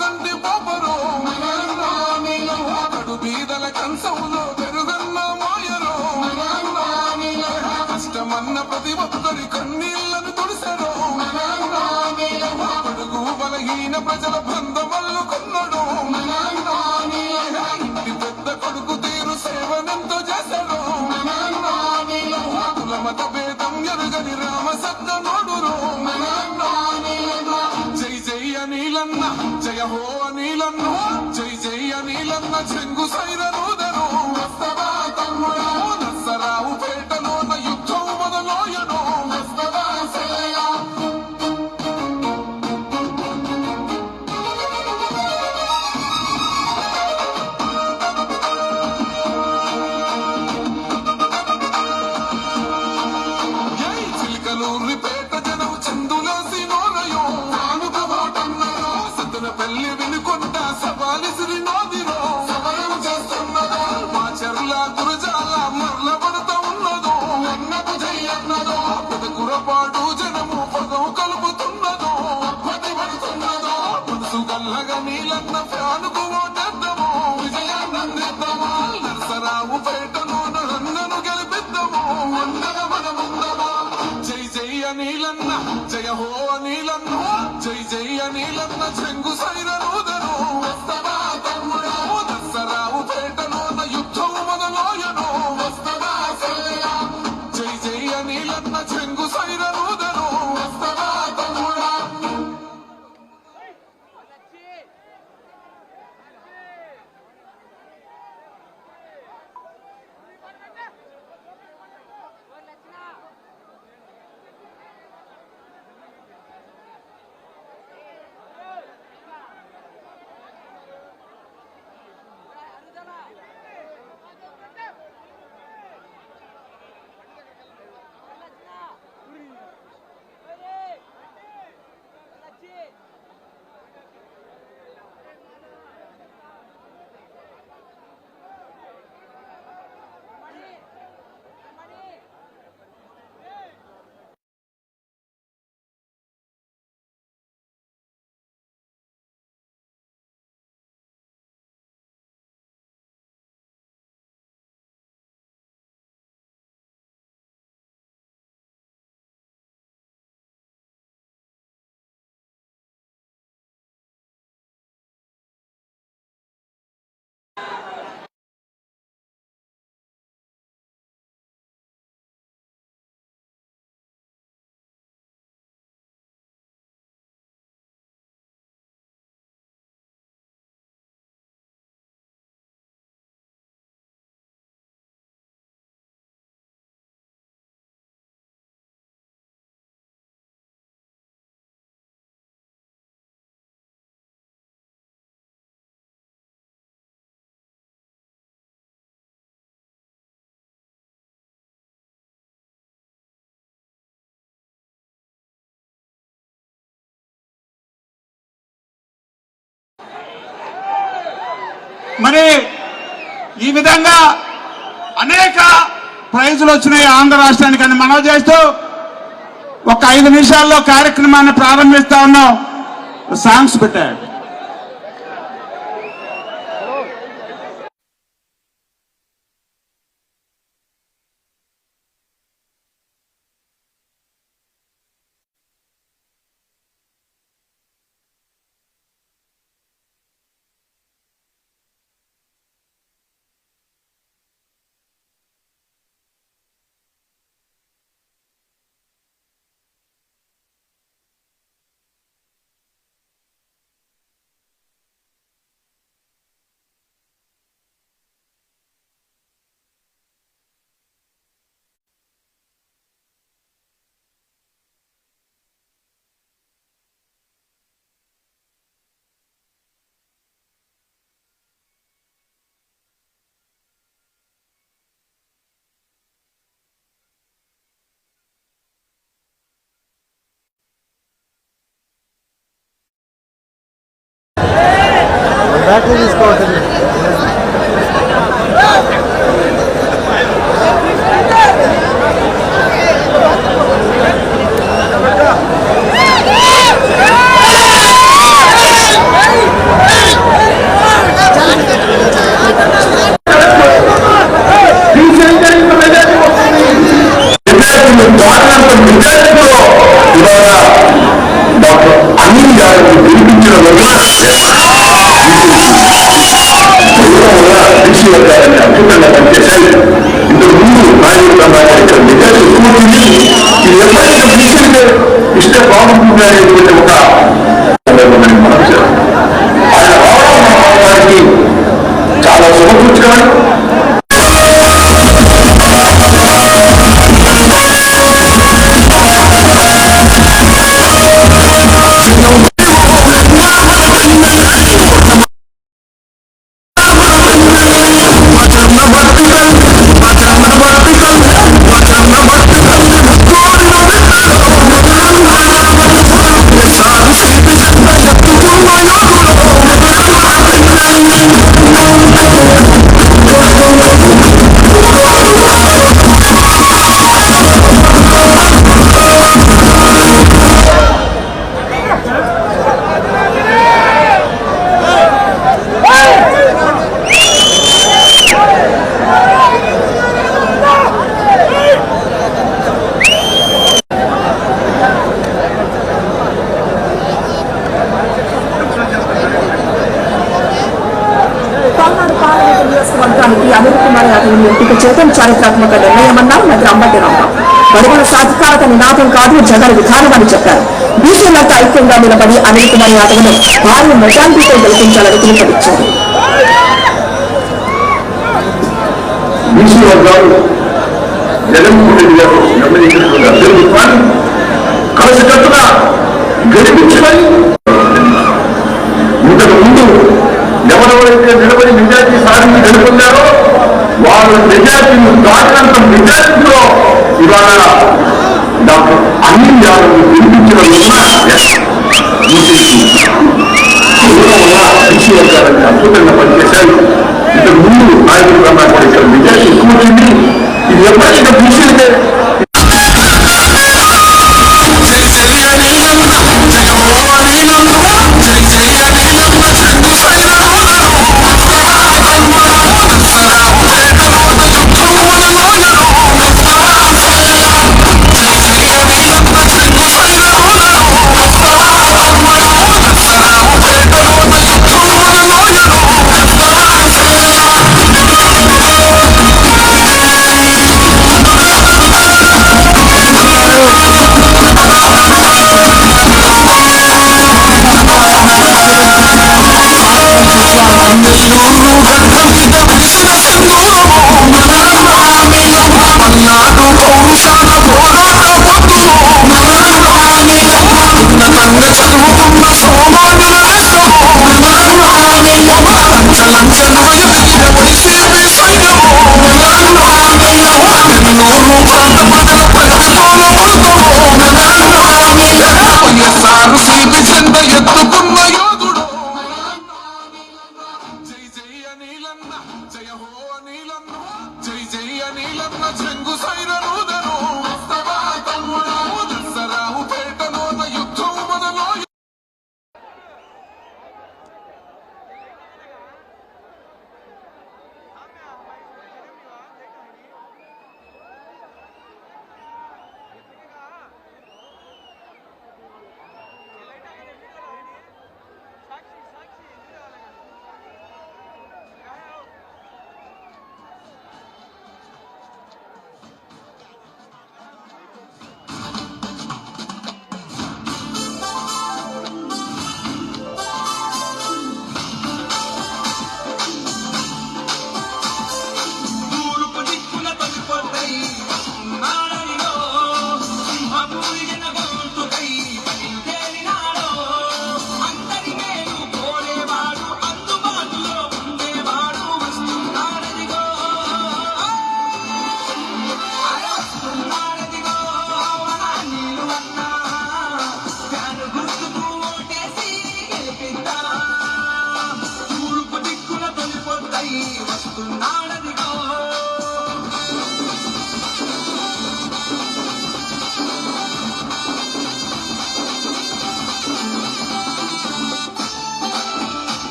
కంటి పాపరో కడు బీదల కంచంలో పెరుగన్న మాయరో కష్టమన్న ప్రతి ఒక్కరి కన్నీళ్లను తుడిసెరో పడుగు బలహీన ప్రజల బంధమల్లుకున్నాడు ఇంటి పెద్ద కొడుకు తీరు సేవనెంతో చేశాడు కులమత భేదం ఎరుగని రామ సత్త నోడురో జై జై అనిలన్న జయ హో అనిలన్న జై జై అనిలన్న చెంగు సైరనూదరు నర్సరావు పేటలోన యుద్ధం మొదలోయను చిలకలూరిపేట జనం చందులేసి నోరయో సత్తన పెళ్లి వినుకుంట సవాలిసిరి నోదిరో మా చెర్ల గురజాల మరల పడతా ఉన్నదో అన్నకు చెయ్యన్నదో పెదకురపాటు జనము పదం కలుపుతున్నదో పడుతున్నదో మనసు గల్లగా నీలన్న ఫ్యానుకు ఓటేద్దాము విజయాన్నందిద్దాము నరసరావు పేటలోన అన్నను గెలిపిద్దాము అన్నగా మనముందమా జై జై అనిలన్న జయ హో అనిలన్న జై జై అనిలన్న చెంగు సైరనూదరు నర్సరావు పేటలోన యుద్ధం మొదలోయను జై జై అనిలన్న చెంగు సైరనూదరు మరి ఈ విధంగా అనేక ప్రైజులు వచ్చినాయి ఆంధ్ర రాష్ట్రానికి అని మనవి చేస్తూ ఒక 5 నిమిషాల్లో కార్యక్రమాన్ని ప్రారంభిస్తా ఉన్నాం. సాంగ్స్ పెట్టాడు. బ్యాటరీ తీసుకోవాలి. బీసీ వర్గాలని అద్భుతంగా పనిచేశాయి. ఇంతకు ముందు నాయకుడు ఇక్కడ నిజాలు ఎక్కువ ఉంటుంది. ఇది ఎప్పుడైనా బీసీలకే ఇస్తే బాగుంటుంది అనేటువంటి ఒక మనం ఆయన రావడానికి చాలా సమకూర్చుకోవాలి. అనిల్ కుమార్ యాదవ్ ఎంపిక చేయడం చారిత్రాత్మక నిర్ణయమన్నారు మంత్రి అంబటి రాంబాబు. బడుగుల సాధికారత నినాదం కాదు, జగన్ విధానం అని చెప్పారు. బీసీలంతా ఐక్యంగా నిలబడి అనిల్ కుమార్ యాదవ్ ను భారీ మెజారిటీతో గెలిపించాలని పిలుపునిచ్చారు. బీసీ వర్గాలు జగన్మోహన్ రెడ్డి గారు నిర్ణయించినటువంటి అభ్యర్థిత్వాన్ని కలిసికట్టుగా గెలిపించమని ఇంతకు ముందు ఎవరెవరైతే నిలబడి మెజార్టీ సాధించి గెలుపొందారో వాళ్ళ మెజార్టీని దాటినంత మెజార్టీలో ఇవాళ డాక్టర్ అనిల్ యాదవ్ గెలిపించడం వల్ల బీసీ వర్గాలని అద్భుతంగా పనిచేశారు. ఇంతకు ముందు నాయకుడు కన్నా కూడా ఇక్కడ మెజార్టీ ఎక్కువ వచ్చింది. ఇది ఎప్పుడైనా బీసీలకే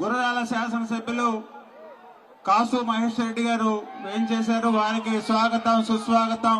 గురజాల శాసనసభ్యులు కాసు మహేష్ రెడ్డి గారు ఏం చేశారు, వారికి స్వాగతం సుస్వాగతం.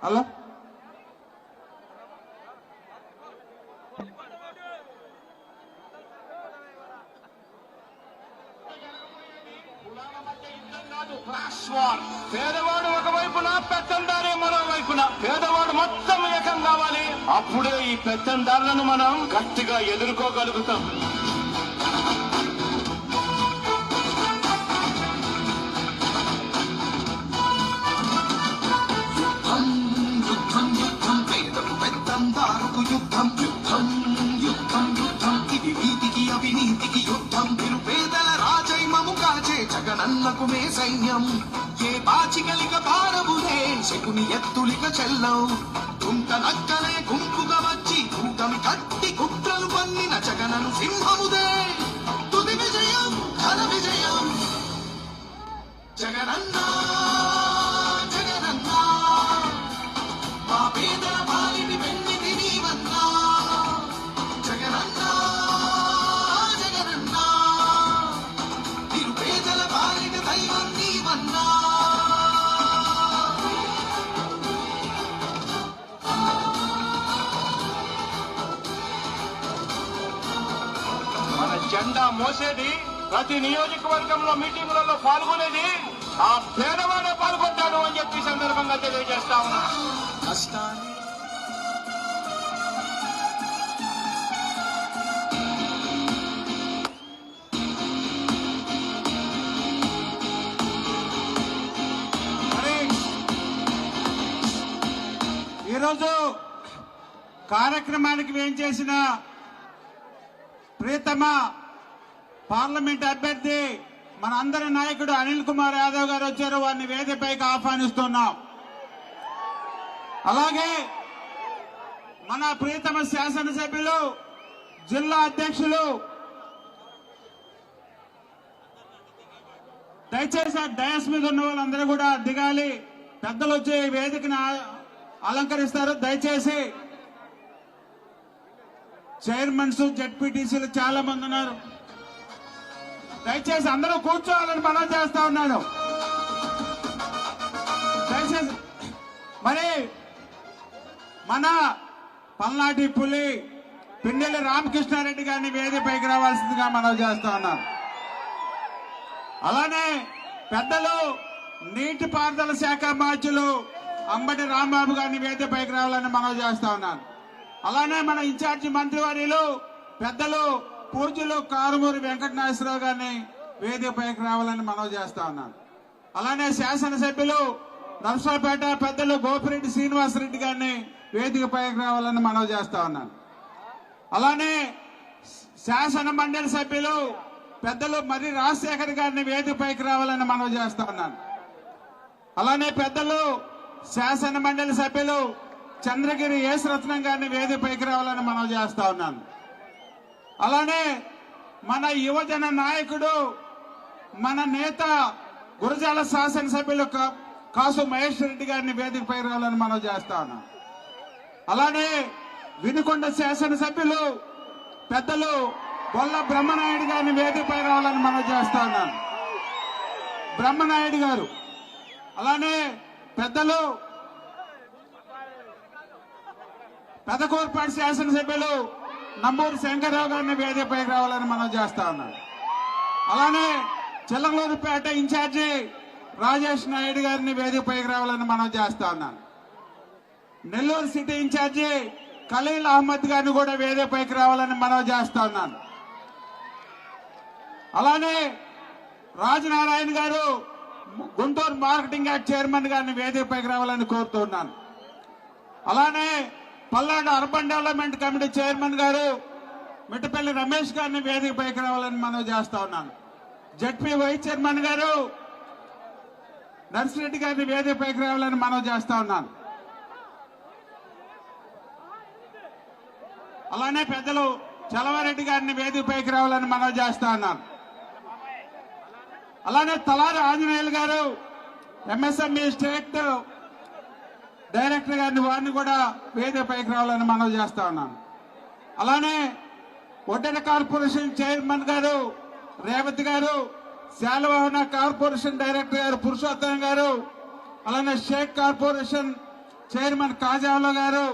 హలో పేదవాడు ఒకవైపున పెత్తందారి మరోవైపున పేదవాడు మొత్తం ఏకం కావాలి. అప్పుడే ఈ పెత్తందారులను మనం గట్టిగా ఎదుర్కోగలుగుతాం. యుద్ధం యుద్ధం పేదకు పెత్తందారుకు యుద్ధం యుద్ధం యుద్ధం యుద్ధం ఇది వీధికి అవినీతికి యుద్ధం నిరుపేదల రాజైమము కాచే జగనన్నకు మే సైన్యం ఏ బాచికలిక భారములే శకుని ఎత్తులిక చెల్లవు గుంట నక్కలే గుంపుగా వచ్చి కూటమి కట్టి కుట్రలు పన్నిన జగనను సింహముదే తుది విజయం ఘన విజయం జగనన్నా జగనన్నా మా పేదల పాలిటి వెన్నిది నీవన్నా జగనన్నా జగనన్నా నిరుపేదల పాలిటి దైవం నీవన్నా మన జెండా మోసేది, ప్రతి నియోజకవర్గంలో మీటింగులలో పాల్గొనేది ఆ పేదవాడే పాల్గొంటాడు అని చెప్పి సందర్భంగా తెలియజేస్తా ఉన్నా. కష్టాన్ని మరి ఈరోజు కార్యక్రమానికి ఏం చేసిన ప్రియతమ పార్లమెంట్ అభ్యర్థి మన అందరి నాయకుడు అనిల్ కుమార్ యాదవ్ గారు వచ్చారు. వారిని వేదికపైకి ఆహ్వానిస్తున్నాం. అలాగే మన ప్రియతమ శాసనసభ్యులు జిల్లా అధ్యక్షులు దయచేసి ఆ డయాస్ మీద ఉన్న వాళ్ళందరూ కూడా దిగాలి. పెద్దలు వచ్చి వేదికను అలంకరిస్తారు. దయచేసి చైర్మన్స్ జెడ్పీటీసీలు చాలా మంది ఉన్నారు. దయచేసి అందరూ కూర్చోవాలని మనం చేస్తా ఉన్నాను. దయచేసి మరి మన పల్నాటి పులి పిన్నెల్లి రామకృష్ణారెడ్డి గారిని వేదికపైకి రావాల్సిందిగా మనం చేస్తా ఉన్నాం. అలానే పెద్దలు నీటిపారుదల శాఖ మార్చులు అంబటి రాంబాబు గారిని వేదికపైకి రావాలని మనం చేస్తా ఉన్నాను. అలానే మన ఇన్ఛార్జి మంత్రివర్యులు పెద్దలు పూజ్యులు కారుమూరి వెంకటనాగేశ్వరరావు గారిని వేదికపైకి రావాలని మనం చేస్తా ఉన్నాను. అలానే శాసనసభ్యులు నర్సాపేట పెద్దలు గోపిరెడ్డి శ్రీనివాసరెడ్డి గారిని వేదికపైకి రావాలని మనం చేస్తా ఉన్నాను. అలానే శాసన మండలి సభ్యులు పెద్దలు మరి రాజశేఖర్ గారిని వేదికపైకి రావాలని మనం చేస్తా ఉన్నాను. అలానే పెద్దలు శాసన మండలి సభ్యులు చంద్రగిరి యేసరత్నం గారిని వేదికపైకి రావాలని మనం చేస్తా ఉన్నాను. అలానే మన యువజన నాయకుడు మన నేత గురజాల శాసనసభ్యులు కాసు మహేష్ రెడ్డి గారిని వేదికపై రావాలని మనం చేస్తా ఉన్నాం. అలానే వినుకొండ శాసనసభ్యులు పెద్దలు బొల్ల బ్రహ్మనాయుడు గారిని వేదికపై రావాలని మనం చేస్తా ఉన్నాం. బ్రహ్మనాయుడు గారు అలానే పెద్దలు పెదకూరుపాటి శాసనసభ్యులు నంబూరు శంకర్రావు గారిని వేదికపైకి రావాలని మనం చేస్తా ఉన్నాం. అలానే చిల్లకలూరుపేట ఇన్ఛార్జి రాజేష్ నాయుడు గారిని వేదికపైకి రావాలని మనం చేస్తా ఉన్నాం. నెల్లూరు సిటీ ఇన్ఛార్జి ఖలీల్ అహ్మద్ గారిని కూడా వేదికపైకి రావాలని మనం చేస్తా ఉన్నాను. అలానే రాజనారాయణ గారు గుంటూరు మార్కెటింగ్ యాక్ట్ చైర్మన్ గారిని వేదికపైకి రావాలని కోరుతున్నాను. అలానే Palnadu urban development committee chairman గారు మిట్టపల్లి రమేష్ గారిని వేదికపైకి రావాలని మనం చేస్తా ఉన్నాను. జడ్పీ వైస్ చైర్మన్ గారు నర్సిరెడ్డి గారిని వేదికపైకి రావాలని మనం చేస్తా ఉన్నాను. అలానే పెద్దలు చలవారెడ్డి గారిని వేదికపైకి రావాలని మనం చేస్తా ఉన్నాను. అలానే తలారి ఆంజనేయులు గారు ఎంఎస్ఎంఈ స్టేట్ డైరెక్టర్ గారిని వారిని కూడా వేదికపైకి రావాలని మనం చేస్తా ఉన్నాను. అలానే ఒడ్డెర కార్పొరేషన్ చైర్మన్ గారు రేవతి గారు, శాలవాహన కార్పొరేషన్ డైరెక్టర్ గారు పురుషోత్తం గారు, అలానే షేక్ కార్పొరేషన్ చైర్మన్ కాజావలో గారు,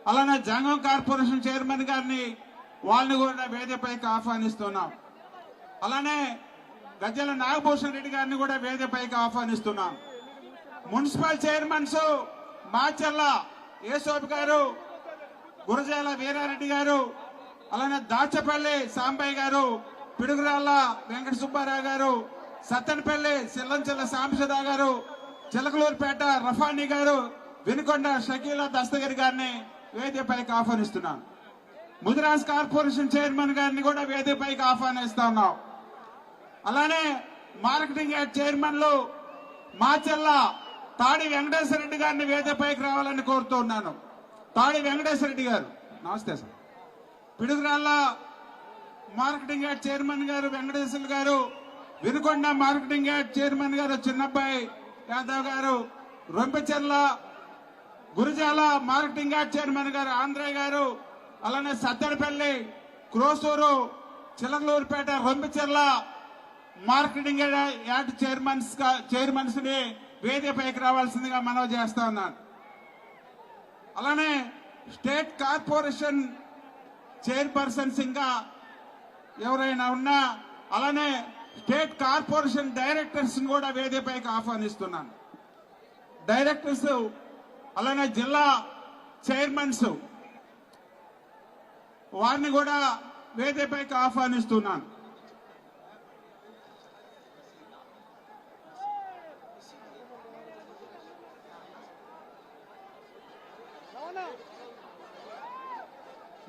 అలానే జంగం కార్పొరేషన్ చైర్మన్ గారిని వాళ్ళని కూడా వేదికపైకి ఆహ్వానిస్తున్నాం. అలానే గజ్జల నాగభూషణ్ రెడ్డి గారిని కూడా వేదికపైకి ఆహ్వానిస్తున్నాం. మున్సిపల్ చైర్మన్స్ మాచర్ల యేసోబి గారు, గురజాల వీరారెడ్డి గారు, అలానే దాచపల్లి సాంబయ్య గారు, పిడుగురాళ్ల వెంకట సుబ్బారావు గారు, సత్తెనపల్లి సిల్లంచెల్ల సాంబశివరా గారు, చిలకలూరుపేట రఫానీ గారు, వినుకొండ షకీలా దస్తగిరి గారిని వేదికపైకి ఆహ్వానిస్తున్నాను. ముదిరాజ్ కార్పొరేషన్ చైర్మన్ గారిని కూడా వేదికపైకి ఆహ్వానిస్తా ఉన్నాం. అలానే మార్కెటింగ్ యార్డ్ చైర్మన్లు మాచెల్ల తాడి వెంకటేశ్వర రెడ్డి గారిని వేదికపైకి రావాలని కోరుతున్నాను. తాడి వెంకటేశ్వర రెడ్డి గారు, నమస్తే sir. Piduguralla marketing yard chairman గారు వెంకటేశ్వర గారు, వినుకొండ మార్కెటింగ్ యార్డ్ చైర్మన్ గారు Chinnabbayi Yadav garu, Rompicherla Gurazala marketing yard chairman garu Andhrayya garu, అలానే Sattenapalli, Krosuru, Chilakaluripet, Rompicherla marketing yard chairmans ని వేదికపైకి రావాల్సిందిగా మనవి చేస్తా ఉన్నాను. అలానే స్టేట్ కార్పొరేషన్ చైర్పర్సన్స్ ఇంకా ఎవరైనా ఉన్నా, అలానే స్టేట్ కార్పొరేషన్ డైరెక్టర్స్ కూడా వేదికపైకి ఆహ్వానిస్తున్నాను. డైరెక్టర్స్ అలానే జిల్లా చైర్మన్స్ వారిని కూడా వేదికపైకి ఆహ్వానిస్తున్నాను.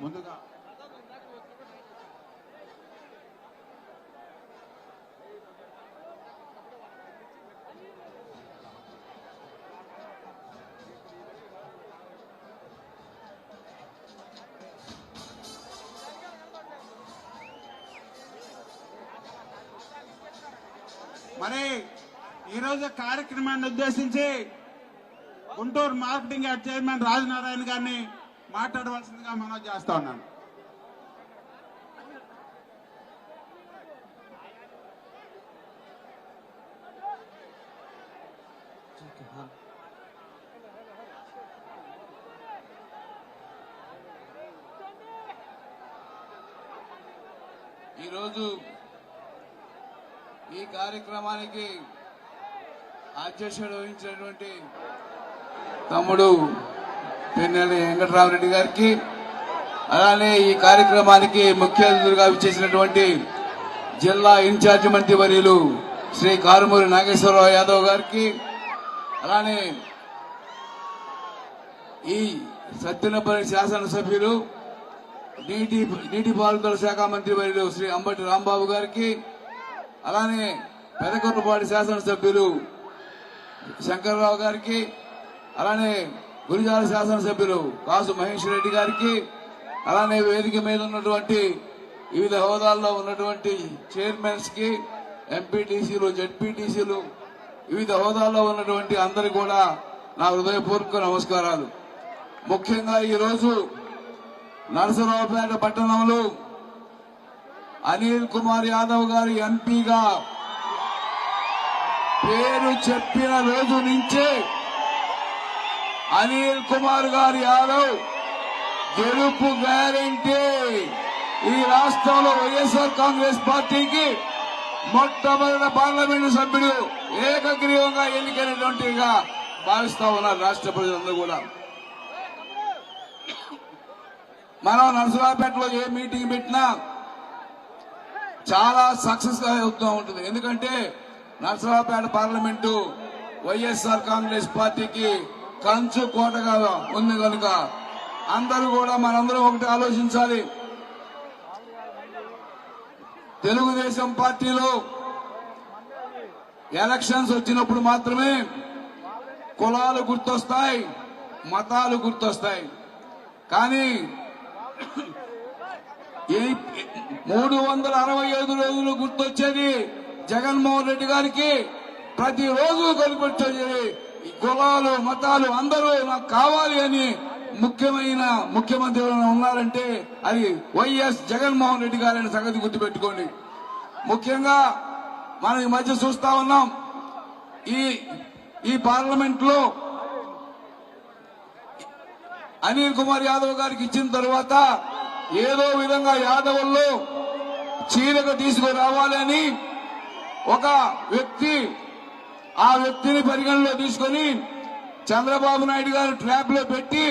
ముందుగా మరి ఈరోజు కార్యక్రమాన్ని ఉద్దేశించి Guntur marketing yard chairman Rajanarayana గారిని మాట్లాడవలసిందిగా మనం చేస్తా ఉన్నాను. ఈరోజు ఈ కార్యక్రమానికి అధ్యక్షుడు వహించినటువంటి తమ్ముడు పెన్నెల్లి వెంకటరామరెడ్డి గారికి, అలానే ఈ కార్యక్రమానికి ముఖ్య అతిథులుగా విచ్చేసినటువంటి జిల్లా ఇన్ఛార్జి మంత్రి వర్యులు శ్రీ కారుమూరి నాగేశ్వరరావు యాదవ్ గారికి, అలానే ఈ సత్తెనపల్లి శాసనసభ్యులు నీటిపారుదల శాఖ మంత్రి వర్యులు శ్రీ అంబటి రాంబాబు గారికి, అలానే పెదకొర్రపాటి శాసనసభ్యులు శంకర్రావు గారికి, అలానే గురిజాల శాసనసభ్యులు కాసు మహేష్ రెడ్డి గారికి, అలానే వేదిక మీద ఉన్నటువంటి వివిధ హోదాల్లో ఉన్నటువంటి చైర్మన్స్ కి, ఎంపీటీసీలు, జెడ్పీటీసీలు, వివిధ హోదాల్లో ఉన్నటువంటి అందరికీ కూడా నా హృదయపూర్వక నమస్కారాలు. ముఖ్యంగా ఈరోజు నరసరావుపేట పట్టణంలో అనిల్ కుమార్ యాదవ్ గారి ఎంపీగా పేరు చెప్పిన రోజు నుంచే అనిల్ కుమార్ గారి యాదవ్ గెలుపు గ్యారెంటీ. ఈ రాష్ట్రంలో వైఎస్ఆర్ కాంగ్రెస్ పార్టీకి మొట్టమొదటి పార్లమెంటు సభ్యుడు ఏకగ్రీవంగా ఎన్నికైనటువంటిగా భావిస్తా ఉన్నారు రాష్ట్ర ప్రజలందరూ కూడా. మనం నరసరావుపేటలో ఏ మీటింగ్ పెట్టినా చాలా సక్సెస్ గా అవుతూ ఉంటుంది. ఎందుకంటే నరసరావుపేట పార్లమెంటు వైఎస్ఆర్ కాంగ్రెస్ పార్టీకి కంచు కోటగా ఉంది కనుక అందరూ కూడా మనందరం ఒకటి ఆలోచించాలి. తెలుగుదేశం పార్టీలో ఎలక్షన్స్ వచ్చినప్పుడు మాత్రమే కులాలు గుర్తొస్తాయి, మతాలు గుర్తొస్తాయి. కానీ 365 రోజులు గుర్తొచ్చేది జగన్మోహన్ రెడ్డి గారికి. ప్రతిరోజు కనిపించేది కులాలు, మతాలు అందరూ నాకు కావాలి అని ముఖ్యమంత్రి ఉన్నారంటే అది వైఎస్ జగన్మోహన్ రెడ్డి గారి సంగతి గుర్తుపెట్టుకోండి. ముఖ్యంగా మనం ఈ మధ్య చూస్తా ఉన్నాం, ఈ పార్లమెంట్ లో అనిల్ కుమార్ యాదవ్ గారికి ఇచ్చిన తర్వాత ఏదో విధంగా యాదవుల్లో చీరకు తీసుకురావాలని ఒక వ్యక్తి ఆ వ్యక్తిని పరిగణలో తీసుకొని చంద్రబాబు నాయుడు గారు ట్రాప్ లో పెట్టి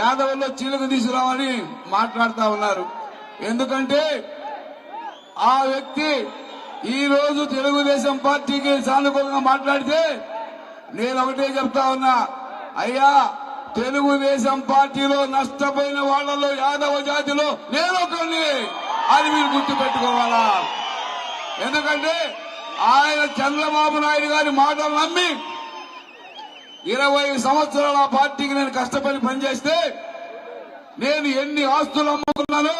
యాదవుల్లో చీలకు తీసుకురావాలని మాట్లాడుతా ఉన్నారు. ఎందుకంటే ఆ వ్యక్తి ఈ రోజు తెలుగుదేశం పార్టీకి సానుకూలంగా మాట్లాడితే నేను ఒకటే చెప్తా ఉన్నా, అయ్యా తెలుగుదేశం పార్టీలో నష్టపోయిన వాళ్లలో యాదవ జాతిలో నేను ఒకరిని అది మీరు గుర్తు పెట్టుకోవాలా. ఎందుకంటే ఆయన చంద్రబాబు నాయుడు గారి మాటలు నమ్మి 20 సంవత్సరాల ఆ పార్టీకి నేను కష్టపడి పనిచేస్తే నేను ఎన్ని ఆస్తులు అమ్ముకున్నాను,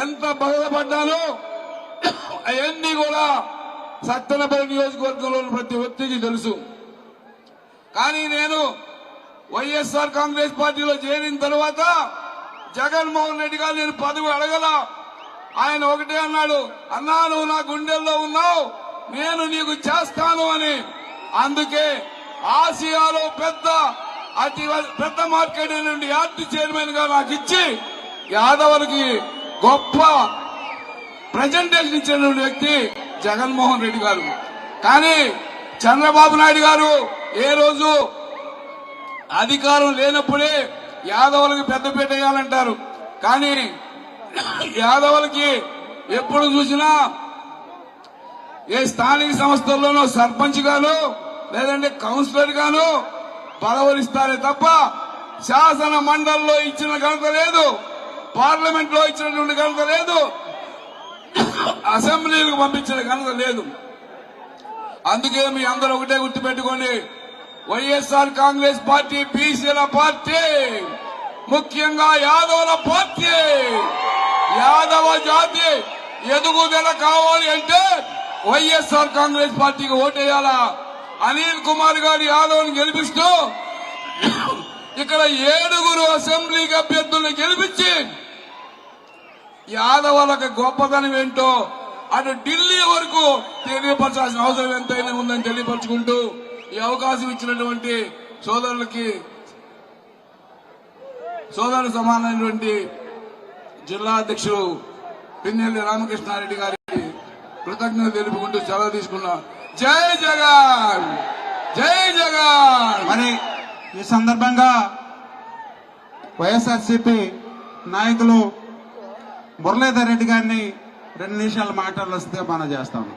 ఎంత బాధపడ్డాను అవన్నీ కూడా సత్తెనపల్లి నియోజకవర్గంలో ప్రతి వ్యక్తికి తెలుసు. కానీ నేను వైఎస్ఆర్ కాంగ్రెస్ పార్టీలో చేరిన తర్వాత జగన్మోహన్ రెడ్డి గారు నేను పదవి అడగల. ఆయన ఒకటే అన్నాడు, అన్నా నువ్వు నా గుండెల్లో ఉన్నావు, నేను నీకు చేస్తాను అని. అందుకే ఆసియాలో అతి పెద్ద మార్కెట్ నుండి యార్డ్ చైర్మన్ గా నాకు ఇచ్చి యాదవులకి గొప్ప ప్రజెంటేషన్ ఇచ్చిన వ్యక్తి జగన్మోహన్ రెడ్డి గారు. కానీ చంద్రబాబు నాయుడు గారు ఏ రోజు అధికారం లేనప్పుడే యాదవులకి పెద్దపీట వేయాలంటారు. కానీ యాదవులకి ఎప్పుడు చూసినా ఏ స్థానిక సంస్థల్లోనో సర్పంచ్ గాను లేదంటే కౌన్సిలర్ గాను పదవులిస్తారే తప్ప శాసన మండలిలో ఇచ్చిన ఘనత లేదు, పార్లమెంట్ లో ఇచ్చినటువంటి ఘనత లేదు, అసెంబ్లీలకు పంపించిన ఘనత లేదు. అందుకే మీ అందరూ ఒకటే గుర్తుపెట్టుకోండి, వైఎస్ఆర్ కాంగ్రెస్ పార్టీ బీసీల పార్టీ, ముఖ్యంగా యాదవుల పార్టీ. యాదవ జాతి ఎదుగుదల కావాలి అంటే వైఎస్ఆర్ కాంగ్రెస్ పార్టీకి ఓటేయాలా. అనిల్ కుమార్ గారి యాదవ్ని గెలిపిస్తూ ఇక్కడ 7 అసెంబ్లీకి అభ్యర్థులను గెలిపించి యాదవులకు గొప్పతనం ఏంటో అటు ఢిల్లీ వరకు తెలియపరచాల్సిన అవసరం ఎంతైనా ఉందని తెలియపరచుకుంటూ ఈ అవకాశం ఇచ్చినటువంటి సోదరు సమానమైనటువంటి జిల్లా అధ్యక్షులు పిన్నెల్లి రామకృష్ణారెడ్డి గారికి కృతజ్ఞతలు తెలుపుకుంటూ సెలవు తీసుకున్నా. జై జగన్, జై జగన్. మరి ఈ సందర్భంగా వైఎస్ఆర్సీపీ నాయకులు మురళీధర్ రెడ్డి గారిని 2 నిమిషాలు మాట్లాడాల్సిందే మనం చేస్తాము.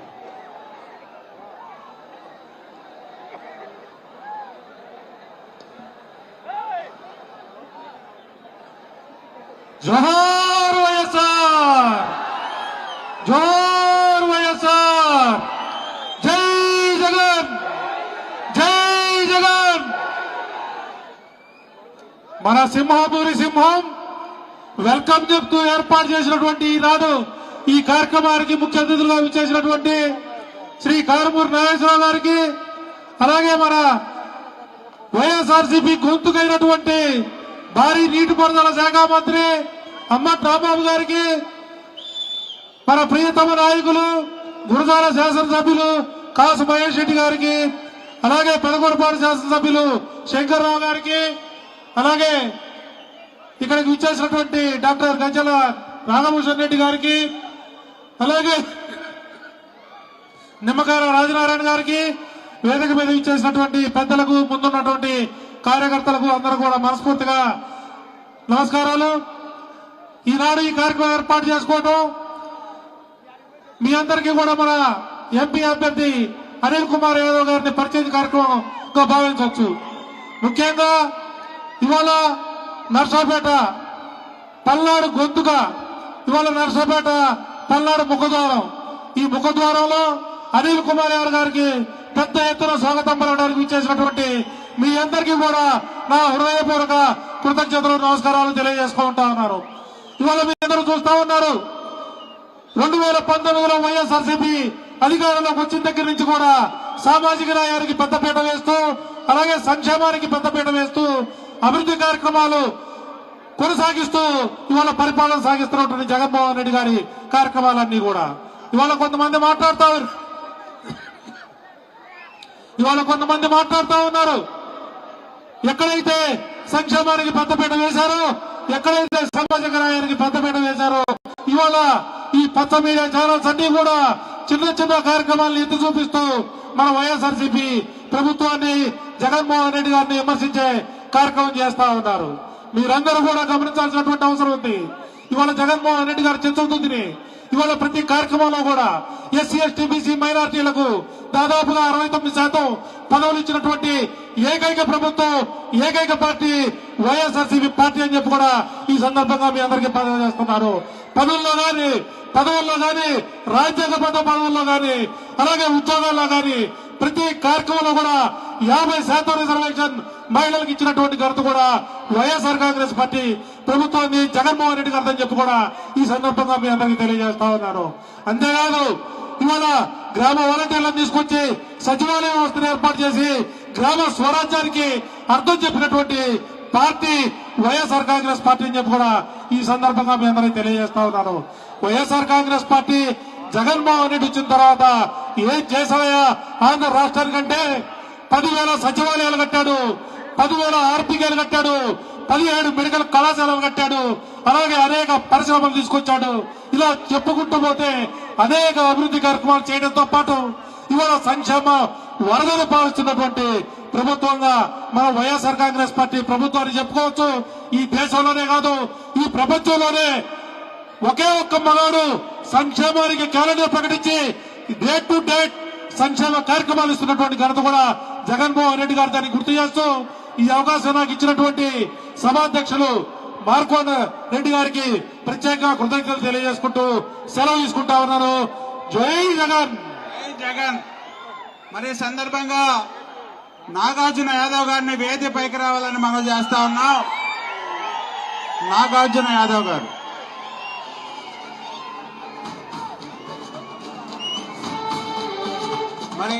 జోహార్ వైఎస్ఆర్, జోహార్ వైఎస్ఆర్, జై జగన్, జై జగన్. మన సింహాపూరి సింహం వెల్కమ్ చెప్తూ ఏర్పాటు చేసినటువంటి ఈనాడు ఈ కార్యక్రమానికి ముఖ్య అతిథులుగా విచ్చేసినటువంటి శ్రీ కారుమూరి నాగేశ్వరరావు గారికి, అలాగే మన వైఎస్ఆర్సీపీ గొంతుకైనటువంటి భారీ నీటిపారుదల శాఖ మంత్రి అమ్మటి రాంబాబు గారికి, మన ప్రియతమ నాయకులు గురజాల శాసనసభ్యులు కాసు మహేష్ రెడ్డి గారికి, అలాగే పెదకూరపాడు శాసనసభ్యులు శంకర్రావు గారికి, అలాగే ఇక్కడికి విచ్చేసినటువంటి డాక్టర్ గంజల రాధాభూషణ్ రెడ్డి గారికి, అలాగే నిమ్మకాయల రాజనారాయణ గారికి, వేదిక మీద ఇచ్చేసినటువంటి పెద్దలకు, ముందున్నటువంటి కార్యకర్తలకు అందరూ కూడా మనస్ఫూర్తిగా నమస్కారాలు. ఈనాడు ఈ కార్యక్రమం ఏర్పాటు చేసుకోవడం మీ అందరికీ కూడా మన ఎంపీ అభ్యర్థి అనిల్ కుమార్ యాదవ్ గారిని పరిచయం కార్యక్రమంగా భావించవచ్చు. ముఖ్యంగా ఇవాళ నర్సాపేట పల్నాడు గొంతుగా, ఇవాళ నర్సాపేట పల్నాడు ముఖద్వారం, ఈ ముఖద్వారంలో అనిల్ కుమార్ యాదవ్ గారికి పెద్ద ఎత్తున స్వాగతం పలకడానికి ఇచ్చేసినటువంటి మీ అందరికీ కూడా నా హృదయపూర్వక కృతజ్ఞతలు, నమస్కారాలు తెలియజేసుకుంటా ఉన్నారు. ఇవాళ మీ అందరూ చూస్తా ఉన్నారు, 2019లో వైఎస్ఆర్సీపీ అధికారంలోకి వచ్చిన దగ్గర నుంచి కూడా సామాజిక న్యాయానికి పెద్దపీట వేస్తూ, అలాగే సంక్షేమానికి పెద్దపీట వేస్తూ, అభివృద్ధి కార్యక్రమాలు కొనసాగిస్తూ ఇవాళ పరిపాలన సాగిస్తున్నటువంటి జగన్మోహన్ రెడ్డి గారి కార్యక్రమాలన్నీ కూడా ఇవాళ కొంతమంది మాట్లాడుతా ఉన్నారు. ఎక్కడైతే సంక్షేమానికి పెద్దపీట వేశారో, ఎక్కడైతే సామాజిక న్యాయానికి పెద్దపీట వేశారో, ఇవాళ ఈ పచ్చ మీడియా ఛానల్స్ అన్ని కూడా చిన్న చిన్న కార్యక్రమాలను ఎత్తి చూపిస్తూ మన వైఎస్ఆర్సీపీ ప్రభుత్వాన్ని, జగన్మోహన్ రెడ్డి గారిని విమర్శించే కార్యక్రమం చేస్తా ఉన్నారు. మీరందరూ కూడా గమనించాల్సినటువంటి అవసరం ఉంది. ఇవాళ జగన్మోహన్ రెడ్డి గారు చిత్తశుద్ధిని ఇవాళ ప్రతి కార్యక్రమంలో కూడా ఎస్సీ ఎస్టీ బీసీ మైనార్టీలకు దాదాపుగా 69% పదవులు ఇచ్చినటువంటి ఏకైక ప్రభుత్వం, ఏకైక పార్టీ వైఎస్ఆర్సీపీ పార్టీ అని చెప్పి కూడా ఈ సందర్భంగా మీ అందరికీ పదవి చేస్తున్నారు. పదవుల్లో గాని రాజ్యాంగబద్ధ పదవుల్లో గాని అలాగే ఉద్యోగాల్లో గాని ప్రతి కార్యక్రమంలో కూడా 50% రిజర్వేషన్ మహిళలకు ఇచ్చినటువంటి ఘనత కూడా వైఎస్ఆర్ కాంగ్రెస్ పార్టీ ప్రభుత్వాన్ని, జగన్మోహన్ రెడ్డి గారిని చెప్పి కూడా ఈ సందర్భంగా మీ అందరికీ తెలియజేస్తా ఉన్నాను. అంతేకాదు ఇవాళ గ్రామ వాలంటీర్లను తీసుకొచ్చి సచివాలయ వ్యవస్థను ఏర్పాటు చేసి గ్రామ స్వరాజ్యానికి అర్థం చెప్పినటువంటి పార్టీ వైఎస్ఆర్ కాంగ్రెస్ పార్టీ అని చెప్పి కూడా ఈ సందర్భంగా మీ అందరికీ తెలియజేస్తా ఉన్నాను. వైఎస్ఆర్ కాంగ్రెస్ పార్టీ జగన్మోహన్ రెడ్డి వచ్చిన తర్వాత ఏం చేశాయా ఆంధ్ర రాష్ట్రానికంటే 10,000 సచివాలయాలు కట్టాడు, 10,000 ఆర్పికేలు కట్టాడు, 17 మెడికల్ కళాశాలలు కట్టాడు, అలాగే అనేక పరిశ్రమలు తీసుకొచ్చాడు. ఇలా చెప్పుకుంటూ పోతే అనేక అభివృద్ధి కార్యక్రమాలు చేయడంతో పాటు ఇవాళ సంక్షేమ వరదలు పాలిస్తున్నటువంటి ప్రభుత్వంగా మన వైఎస్ఆర్ కాంగ్రెస్ పార్టీ ప్రభుత్వాన్ని చెప్పుకోవచ్చు. ఈ దేశంలోనే కాదు, ఈ ప్రపంచంలోనే ఒకే ఒక్క మగాడు సంక్షేమానికి క్యాలెండర్ ప్రకటించి డేట్ టు డేట్ సంక్షేమ కార్యక్రమాలు ఇస్తున్నటువంటి ఘనత కూడా జగన్మోహన్ రెడ్డి గారు. దాన్ని గుర్తు చేస్తూ ఈ అవకాశం నాకు ఇచ్చినటువంటి సభాధ్యక్షులు మార్కోన్ రెడ్డి గారికి ప్రత్యేకంగా కృతజ్ఞతలు తెలియజేసుకుంటూ సెలవు తీసుకుంటా ఉన్నాను. జై జగన్, జై జగన్. మరి ఈ సందర్భంగా నాగార్జున యాదవ్ గారిని వేదికపైకి రావాలని మనం చేస్తా ఉన్నాం. నాగార్జున యాదవ్ గారు మరి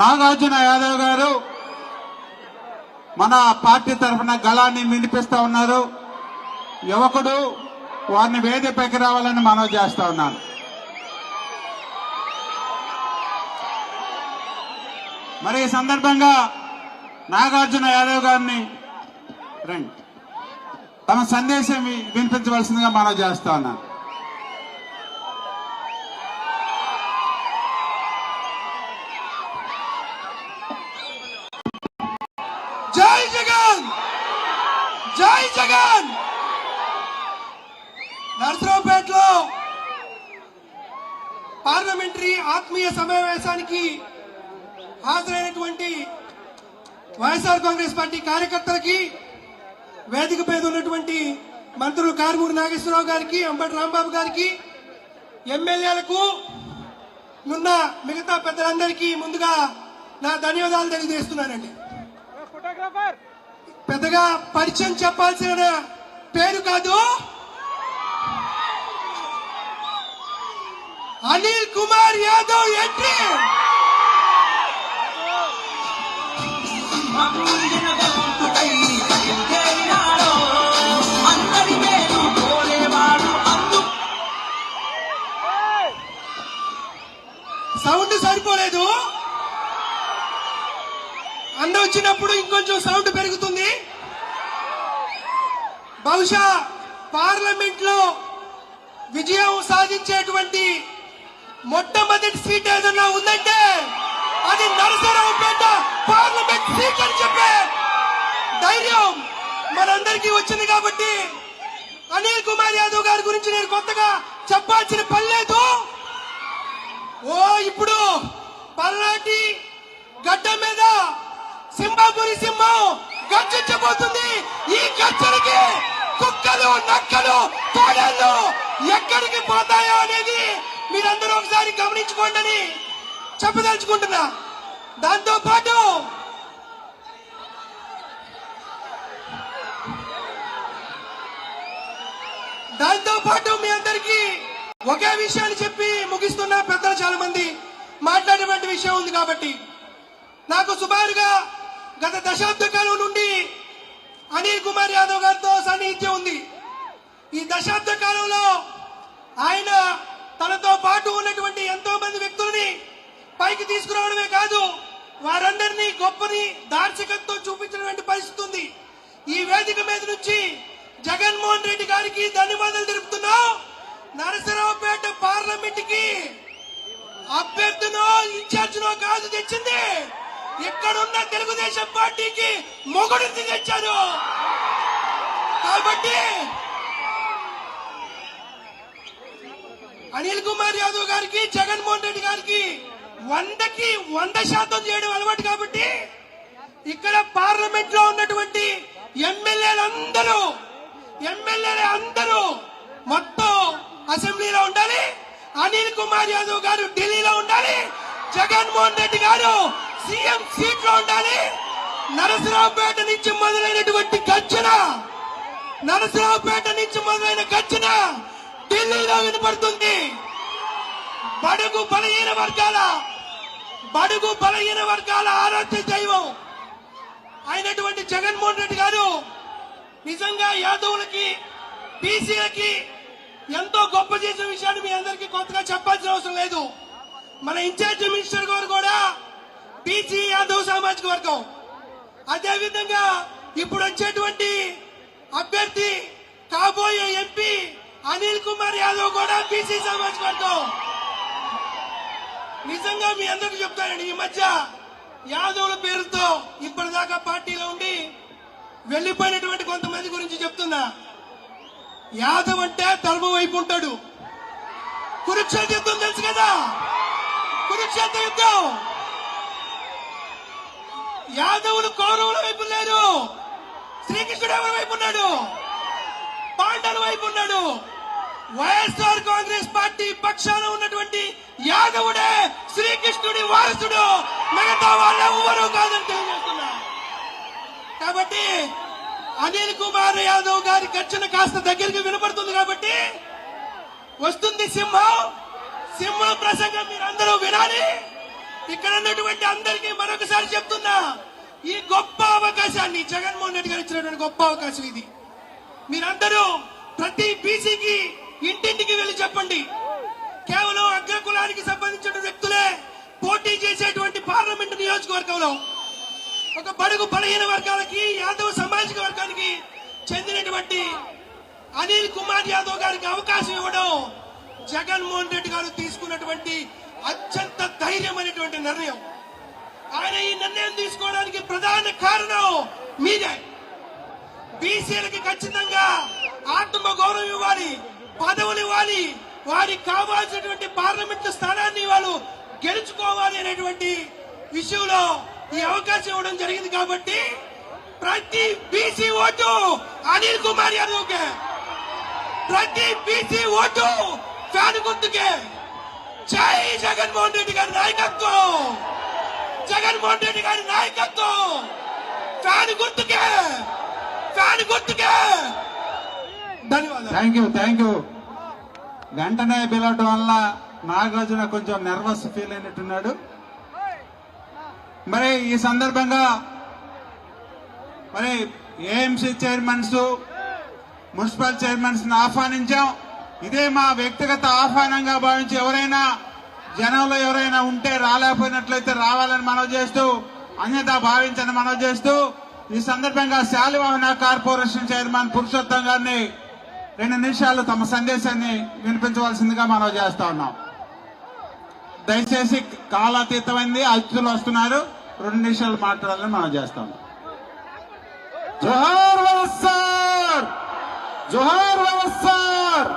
నాగార్జున యాదవ్ గారు మన పార్టీ తరఫున గళాన్ని వినిపిస్తా ఉన్నారు. యువకుడు, వారిని వేదికపైకి రావాలని మనవి చేస్తా ఉన్నాను. మరి ఈ సందర్భంగా నాగార్జున యాదవ్ గారిని రండి, తమ సందేశం వినిపించవలసిందిగా మనవి చేస్తా ఉన్నాను. జై జగన్, జై జగన్. నర్సరావుపేటలో పార్లమెంటరీ ఆత్మీయ సమావేశానికి హాజరైనటువంటి వైఎస్ఆర్ కాంగ్రెస్ పార్టీ కార్యకర్తలకి, వేదిక మీద ఉన్నటువంటి మంత్రులు కారుమూరి నాగేశ్వరరావు గారికి, అంబటి రాంబాబు గారికి, ఎమ్మెల్యేలకు, ఉన్న మిగతా పెద్దలందరికీ ముందుగా నా ధన్యవాదాలు తెలియజేస్తున్నానండి. పెద్దగా పరిచయం చెప్పాల్సిన పేరు కాదు, అనిల్ కుమార్ యాదవ్ ఎంట్రీ. సౌండ్ సరిపోలేదు, అన్న వచ్చినప్పుడు ఇంకొంచెం సౌండ్ పెరుగుతుంది. బహుశా పార్లమెంట్ లో విజయం సాధించేటువంటి మొట్టమొదటి సీట్ ఏదన్నా ఉందంటే అది నరసరావుపేట పార్లమెంట్ సీట్ అని చెప్పే ధైర్యం మనందరికీ వచ్చింది. కాబట్టి అనిల్ కుమార్ యాదవ్ గారి గురించి నేను కొత్తగా చెప్పాల్సిన పని లేదు. ఇప్పుడు పల్నాటి గడ్డ మీద సింహాపురి సింహం గర్జించబోతుంది. ఈ గర్జనకి కుక్కలు, నక్కలు, తోడేళ్లు ఎక్కడికి పోతాయో అనేది మీరందరూ ఒకసారి గమనించుకోండి అని చెప్పదలుచుకుంటున్నా. దాంతో పాటు మీ అందరికీ ఒకే విషయాన్ని చెప్పి ముగిస్తున్న పెద్దలు చాలా మంది మాట్లాడేటువంటి విషయం ఉంది. కాబట్టి నాకు సుమారుగా గత దశాబ్ద కాలం నుండి అనిల్ కుమార్ యాదవ్ గారితో సన్నిహిత్యం ఉంది. ఈ దశాబ్ద కాలంలో ఆయన తనతో పాటు ఉన్నటువంటి ఎంతో మంది వ్యక్తుల్ని పైకి తీసుకురావడమే కాదు, వారందరినీ గొప్పని దార్శకత్వం చూపించినటువంటి పరిస్థితి ఉంది. ఈ వేదిక మీద నుంచి జగన్మోహన్ రెడ్డి గారికి ధన్యవాదాలు తెలుపుతున్నాం. నరసరావుపేట పార్లమెంట్ కి అభ్యర్థినో ఇన్ఛార్జినో కాదు తెచ్చింది, ఇక్కడున్న తెలుగుదేశం పార్టీకి మొగుడిని తెచ్చారు. కాబట్టి అనిల్ కుమార్ యాదవ్ గారికి, జగన్మోహన్ రెడ్డి గారికి 100కి 100% చేయడం అలవాటు. కాబట్టి ఇక్కడ పార్లమెంట్ లో ఉన్నటువంటి ఎమ్మెల్యేలందరూ మొత్తం అసెంబ్లీలో ఉండాలి. అనిల్ కుమార్ యాదవ్ గారు ఢిల్లీలో ఉండాలి. జగన్మోహన్ రెడ్డి గారు సీఎం సీట్ లో ఉండాలి. నరసరావుపేట నుంచి మొదలైనటువంటి గర్జన ఢిల్లీలో వినపడుతుంది. బడుగు బలహీన వర్గాల ఆరాధ్య దైవం అయినటువంటి జగన్మోహన్ రెడ్డి గారు నిజంగా యాదవులకి, బీసీలకి ఎంతో గొప్ప చేసిన విషయాన్ని మీ అందరికీ కొత్తగా చెప్పాల్సిన అవసరం లేదు. మన ఇన్ఛార్జ్ మినిస్టర్ గారు కూడా బీసీ యాదవ్ సామాజిక వర్గం. అదేవిధంగా ఇప్పుడు వచ్చేటువంటి అభ్యర్థి, కాబోయే ఎంపీ అనిల్ కుమార్ యాదవ్ కూడా బీసీ సామాజిక వర్గం. నిజంగా మీ అందరికీ చెప్తానండి, ఈ మధ్య యాదవుల పేరుతో ఇప్పటిదాకా పార్టీలో ఉండి వెళ్లిపోయినటువంటి కొంతమంది గురించి చెప్తున్నా. యాదవ్ అంటే ధర్మం వైపు ఉంటాడు. కురుక్షేత్ర యుద్ధం తెలుసు కదా, కురుక్షేత్ర యుద్ధం. యాదవులు కౌరవుల వైపు లేరు, శ్రీకృష్ణుడు ఎవరి వైపు ఉన్నాడు? పాండవుల వైపు ఉన్నాడు. వైఎస్ఆర్ కాంగ్రెస్ పార్టీ పక్షాన ఉన్నటువంటి యాదవుడే శ్రీకృష్ణుడి వారసుడు, మిగతా వాళ్ళు ఎవరు కాదని తెలియజేస్తున్నా. కాబట్టి అనిల్ కుమార్ యాదవ్ గారి గర్జన కాస్త దగ్గరికి వినపడుతుంది. కాబట్టి వస్తుంది సింహం ప్రసంగం మీరందరూ వినాలి. ఇక్కడ ఉన్నటువంటి అందరికీ మరొకసారి చెప్తున్నా, ఈ గొప్ప అవకాశాన్ని జగన్మోహన్ రెడ్డి గారు ఇచ్చినటువంటి గొప్ప అవకాశం ఇది. మీరందరూ ప్రతి బీసీకి ఇంటింటికి వెళ్లి చెప్పండి. కేవలం అగ్రకులానికి సంబంధించిన వ్యక్తులే పోటీ చేసేటువంటి పార్లమెంటు నియోజకవర్గంలో ఒక బడుగు బలహీన వర్గాలకి, యాదవ్ సామాజిక వర్గానికి చెందినటువంటి అనిల్ కుమార్ యాదవ్ గారికి అవకాశం ఇవ్వడం జగన్మోహన్ రెడ్డి గారు తీసుకున్నటువంటి అత్యంత ధైర్యమైనటువంటి నిర్ణయం. ఆయన ఈ నిర్ణయం తీసుకోవడానికి ప్రధాన కారణం మీరే. బీసీలకి ఖచ్చితంగా ఆత్మ గౌరవం ఇవ్వాలి, పదవులు ఇవ్వాలి, వారికి కావాల్సినటువంటి పార్లమెంటు స్థానాన్ని వాళ్ళు గెలుచుకోవాలి అనేటువంటి విషయంలో ఈ అవకాశం ఇవ్వడం జరిగింది. కాబట్టి ప్రతి బీసీ ఓటు అనిల్ కుమార్ యాదవ్కే, ప్రతి బీసీ ఓటు ఫ్యాన్ గుర్తుకే. జై జగన్మోహన్ రెడ్డి గారి నాయకత్వం, జగన్మోహన్ రెడ్డి గారి నాయకత్వం. ఫ్యాన్ గుర్తుకే, ఫ్యాన్ గుర్తుకే. ధన్యవాదాలు. Thank you. వెంటనే పిలవటం వల్ల నాగార్జున కొంచెం నర్వస్ ఫీల్ అయినట్టున్నాడు. మరి ఈ సందర్భంగా మరి ఏఎంసీ చైర్మన్స్, మున్సిపల్ చైర్మన్స్ ఆహ్వానించాం. ఇదే మా వ్యక్తిగత ఆహ్వానంగా భావించి ఎవరైనా జనంలో ఎవరైనా ఉంటే రాలేకపోయినట్లయితే రావాలని మనవి చేస్తూ, అన్యథా భావించని మనవి చేస్తూ, ఈ సందర్భంగా శాలివాహన కార్పొరేషన్ చైర్మన్ పురుషోత్తం గారిని 2 నిమిషాలు తమ సందేశాన్ని వినిపించవలసిందిగా మనవి చేస్తా ఉన్నాం. దయచేసి కాలాతీతమైంది, అతిథులు వస్తున్నారు, 2 నిమిషాలు మాట్లాడాలని మనం చేస్తాం. జోహార్ వైఎస్ఆర్, జోహార్ వైఎస్ఆర్.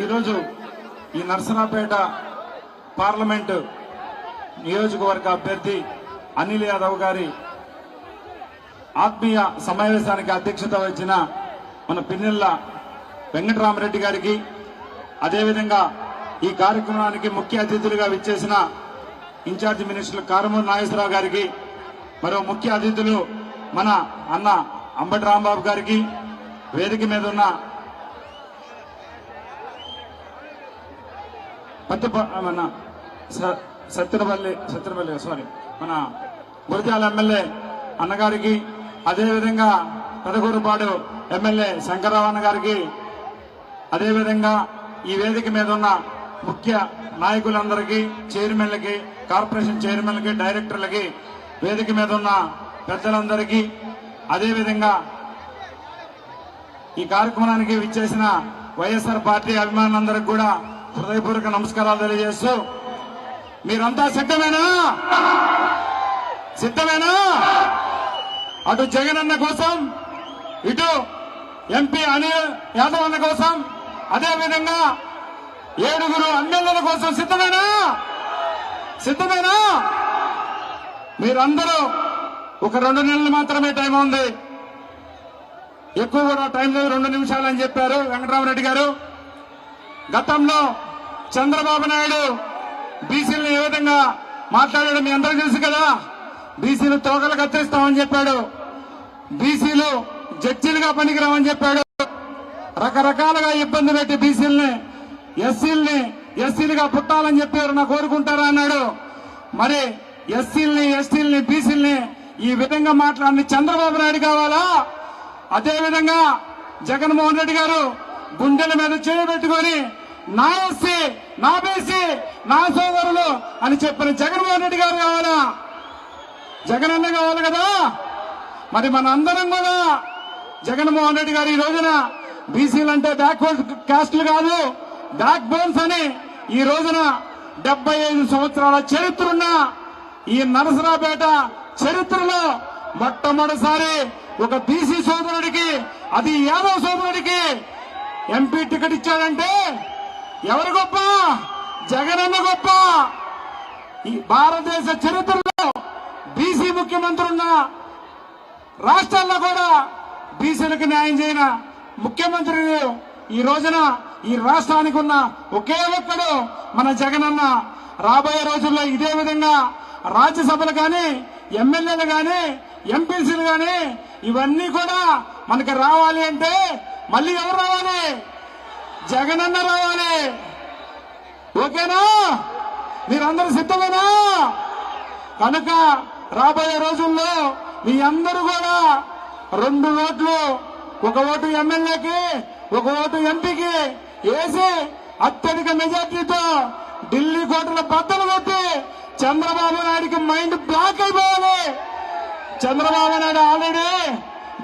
ఈరోజు ఈ నరసరావుపేట పార్లమెంటు నియోజకవర్గ అభ్యర్థి అనిల్ యాదవ్ గారి ఆత్మీయ సమావేశానికి అధ్యక్షత వహించిన మన పిన్నెల్ల వెంకటరామరెడ్డి గారికి, అదేవిధంగా ఈ కార్యక్రమానికి ముఖ్య అతిథులుగా విచ్చేసిన ఇన్ఛార్జి మినిస్టర్ కారుమూరి నాగేశ్వరరావు గారికి, మరో ముఖ్య అతిథులు మన అన్న అంబటి రాంబాబు గారికి, వేదిక మీద ఉన్న మన సత్యపల్లి మన గురజాల ఎమ్మెల్యే అన్నగారికి, అదేవిధంగా పెదకూరుపాడు ఎమ్మెల్యే శంకరరావు అన్న గారికి, అదేవిధంగా ఈ వేదిక మీద ఉన్న ముఖ్య నాయకులందరికీ, చైర్మన్లకి, కార్పొరేషన్ చైర్మన్లకి, డైరెక్టర్లకి, వేదిక మీద ఉన్న పెద్దలందరికీ, అదేవిధంగా ఈ కార్యక్రమానికి విచ్చేసిన వైఎస్ఆర్ పార్టీ అభిమానులందరికీ కూడా హృదయపూర్వక నమస్కారాలు తెలియజేస్తూ, మీరంతా సిద్ధమేనా? అటు జగనన్న కోసం, ఇటు ఎంపీ అనిల్ యాదవ్ అన్న కోసం, అదేవిధంగా 7 ఎమ్మెల్యేల కోసం సిద్ధమేనా? మీరందరూ ఒక 2 నెలలు మాత్రమే టైం ఉంది, ఎక్కువ కూడా టైం లేదు, 2 నిమిషాలు అని చెప్పారు వెంకటరామరెడ్డి గారు. గతంలో చంద్రబాబు నాయుడు బీసీలను ఏ విధంగా మాట్లాడాడు మీ అందరూ తెలుసు కదా. బీసీలు తోకలు కత్తిరిస్తామని చెప్పాడు, బీసీలు జడ్జీలుగా పనికిరామని చెప్పాడు, రకరకాలుగా ఇబ్బంది పెట్టి బీసీలని ఎస్సీలుగా పుట్టాలని చెప్పి ఎవరన్నా కోరుకుంటారా అన్నాడు. మరి ఎస్సీలని, ఎస్టీలని, బీసీలని ఈ విధంగా మాట్లాడిన చంద్రబాబు నాయుడు కావాలా? అదేవిధంగా జగన్మోహన్ రెడ్డి గారు గుండెల మీద చేయబెట్టుకొని నా ఎస్సీ, నా బీసీ, నా సోదరులు అని చెప్పిన జగన్మోహన్ రెడ్డి గారు కావాలా? జగనన్న కావాలి కదా. మరి మన అందరం కూడా జగన్మోహన్ రెడ్డి గారు ఈ రోజున బీసీలు అంటే బ్యాక్వర్డ్ కాస్టులు కాదు, బ్యాక్ బోన్స్ అని ఈ రోజున 75 సంవత్సరాల చరిత్ర ఉన్న ఈ నరసరావుపేట చరిత్రలో మొట్టమొదటిసారి ఒక బీసీ సోదరుడికి, అది యాదవ్ సోదరుడికి ఎంపీ టికెట్ ఇచ్చాడంటే ఎవరు గొప్ప? జగనన్న గొప్ప. ఈ భారతదేశ చరిత్రలో బీసీ ముఖ్యమంత్రి ఉన్న రాష్ట్రాల్లో కూడా బీసీలకు న్యాయం చేయన ముఖ్యమంత్రి ఈ రోజున ఈ రాష్ట్రానికి ఉన్న ఒకే ఒక్కడు మన జగనన్న. రాబోయే రోజుల్లో ఇదే విధంగా రాజ్యసభలు కానీ, ఎమ్మెల్యేలు కానీ, ఎంపీసీలు కానీ ఇవన్నీ కూడా మనకి రావాలి అంటే మళ్ళీ ఎవరు రావాలి? జగనన్న రావాలి. ఓకేనా? మీరందరూ సిద్ధమేనా? కనుక రాబోయే రోజుల్లో మీ అందరూ కూడా 2 ఓట్లు, ఒక ఓటు ఎమ్మెల్యేకి, ఒక ఓటు ఎంపీకి వేసి అత్యధిక మెజార్టీతో ఢిల్లీ కోటల బద్దలు కొట్టి చంద్రబాబు నాయుడికి మైండ్ బ్లాక్ అయిపోవాలి. చంద్రబాబు నాయుడు ఆల్రెడీ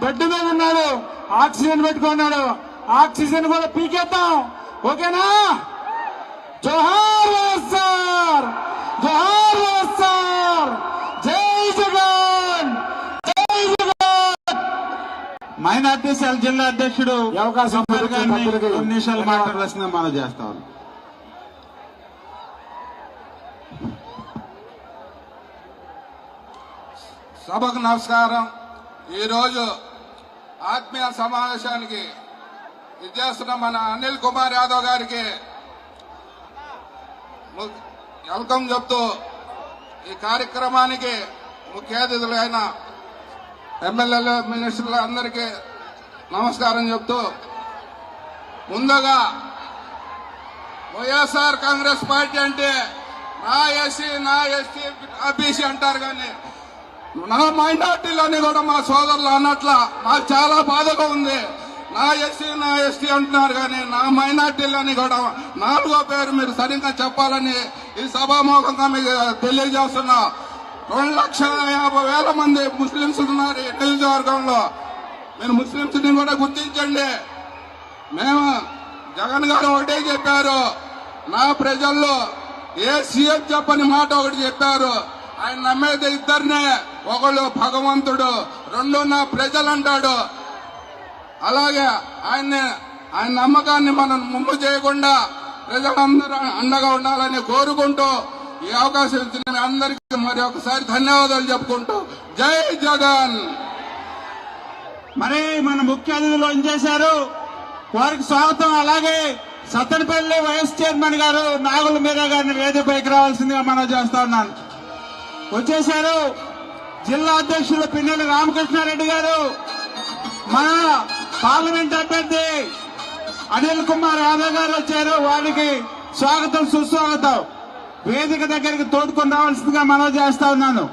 బెడ్ మీద ఉన్నాడు, ఆక్సిజన్ పెట్టుకున్నాడు, ఆక్సిజన్ కూడా పీకేద్దాం. ఓకేనా? జోహార్ వైఎస్ఆర్, జోహార్ వైఎస్ఆర్, జై జగన్, జై జగన్. మైనార్టీ సెల్ జిల్లా అధ్యక్షుడు ఈ అవకాశం గారిని 2 నిమిషాలు మాట్లాడాల్సిందిగా మనం చేస్తాం. సభకు నమస్కారం. ఈరోజు ఆత్మీయ సమావేశానికి ఇచ్చేస్తున్న మన అనిల్ కుమార్ యాదవ్ గారికి వెల్కమ్ చెప్తూ, ఈ కార్యక్రమానికి ముఖ్య అతిథులైన ఎమ్మెల్యేలు, మినిస్టర్లు అందరికీ నమస్కారం చెప్తూ, ముందుగా వైఎస్ఆర్ కాంగ్రెస్ పార్టీ అంటే నా ఎస్సీ, నా ఎస్టీ, నా బీసీ అంటారు, కానీ నా మైనార్టీలని కూడా మా సోదరులు అన్నట్ల నాకు చాలా బాధగా ఉంది. నా ఎస్సీ, నా ఎస్టీ అంటున్నారు, కానీ నా మైనార్టీలని కూడా 4వ పేరు మీరు సరిగ్గా చెప్పాలని ఈ సభాముఖంగా మీకు తెలియజేస్తున్నా. 2,50,000 మంది ముస్లింస్ ఉన్నారు ఈ నియోజకవర్గంలో. మీరు ముస్లింస్ ని కూడా గుర్తించండి. మేము జగన్ గారు ఒకటే చెప్పారు, నా ప్రజల్లో ఏ సీఎం చెప్పని మాట ఒకటి చెప్పారు. ఆయన నమ్మేది ఇద్దరినే, ఒకళ్ళు భగవంతుడు, 2 నా ప్రజలు అంటాడు. అలాగే ఆయన నమ్మకాన్ని మనం ముందు చేయకుండా ప్రజలందరూ అండగా ఉండాలని కోరుకుంటూ ఈ అవకాశం ఇచ్చిన అందరికీ మరి ఒకసారి ధన్యవాదాలు చెప్పుకుంటూ జై జగన్. మరి మన ముఖ్య అతిథులు ఏం చేశారు, వారికి స్వాగతం. అలాగే సత్తెనపల్లి వైస్ చైర్మన్ గారు నాగుల మీరా గారిని వేదికపైకి రావాల్సిందిగా మనం చేస్తా ఉన్నాను. వచ్చేశారు జిల్లా అధ్యక్షులు పిన్నెల్లి రామకృష్ణారెడ్డి గారు, మన పార్లమెంట్ అభ్యర్థి అనిల్ కుమార్ యాదవ్ గారు వచ్చారు. వారికి స్వాగతం, సుస్వాగతం. వేదిక దగ్గరికి తోడుకొని రావాల్సిందిగా మనం చేస్తా ఉన్నాను.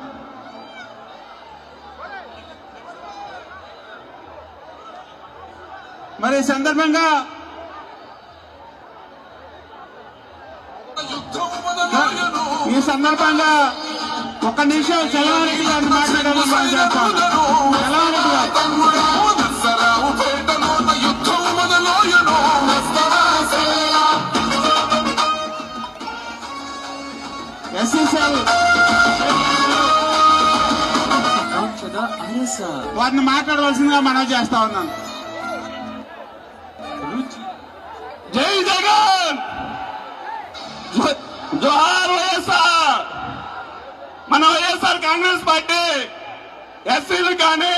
మరి ఈ సందర్భంగా సందర్భంగా ఒక నిమిషం సెలవురెడ్డి గారిని మాట్లాడాలని మనం చేస్తాం. సెలవురెడ్డి గారు తమ్ముడు దసరావు పేటలో యుద్ధం మొదలోయను ఎస్ఎస్ఎల్ వారిని మాట్లాడవలసిందిగా మనం చేస్తా ఉన్నాను. జై జగన్, జోహార్ వైఎస్ఆర్. మన వైఎస్ఆర్ కాంగ్రెస్ పార్టీ ఎస్సీలు కానీ,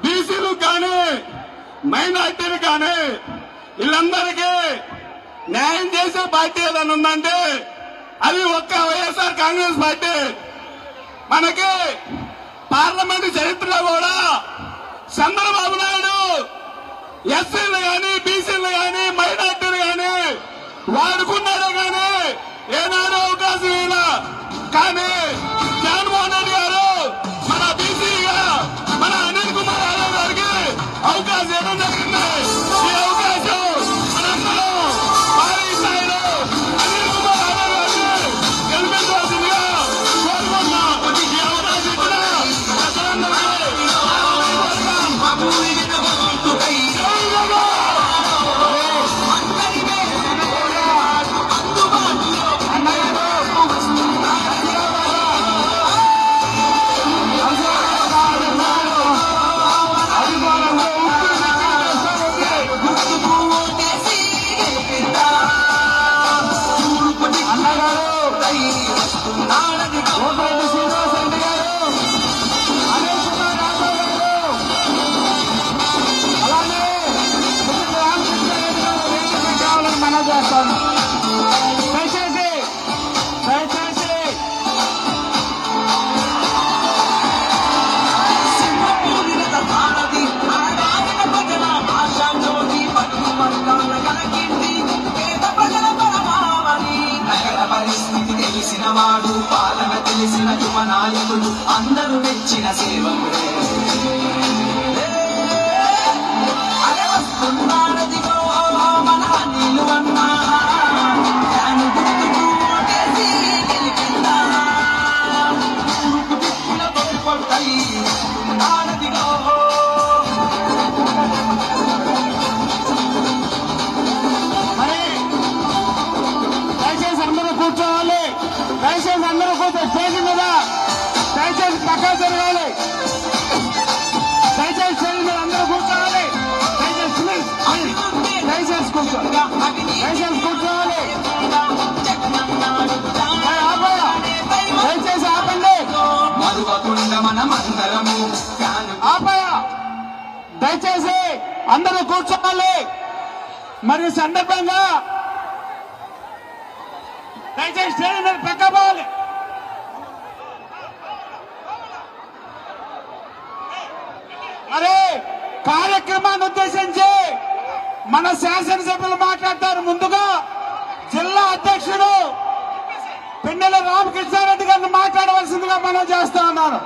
బీసీలు కానీ, మైనార్టీలు కానీ వీళ్ళందరికీ న్యాయం చేసే పార్టీ ఏదైనా ఉందంటే అది ఒక్క వైఎస్ఆర్ కాంగ్రెస్ పార్టీ. మనకి పార్లమెంటు చరిత్రలో కూడా చంద్రబాబు నాయుడు ఎస్సీలు కానీ, బీసీలు కానీ, మైనార్టీలు కానీ వాడుకున్నాడు కానీ ఏనాడు అవకాశం ఇలా. కానీ జగన్మోహన్ రెడ్డి గారు మన బీసీగా మన అనిల్ కుమార్ యాదవ్ గారికి అవకాశం ఇవ్వడం జరిగింది. ఈ అవకాశం మనందరం భారీ స్థాయిలో అనిల్ కుమార్ యాదవ్ గారిని గెలిపించవలసిందిగా కోరుకుంటున్నాం. ఈ అవకాశం ఇచ్చిన ప్రజలందరికీ మనం చేస్తాను. దయచేసి పరిస్థితి తెలిసిన వాడు, పాలన తెలిసిన యువ నాయకుడు, అందరూ మెచ్చిన సేవకుడే. అరే వస్తున్నాడదిగో మన నిలువన్నా, దాని గుర్తుకు ఓటేసి గెలిపిందా. తోడ్పడతాయి వస్తున్నాడదిగో. దయచేసి అందరూ కూర్చోవాలి. దయచేసి అందరూ కూర్చో స్టేజ్ మీద దయచేసి పక్కా జరగాలి. దయచేసి స్టేజ్ మీద అందరూ కూర్చోవాలి. దయచేసి ప్లీజ్ దయచేసి కూర్చోవాలి. దయచేసి కూర్చోవాలి. దయచేసి ఆపండి. మరువకుండా మనమందరము ఆపయ దయచేసి అందరూ కూర్చోవాలి. మరి సందర్భంగా దయచేసి స్టేజ్ మీద పక్క పోవాలి. మరి కార్యక్రమాన్ని ఉద్దేశించి మన శాసనసభ్యులు మాట్లాడతారు. ముందుగా జిల్లా అధ్యక్షుడు పిన్నెల రామకృష్ణారెడ్డి గారిని మాట్లాడవలసిందిగా మనం చేస్తా ఉన్నాను.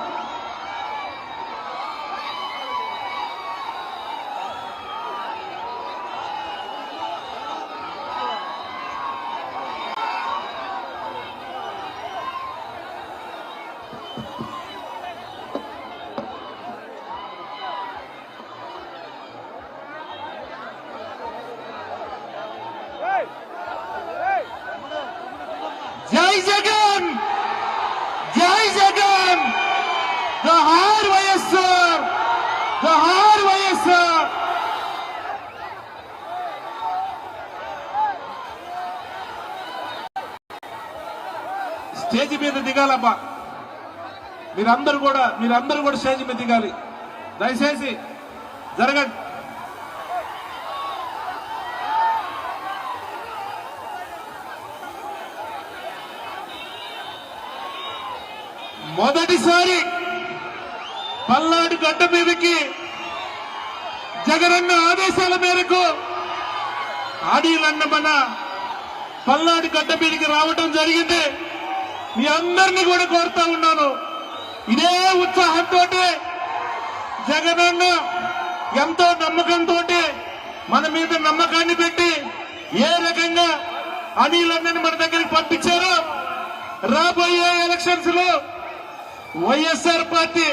జై జగన్, జై జగన్, జోహార్ వైఎస్ఆర్, జోహార్ వైఎస్ఆర్. స్టేజ్ మీద దిగాలమ్మా. మీరందరూ కూడా స్టేజ్ మీద దిగాలి. దయచేసి జరగండి. మొదటిసారి పల్నాడు గడ్డ మీదకి జగనన్న ఆదేశాల మేరకు ఆడీలన్న మన పల్నాడు గడ్డ మీదకి రావడం జరిగింది. మీ అందరినీ కూడా కోరుతా ఉన్నాను, ఇదే ఉత్సాహంతో జగనన్న ఎంతో నమ్మకంతో మన మీద నమ్మకాన్ని పెట్టి ఏ రకంగా అనిలన్నని మన దగ్గరికి పంపించారో రాబోయే ఎలక్షన్స్ లో వైఎస్ఆర్ పార్టీ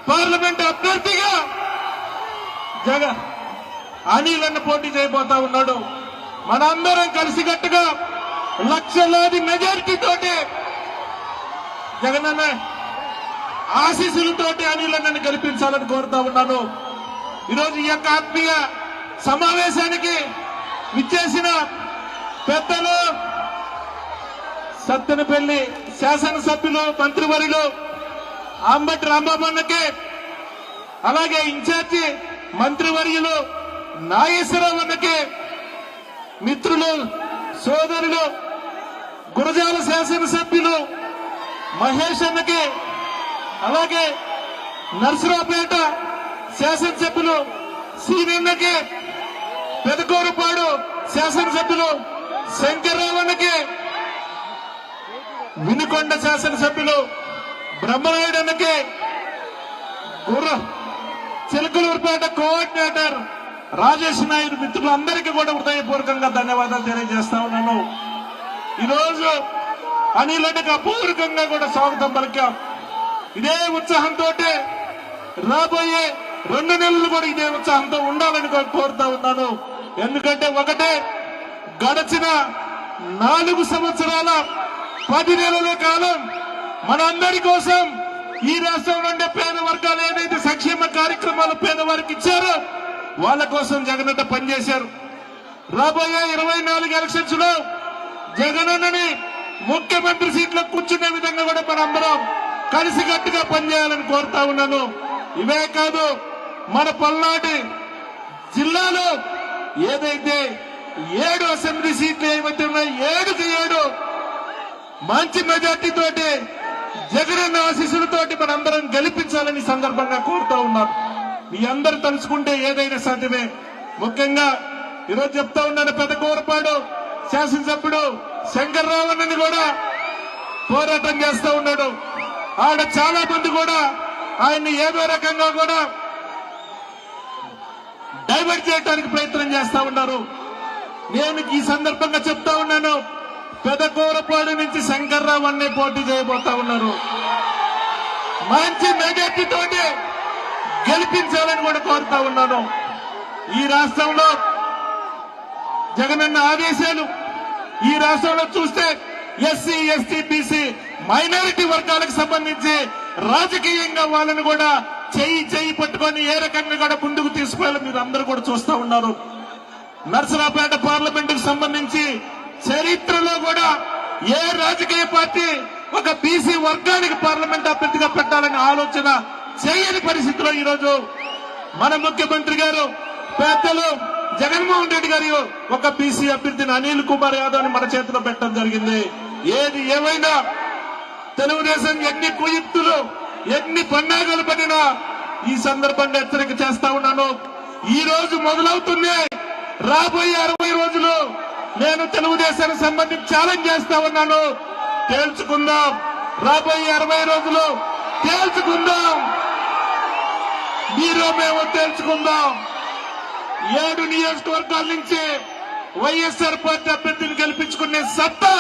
పార్లమెంట్ అభ్యర్థిగా అనిల్ అన్న పోటీ చేయబోతా ఉన్నాడు. మనందరం కలిసికట్టుగా లక్షలాది మెజారిటీ తోటి జగనన్న ఆశీస్సులతోటి అనిల్ అన్నని గెలిపించాలని కోరుతా ఉన్నాను. ఈరోజు ఈ యొక్క ఆత్మీయ సమావేశానికి విచ్చేసిన పెద్దలు, సత్తెనపల్లి శాసనసభ్యులు, మంత్రివర్యులు అంబటి రాంబాబు అన్నకి, అలాగే ఇన్ఛార్జి మంత్రివర్యులు నాగేశ్వరరావు అన్నకి, మిత్రులు, సోదరులు, గురజాల శాసనసభ్యులు మహేష్ అన్నకి, అలాగే నర్సరావుపేట శాసనసభ్యులు సీనన్నకి, పెదకూరుపాడు శాసనసభ్యులు శంకర్రావు అన్నకి, వినుకొండ శాసనసభ్యులు బ్రహ్మనాయుడు అన్నకి, చిలకలూరుపేట కోఆర్డినేటర్ రాజేష్ నాయుడు మిత్రులందరికీ కూడా హృదయపూర్వకంగా ధన్యవాదాలు తెలియజేస్తా ఉన్నాను. ఈరోజు అనిల్ అన్నకి అపూర్వకంగా కూడా స్వాగతం పలికాం. ఇదే ఉత్సాహంతో రాబోయే 2 నెలలు కూడా ఇదే ఉత్సాహంతో ఉండాలని కోరుతా ఉన్నాను. ఎందుకంటే ఒకటే, గడచిన 4 సంవత్సరాల 10 నెలల కాలం మనందరి కోసం ఈ రాష్ట్రంలో ఉండే పేద వర్గాలు ఏదైతే సంక్షేమ కార్యక్రమాలు పేదవారికి ఇచ్చారో వాళ్ళ కోసం జగనన్న పనిచేశారు. రాబోయే 24 ఎలక్షన్స్ లో జగనన్నని ముఖ్యమంత్రి సీట్లో కూర్చునే విధంగా కూడా మనందరం కలిసికట్టుగా పనిచేయాలని కోరుతా ఉన్నాను. ఇవే కాదు, మన పల్నాడు జిల్లాలో ఏదైతే 7 అసెంబ్లీ సీట్లు ఏవైతే ఉన్నాయో 7కి 7 మంచి మెజార్టీ తోటి జగనన్న ఆశీస్సులతోటి మనందరం గెలిపించాలని సందర్భంగా కోరుతా ఉన్నాను. మీ అందరూ తలుచుకుంటే ఏదైనా సాధ్యమే. ముఖ్యంగా ఈరోజు చెప్తా ఉన్నాను, పెదకూరుపాడు శాసనసభ్యుడు శంకర్రావు అన్నని కూడా పోరాటం చేస్తా ఉన్నాడు. ఆడ చాలా మంది కూడా ఆయన్ని ఏదో రకంగా కూడా డైవర్ట్ చేయడానికి ప్రయత్నం చేస్తా ఉన్నారు. నేను ఈ సందర్భంగా చెప్తా ఉన్నాను, పెదకూరుపాడు నుంచి శంకర్రావు అన్నే పోటీ చేయబోతా ఉన్నారు. మంచి మెజార్టీ తోటి గెలిపించాలని కూడా కోరుతా ఉన్నాను. ఈ రాష్ట్రంలో జగనన్న ఆదేశాలు, ఈ రాష్ట్రంలో చూస్తే ఎస్సీ, ఎస్టీ, బీసీ మైనారిటీ వర్గాలకు సంబంధించి రాజకీయంగా వాళ్ళని కూడా చెయ్యి పట్టుకొని ఏ రకంగా కూడా ముందుకు తీసుకువెళ్ళి మీరు అందరూ కూడా చూస్తా ఉన్నారు. నర్సరావుపేట పార్లమెంటుకు సంబంధించి చరిత్రలో కూడా ఏ రాజకీయ పార్టీ ఒక బీసీ వర్గానికి పార్లమెంట్ అభ్యర్థిగా పెట్టాలనే ఆలోచన చేయని పరిస్థితిలో ఈరోజు మన ముఖ్యమంత్రి గారు పెద్దలు జగన్మోహన్ రెడ్డి గారు ఒక బీసీ అభ్యర్థిని అనిల్ కుమార్ యాదవ్ ని మన చేతిలో పెట్టడం జరిగింది. ఏది ఏమైనా తెలుగుదేశం ఎన్ని కుయుక్తులు, ఎన్ని పన్నాగాలు పడినా ఈ సందర్భంగా హెచ్చరిక చేస్తా ఉన్నాను. ఈ రోజు మొదలవుతుంది. రాబోయే 60 రోజులు నేను తెలుగుదేశానికి సంబంధించి ఛాలెంజ్ చేస్తా ఉన్నాను. తేల్చుకుందాం. రాబోయే 60 రోజులు తేల్చుకుందాం. మీరు మేము తేల్చుకుందాం. 7 నియోజకవర్గాల నుంచి వైఎస్ఆర్ పార్టీ అభ్యర్థిని గెలిపించుకునే సత్తా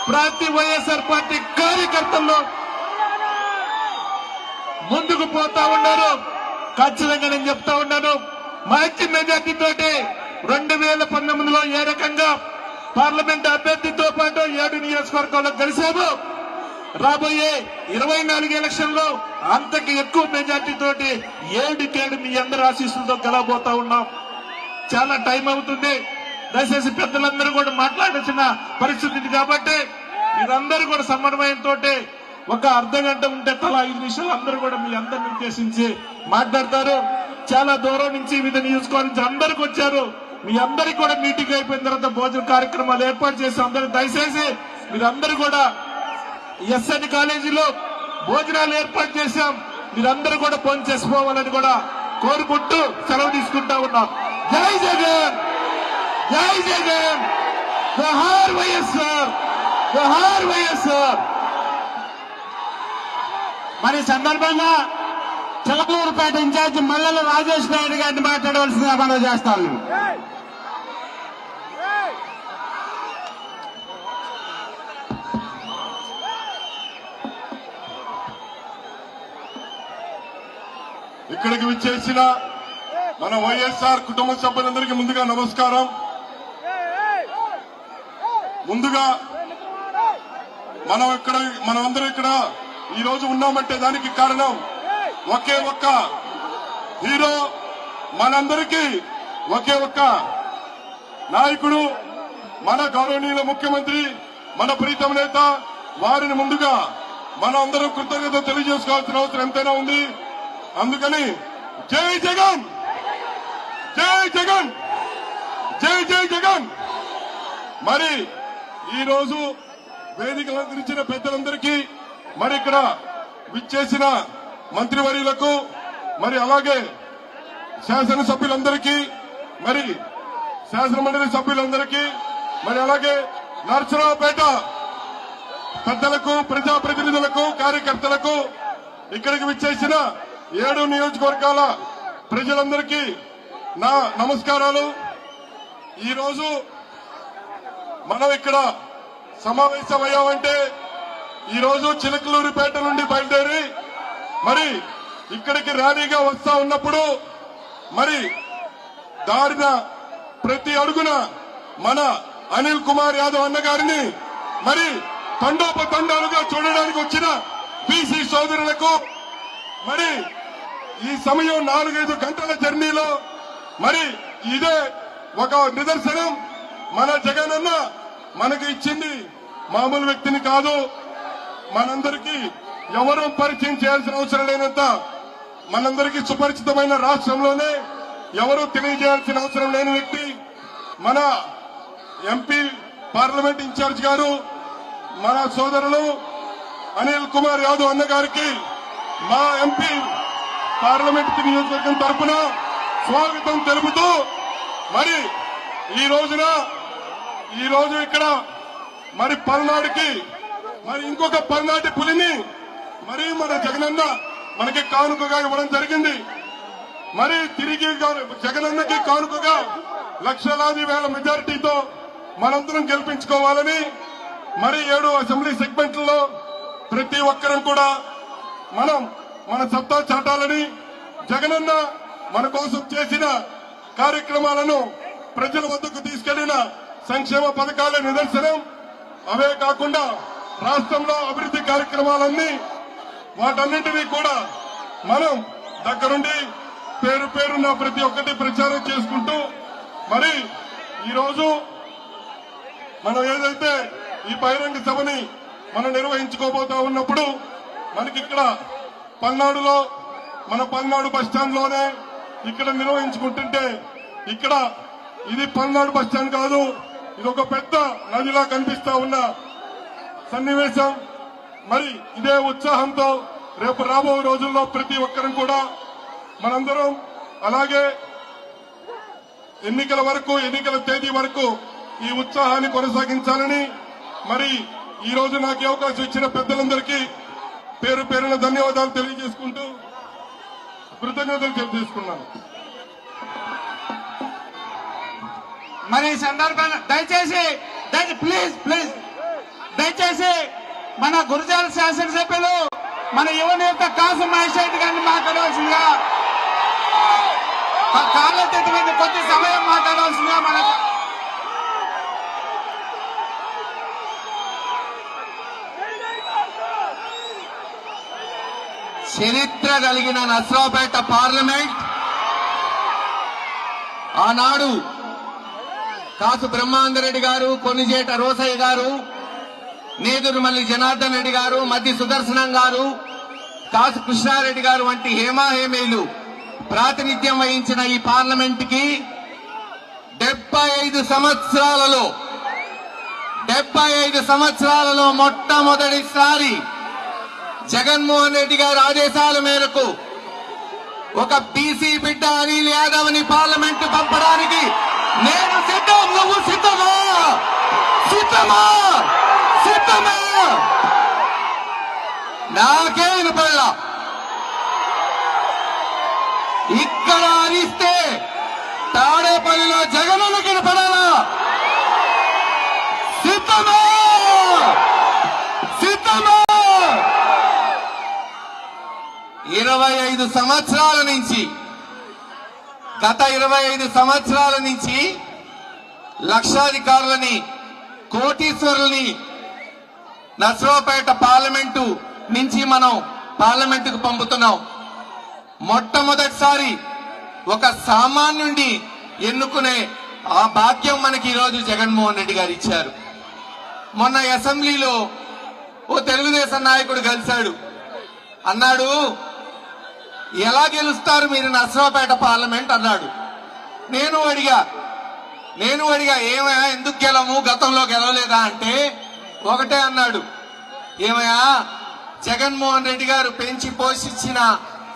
ప్రతి వైఎస్ఆర్ పార్టీ కార్యకర్తల్లో ముందుకు పోతా ఉన్నారు. ఖచ్చితంగా నేను చెప్తా ఉన్నాను, మంచి మెజార్టీ తోటి 2019లో ఏ రకంగా పార్లమెంట్ అభ్యర్థితో పాటు 7 నియోజకవర్గాల్లో గెలిచాము, రాబోయే 24 ఎలక్షన్ లో అంతకు ఎక్కువ మెజార్టీ తోటి 7 మీ అందరి ఆశీస్సులతో గెలవబోతా ఉన్నాం. చాలా టైం అవుతుంది. దయచేసి పెద్దలందరూ కూడా మాట్లాడాల్సిన పరిస్థితి ఉంది కాబట్టి మీరందరూ కూడా సమన్వయంతో ఒక అర్ధగంట ఉంటే తలా 5 నిమిషాలు అందరూ కూడా మీ అందరిని ఉద్దేశించి మాట్లాడతారు. చాలా దూరం నుంచి వివిధ నియోజకవర్గం నుంచి అందరికి వచ్చారు. మీ అందరికి కూడా మీటింగ్ అయిపోయిన తర్వాత భోజన కార్యక్రమాలు ఏర్పాటు చేసి అందరూ దయచేసి మీరందరూ కూడా ఎస్ఎన్ కాలేజీలో భోజనాలు ఏర్పాటు చేశాం. మీరందరూ కూడా భోజనం చేసుకోవాలని కూడా కోరుకుంటూ సెలవు తీసుకుంటా ఉన్నాం. జై జగన్, జై జగన్, జోహార్ వైఎస్ఆర్, జోహార్ వైఎస్ఆర్. మరి సందర్భంగా చిలకలూరుపేట ఇన్ఛార్జి మల్లెల రాజేష్ నాయుడు గారిని మాట్లాడవలసిందిగా మనం చేస్తాను. ఇక్కడికి విచ్చేసిన మన వైఎస్ఆర్ కుటుంబ సభ్యులందరికీ ముందుగా నమస్కారం. ముందుగా మనమందరం ఇక్కడ ఈ రోజు ఉన్నామంటే దానికి కారణం ఒకే ఒక్క హీరో, మనందరికీ ఒకే ఒక్క నాయకుడు, మన గౌరవనీయుల ముఖ్యమంత్రి, మన ప్రీతం నేత. వారిని ముందుగా మనం అందరం కృతజ్ఞత తెలియజేసుకోవాల్సిన అవసరం ఎంతైనా ఉంది. అందుకని జై జగన్, జై జగన్, జై జై జగన్. మరి ఈ రోజు వేదికలు అందించిన పెద్దలందరికీ, మరి ఇక్కడ విచ్చేసిన మంత్రివర్యులకు, మరి అలాగే శాసనసభ్యులందరికీ, మరి శాసనమండలి సభ్యులందరికీ, మరి అలాగే నరసరావుపేట పెద్దలకు, ప్రజాప్రతినిధులకు, కార్యకర్తలకు, ఇక్కడికి విచ్చేసిన 7 నియోజకవర్గాల ప్రజలందరికీ నా నమస్కారాలు. ఈరోజు మనం ఇక్కడ సమావేశమయ్యామంటే ఈరోజు చిలకలూరిపేట నుండి బయలుదేరి మరి ఇక్కడికి ర్యాలీగా వస్తా ఉన్నప్పుడు మరి దారిన ప్రతి అడుగున మన అనిల్ కుమార్ యాదవ్ అన్న గారిని మరి తండోపతండాలుగా చూడడానికి వచ్చిన బీసీ సోదరులకు మరి ఈ సమయం 4-5 గంటల జర్నీలో మరి ఇదే ఒక నిదర్శనం. మన జగన్ అన్న మనకి ఇచ్చింది మామూలు వ్యక్తిని కాదు. మనందరికీ ఎవరూ పరిచయం చేయాల్సిన అవసరం లేనంత మనందరికీ సుపరిచితమైన రాష్ట్రంలోనే ఎవరూ తెలియజేయాల్సిన అవసరం లేని వ్యక్తి మన ఎంపీ పార్లమెంట్ ఇన్ఛార్జ్ గారు, మన సోదరులు అనిల్ కుమార్ యాదవ్ అన్న గారికి మా ఎంపీ పార్లమెంట్ నియోజకవర్గం తరఫున స్వాగతం తెలుపుతూ మరి ఈ రోజు ఇక్కడ మరి పల్నాడుకి మరి ఇంకొక పల్నాటి పులిని మరి మన జగనన్న మనకి కానుకగా ఇవ్వడం జరిగింది. మరి తిరిగి జగనన్నకి కానుకగా లక్షలాది వేల మెజారిటీతో మనందరం గెలిపించుకోవాలని మరి 7 అసెంబ్లీ సెగ్మెంట్లలో ప్రతి ఒక్కరం కూడా మన సత్తా చాటాలని, జగనన్న మన కోసం చేసిన కార్యక్రమాలను ప్రజల వద్దకు తీసుకెళ్లిన సంక్షేమ పథకాల నిదర్శనం. అవే కాకుండా రాష్ట్రంలో అభివృద్ధి కార్యక్రమాలన్నీ వాటన్నింటినీ కూడా మనం దగ్గరుండి పేరు పేరున ప్రతి ఒక్కటి ప్రచారం చేసుకుంటూ మరి ఈరోజు మనం ఏదైతే ఈ బహిరంగ సభని మనం నిర్వహించుకోబోతా ఉన్నప్పుడు మనకి ఇక్కడ పల్నాడులో మన పల్నాడు బస్టాండ్ లోనే ఇక్కడ నిర్వహించుకుంటుంటే ఇక్కడ ఇది పల్నాడు బస్టాండ్ కాదు, ఇది ఒక పెద్ద నదిలా కనిపిస్తా ఉన్న సన్నివేశం. మరి ఇదే ఉత్సాహంతో రేపు రాబో రోజుల్లో ప్రతి ఒక్కరం కూడా మనందరం అలాగే ఎన్నికల తేదీ వరకు ఈ ఉత్సాహాన్ని కొనసాగించాలని మరి ఈ రోజు నాకు అవకాశం ఇచ్చిన పెద్దలందరికీ పేరు పేరున ధన్యవాదాలు తెలియజేసుకుంటూ కృతజ్ఞతలు తెలియజేసుకున్నాను. మరి ఈ సందర్భంగా దయచేసి మన గురజాల శాసనసభ్యులు మన యువ నేత కాసు మహేష్ రెడ్డి గారిని మాట్లాడవలసిందిగా, కాళ్ళెత్తి మీద కొద్ది సమయం మాట్లాడవలసిందిగా మనకు చరిత్ర కలిగిన నర్సరావుపేట పార్లమెంట్ ఆనాడు కాసు బ్రహ్మాందరెడ్డి గారు, కొన్నిజేట రోసయ్య గారు, నేదురుమల్లి జనార్దన్ రెడ్డి గారు, మద్ది సుదర్శనం గారు, కాసు కృష్ణారెడ్డి గారు వంటి హేమాహేమీలు ప్రాతినిధ్యం వహించిన ఈ పార్లమెంట్ కి 75 సంవత్సరాలలో మొట్టమొదటిసారి జగన్మోహన్ రెడ్డి గారి ఆదేశాల మేరకు ఒక బీసీ బిడ్డ అనిల్ యాదవ్ ని పార్లమెంట్ పంపడానికి నేను సిద్ధం. నువ్వు సిద్ధమా? నాకే వినపడలా. ఇక్కడ అరిస్తే తాడేపల్లిలో జగన్ను కనపడాలా? సిద్ధమా? 25 25 సంవత్సరాల నుంచి లక్షాధికారులని కోటీశ్వరుల్ని నర్సరావుపేట పార్లమెంటు నుంచి మనం పార్లమెంటుకు పంపుతున్నాం. మొట్టమొదటిసారి ఒక సామాన్యుడిని ఎన్నుకునే ఆ భాగ్యం మనకి ఈరోజు జగన్మోహన్ రెడ్డి గారు ఇచ్చారు. మొన్న అసెంబ్లీలో ఓ తెలుగుదేశం నాయకుడు కలిశాడు. అన్నాడు, ఎలా గెలుస్తారు మీరు నర్సరావుపేట పార్లమెంట్ అన్నాడు. నేను అడిగా ఏమయ్యా ఎందుకు గెలము, గతంలో గెలవలేదా అంటే ఒకటే అన్నాడు, ఏమయ్యా జగన్మోహన్ రెడ్డి గారు పెంచి పోషించిన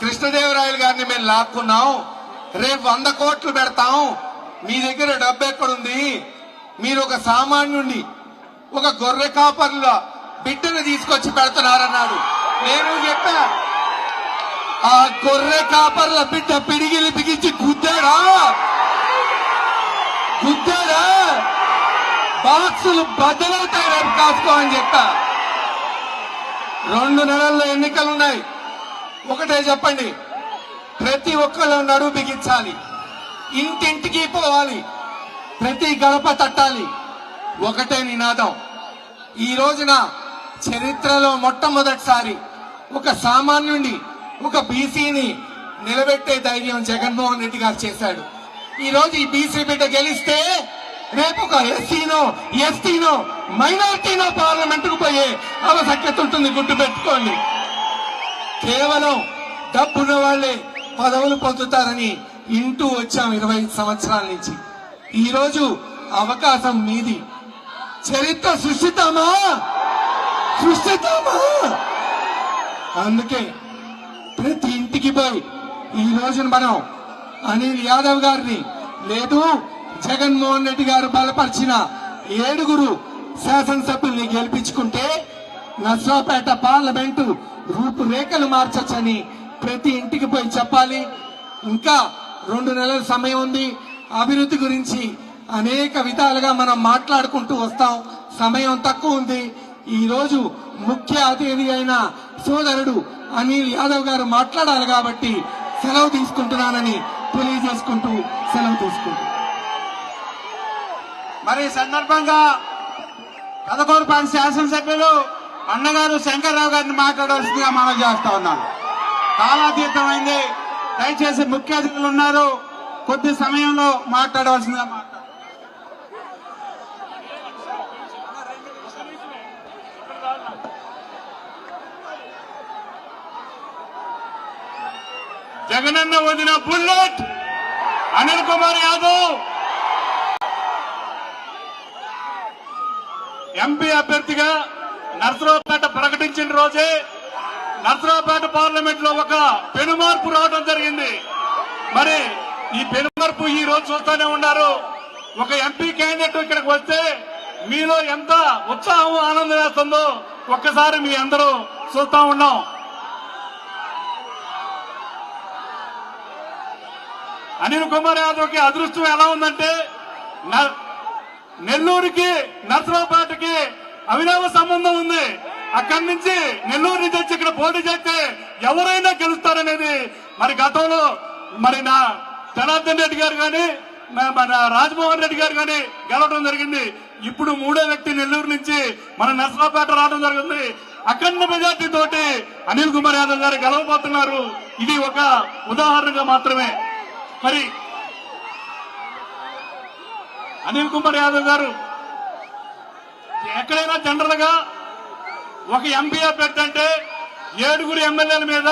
కృష్ణదేవరాయలు గారిని మేము లాక్కున్నాం, రేపు 100 కోట్లు పెడతాం, మీ దగ్గర డబ్బు ఎక్కడుంది, మీరు ఒక సామాన్యుడిని ఒక గొర్రె కాపర్ల బిడ్డను తీసుకొచ్చి పెడుతున్నారన్నాడు. నేను చెప్పా, ఆ గొర్రె కాపర్ల బిడ్డ పిడిగిలి బిగించి గుద్దాడా బాక్సులు బద్దలవుతాయి రేపు కాసుకో అని చెప్పా. 2 నెలల్లో ఎన్నికలున్నాయి. ఒకటే చెప్పండి, ప్రతి ఒక్కళ్ళు నడువు బిగించాలి, ఇంటింటికి పోవాలి, ప్రతి గడప తట్టాలి. ఒకటే నినాదం. ఈ రోజున చరిత్రలో మొట్టమొదటిసారి ఒక సామాన్యుడిని, ఒక బీసీని నిలబెట్టే ధైర్యం జగన్మోహన్ రెడ్డి గారు చేశాడు. ఈ రోజు ఈ బీసీ బిడ్డ గెలిస్తే రేపు ఒక ఎస్సీనో ఎస్టీనో మైనార్టీనో పార్లమెంటుకు పోయే ఆవశ్యకత ఉంటుంది, గుర్తు పెట్టుకోండి. కేవలం డబ్బున్న వాళ్లే పదవులు పొందుతారని ఇంటూ వచ్చాం 25 సంవత్సరాల నుంచి. ఈ రోజు అవకాశం మీది. చరిత్ర సృష్టిద్దామా? అందుకే ప్రతి ఇంటికి పోయి ఈ రోజున మనం అనిల్ యాదవ్ గారిని, లేదు జగన్మోహన్ రెడ్డి గారు బలపరిచిన 7 శాసనసభ్యుల్ని గెలిపించుకుంటే నర్సరావుపేట పార్లమెంటు రూపురేఖలు మార్చొచ్చని ప్రతి ఇంటికి పోయి చెప్పాలి. ఇంకా 2 నెలల సమయం ఉంది. అభివృద్ధి గురించి అనేక విధాలుగా మనం మాట్లాడుకుంటూ వస్తాం. సమయం తక్కువ ఉంది. ఈ రోజు ముఖ్య అతిథి అయిన సోదరుడు అనిల్ యాదవ్ గారు మాట్లాడాలి కాబట్టి సెలవు తీసుకుంటున్నానని తెలియజేసుకుంటూ సెలవు తీసుకుంటూ, మరి ఈ సందర్భంగా కదకూరుపాటి శాసనసభ్యులు అన్నగారు శంకర్రావు గారిని మాట్లాడవలసిందిగా మనం చేస్తా ఉన్నాను. కాలాతీతమైంది. దయచేసి ముఖ్య అతిథులు ఉన్నారు, కొద్ది సమయంలో మాట్లాడవలసిందిగా జగనన్న వదిన బుల్లెట్ అనిల్ కుమార్ యాదవ్ ఎంపీ అభ్యర్థిగా నర్సరావుపేట ప్రకటించిన రోజే నర్సరావుపేట పార్లమెంట్ లో ఒక పెనుమార్పు రావడం జరిగింది. మరి ఈ పెనుమార్పు ఈ రోజు చూస్తూనే ఉన్నారు. ఒక ఎంపీ క్యాండిడేట్ ఇక్కడికి వస్తే మీలో ఎంత ఉత్సాహం ఆనందం వేస్తుందో ఒక్కసారి మీ అందరూ చూస్తా ఉన్నాం. అనిల్ కుమార్ యాదవ్కి అదృష్టం ఎలా ఉందంటే నెల్లూరుకి నర్సరావుపేటకి అవినావ సంబంధం ఉంది. అక్కడి నుంచి నెల్లూరు నుంచి వచ్చి ఇక్కడ పోటీ చేస్తే ఎవరైనా గెలుస్తారనేది మరి గతంలో మరి నా జనార్దన్ రెడ్డి గారు కానీ మన రాజమోహన్ రెడ్డి గారు కానీ గెలవడం జరిగింది. ఇప్పుడు 3వ వ్యక్తి నెల్లూరు నుంచి మన నర్సరావుపేట రావడం జరిగింది. అఖండ మెజార్టీ తోటి అనిల్ కుమార్ యాదవ్ గారు గెలవబోతున్నారు. ఇది ఒక ఉదాహరణగా మాత్రమే. మరి అనిల్ కుమార్ యాదవ్ గారు ఎక్కడైనా జనరల్ గా ఒక ఎంపీ అభ్యర్థి అంటే 7 ఎమ్మెల్యేల మీద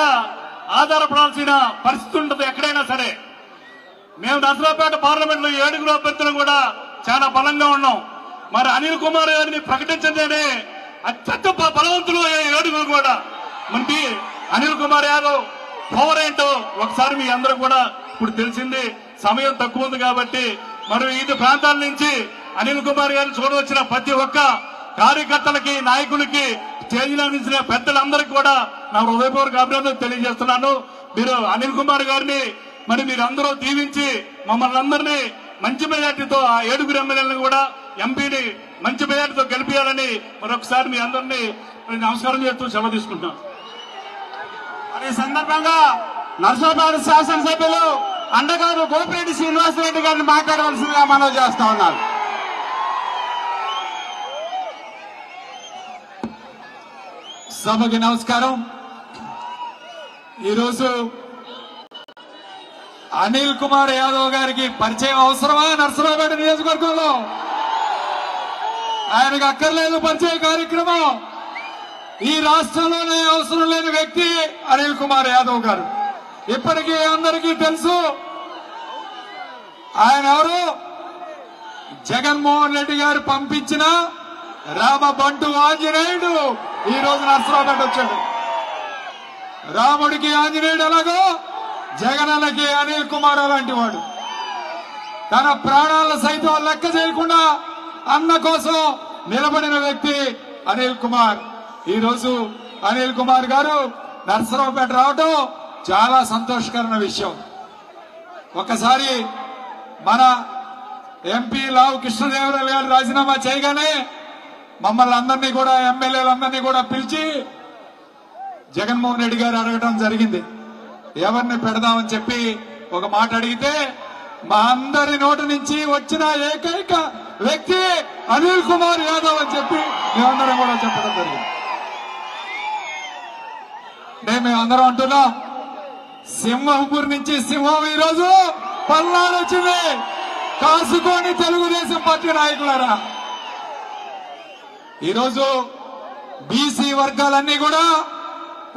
ఆధారపడాల్సిన పరిస్థితి ఉంటుంది ఎక్కడైనా సరే. మేము నర్సరావుపేట పార్లమెంట్ లో 7 అభ్యర్థులు కూడా చాలా బలంగా ఉన్నాం. మరి అనిల్ కుమార్ గారిని ప్రకటించదేనే అత్యంత బలవంతులు 7 కూడా. మనకి అనిల్ కుమార్ యాదవ్ పవర్ ఏంటో ఒకసారి మీ అందరూ కూడా ఇప్పుడు తెలిసింది. సమయం తక్కువ ఉంది కాబట్టి మరి 5 ప్రాంతాల నుంచి అనిల్ కుమార్ గారిని చూడవచ్చిన ప్రతి ఒక్క కార్యకర్తలకి, నాయకులకి, స్టేజ్ నిలిచిన పెద్దలందరికీ కూడా నా హృదయపూర్వక అభినందనలు తెలియజేస్తున్నాను. మీరు అనిల్ కుమార్ గారిని మరి మీరందరూ దీవించి మమ్మల్ని అందరినీ మంచి మెజార్టీతో ఆ 7 ఎమ్మెల్యేలను కూడా ఎంపీని మంచి మెజార్టీతో గెలిపించాలని మరొకసారి మీ అందరినీ నమస్కారం చేస్తూ సెలవు తీసుకుంటున్నాను. మరి ఈ సందర్భంగా నర్సాపేట శాసనసభ్యులు అండగారు గోపిరెడ్డి శ్రీనివాసరెడ్డి గారిని మాట్లాడవలసిందిగా మనవి చేస్తా ఉన్నారు. సభకి నమస్కారం. ఈరోజు అనిల్ కుమార్ యాదవ్ గారికి పరిచయం అవసరమా? నర్సరావుపేట నియోజకవర్గంలో ఆయనకు అక్కర్లేదు పరిచయ కార్యక్రమం. ఈ రాష్ట్రంలోనే అవసరం లేని వ్యక్తి అనిల్ కుమార్ యాదవ్ గారు. ఇప్పటికీ అందరికీ తెలుసు ఆయన ఎవరు. జగన్మోహన్ రెడ్డి గారు పంపించిన రామబంటు ఆంజనేయుడు ఈ రోజు నర్సరావుపేట వచ్చాడు. రాముడికి ఆంజనేయుడు ఎలాగో జగనన్నకి అనిల్ కుమార్ అలాంటి వాడు. తన ప్రాణాలను సైతం లెక్క చేయకుండా అన్న కోసం నిలబడిన వ్యక్తి అనిల్ కుమార్. ఈ రోజు అనిల్ కుమార్ గారు నర్సరావుపేట రావడం చాలా సంతోషకరమైన విషయం. ఒకసారి మన ఎంపీ లావు కృష్ణదేవరాయలు గారు రాజీనామా చేయగానే మమ్మల్ని అందరినీ కూడా ఎమ్మెల్యేలందరినీ కూడా పిలిచి జగన్మోహన్ రెడ్డి గారు అడగడం జరిగింది. ఎవరిని పెడదామని చెప్పి ఒక మాట అడిగితే మా అందరి నోటి నుంచి వచ్చిన ఏకైక వ్యక్తి అనిల్ కుమార్ యాదవ్ అని చెప్పి మేమందరం కూడా చెప్పడం జరిగింది. మేమందరం అంటున్నాం, సింహంపూర్ నుంచి సింహం ఈ రోజు పల్నాడు వచ్చింది. కాసుకోని తెలుగుదేశం పార్టీ నాయకులారా, ఈరోజు బీసీ వర్గాలన్నీ కూడా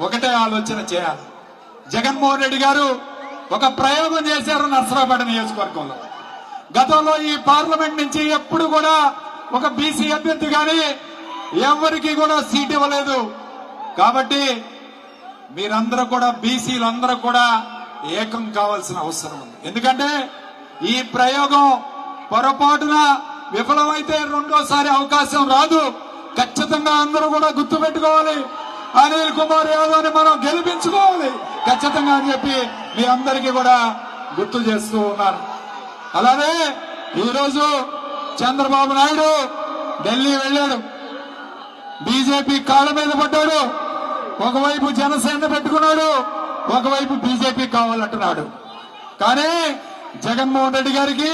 ఒకటే ఆలోచన చేయాలి. జగన్మోహన్ రెడ్డి గారు ఒక ప్రయోగం చేశారు నర్సరావుపేట నియోజకవర్గంలో. గతంలో ఈ పార్లమెంట్ నుంచి ఎప్పుడు కూడా ఒక బీసీ అభ్యర్థి కానీ ఎవరికి కూడా సీట్ ఇవ్వలేదు. కాబట్టి మీరందరూ కూడా బీసీలందరూ కూడా ఏకం కావాల్సిన అవసరం ఉంది. ఎందుకంటే ఈ ప్రయోగం పొరపాటున విఫలమైతే రెండోసారి అవకాశం రాదు. ఖచ్చితంగా అందరూ కూడా గుర్తు పెట్టుకోవాలి, అనిల్ కుమార్ యాదవ్ ని మనం గెలిపించుకోవాలి ఖచ్చితంగా అని చెప్పి మీ అందరికీ కూడా గుర్తు చేస్తూ ఉన్నారు. అలానే ఈరోజు చంద్రబాబు నాయుడు ఢిల్లీ వెళ్ళాడు, బీజేపీ కాళ్ళ మీద పడ్డాడు. ఒకవైపు జనసేన పెట్టుకున్నాడు, ఒకవైపు బీజేపీ కావాలంటున్నాడు. కానీ జగన్మోహన్ రెడ్డి గారికి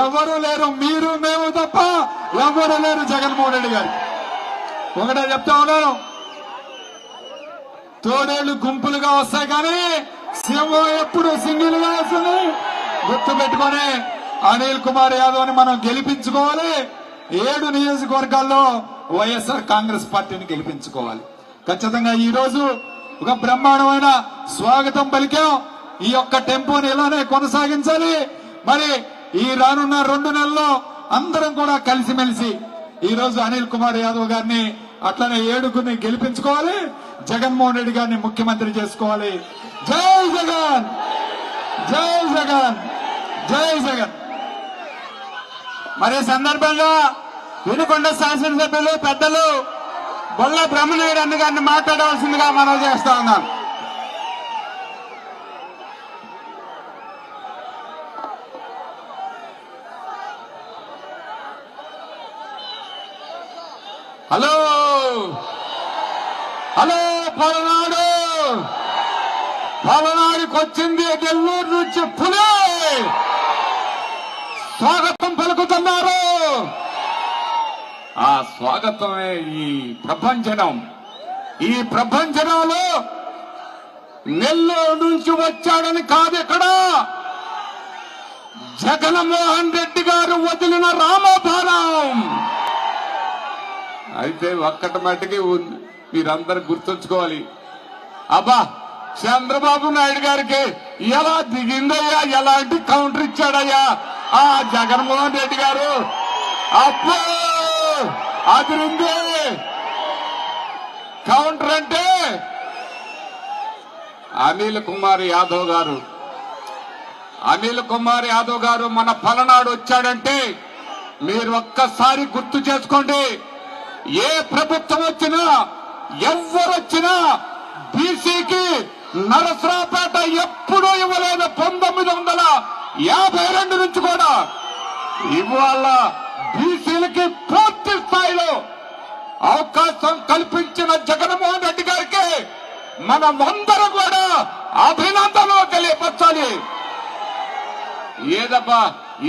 ఎవరు లేరు, మీరు మేము తప్ప ఎవరు లేరు జగన్మోహన్ రెడ్డి గారికి. ఒకటే చెప్తా ఉన్నాను, తోడేళ్లు గుంపులుగా వస్తాయి కానీ సింహం ఎప్పుడు సింగిల్ గా వస్తుంది. గుర్తు పెట్టుకొని అనిల్ కుమార్ యాదవ్ ని మనం గెలిపించుకోవాలి. 7 నియోజకవర్గాల్లో వైఎస్ఆర్ కాంగ్రెస్ పార్టీని గెలిపించుకోవాలి. ఖచ్చితంగా ఈ రోజు ఒక బ్రహ్మాండమైన స్వాగతం పలికాం. ఈ యొక్క టెంపోని ఇలానే కొనసాగించాలి. మరి ఈ రానున్న 2 నెలల్లో అందరం కూడా కలిసిమెలిసి ఈ రోజు అనిల్ కుమార్ యాదవ్ గారిని అట్లనే 7గురిని గెలిపించుకోవాలి. జగన్మోహన్ రెడ్డి గారిని ముఖ్యమంత్రి చేసుకోవాలి. జై జగన్, జై జగన్, జై జగన్. మరి సందర్భంగా వినుకొండ శాసనసభ్యులు పెద్దలు బొల్ల బ్రహ్మనాయుడు అన్న గారిని మాట్లాడవలసిందిగా మనవి చేస్తా ఉన్నాం. హలో హలో, పలనాడు పలనాడుకి వచ్చింది నెల్లూరు నుంచి పులి స్వాగతం పలుకుతున్నారు. ఆ స్వాగతమే ఈ ప్రభంజనం. ఈ ప్రభంజనంలో నెల్లూరు నుంచి వచ్చాడని కాదు, ఇక్కడ జగన్మోహన్ రెడ్డి గారు వదిలిన రామబాణం. అయితే ఒక్కటి మట్టుకి మీరందరూ గుర్తుంచుకోవాలి, అబ్బా చంద్రబాబు నాయుడు గారికి ఎలా దిగిందయ్యా, ఎలాంటి కౌంటర్ ఇచ్చాడయ్యా ఆ జగన్మోహన్ రెడ్డి గారు. అబ్బో అదిరింది కౌంటర్ అంటే అనిల్ కుమార్ యాదవ్ గారు. అనిల్ కుమార్ యాదవ్ గారు మన పలనాడు వచ్చాడంటే మీరు ఒక్కసారి గుర్తు చేసుకోండి, ఏ ప్రభుత్వం వచ్చినా ఎవరు వచ్చినా బీసీకి నరసరావుపేట ఎప్పుడూ ఇవ్వలేదు. 1952 నుంచి కూడా ఇవాళ బీసీలకి పూర్తి స్థాయిలో అవకాశం కల్పించిన జగన్మోహన్ రెడ్డి గారికి మనమందరం కూడా అభినందనలు తెలియపరచాలి. ఏదబ్బా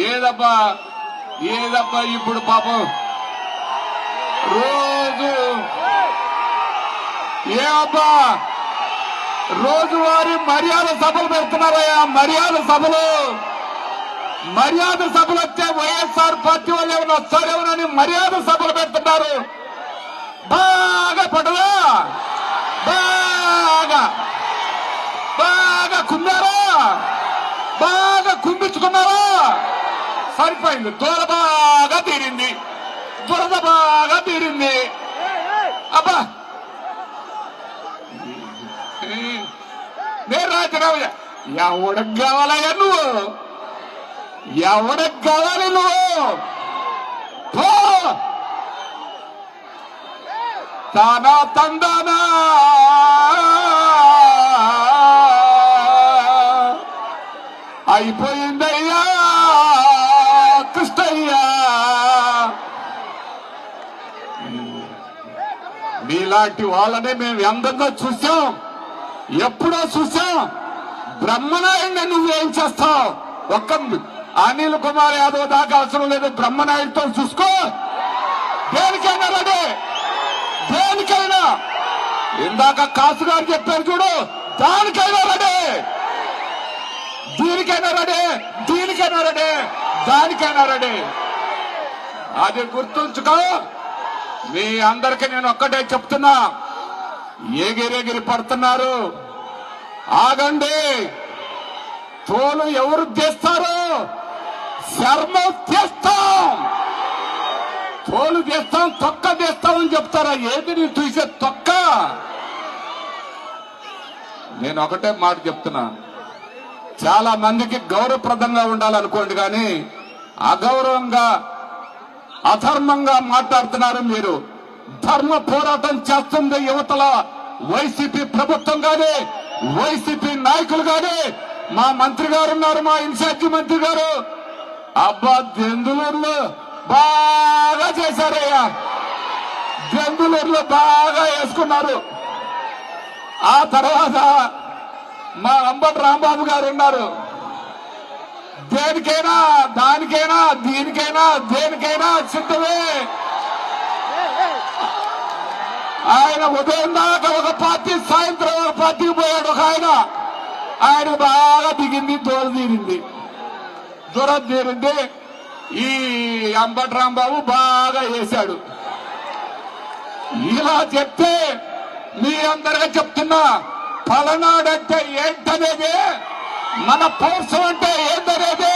ఏదబ్బా ఏదబ్బా ఇప్పుడు పాపం రోజు ఏ అబ్బా రోజువారీ మర్యాద సభలు పెడుతున్నారయ్యా. మర్యాద సభలు వచ్చే వైఎస్ఆర్ పార్టీ వాళ్ళు ఏమైనా వస్తారేమోనని మర్యాద సభలు పెడుతున్నారు. బాగా పడదా, బాగా కుమ్మారా, బాగా కుంభించుకున్నారా, సరిపోయింది. దూర బాగా తీరింది, దురద బాగా తీరింది. అబ్బా నేను రాజరావు ఎవడికి కావాలయ్యా నువ్వు, ఎవడికి కావాలి నువ్వు? పో తానా తందానా అయిపోయిందయ్యా కృష్ణయ్యా. మీలాంటి వాళ్ళనే మేము ఎందరినో చూసాం, ఎప్పుడో చూసాం. బ్రహ్మనాయుడిని నువ్వేం చేస్తావు? ఒక్క అనిల్ కుమార్ యాదవ్ దాకా అవసరం లేదు, బ్రహ్మనాయుడితో చూసుకో. దేనికైనా రెడీ, దేనికైనా. ఇందాక కాసు గారు చెప్పారు చూడు, దానికైనా రెడీ, దీనికైనా రెడీ, దీనికైనా రెడీ, దానికైనా రెడీ. అది గుర్తుంచుకో. మీ అందరికీ నేను ఒక్కటే చెప్తున్నా, ఎగిరెగిరి పడుతున్నారు. ఆగండి. తోలు ఎవరు చేస్తారు? శర్మ చేస్తాం, తోలు చేస్తాం, తొక్క చేస్తామని చెప్తారా? ఏది నీ చూసే తొక్క? నేను ఒకటే మాట చెప్తున్నా, చాలా మందికి గౌరవప్రదంగా ఉండాలనుకోండి, కానీ అగౌరవంగా అధర్మంగా మాట్లాడుతున్నారు మీరు. ధర్మ పోరాటం చేస్తుంది యువతల వైసీపీ ప్రభుత్వం గాని, వైసీపీ నాయకులు గాని. మా మంత్రి గారు ఉన్నారు, మా ఇన్ఛార్జి మంత్రి గారు. అబ్బా దెందులూరులో బాగా చేశారయ్యా, దెందులూరులో బాగా వేసుకున్నారు. ఆ తర్వాత మా అంబటి రాంబాబు గారు ఉన్నారు. దేనికైనా, దానికైనా, దీనికైనా, దేనికైనా సిద్ధమే. ఆయన ఉదయం దాకా ఒక పార్టీ, సాయంత్రం ఒక పార్టీకి పోయాడు ఒక ఆయన బాగా దిగింది, దూర తీరింది. ఈ అంబటి రాంబాబు బాగా వేశాడు. ఇలా చెప్తే మీ అందరిగా చెప్తున్నా, పలనాడంటే ఏంటనేది, మన పౌరుషం అంటే ఏంటనేది.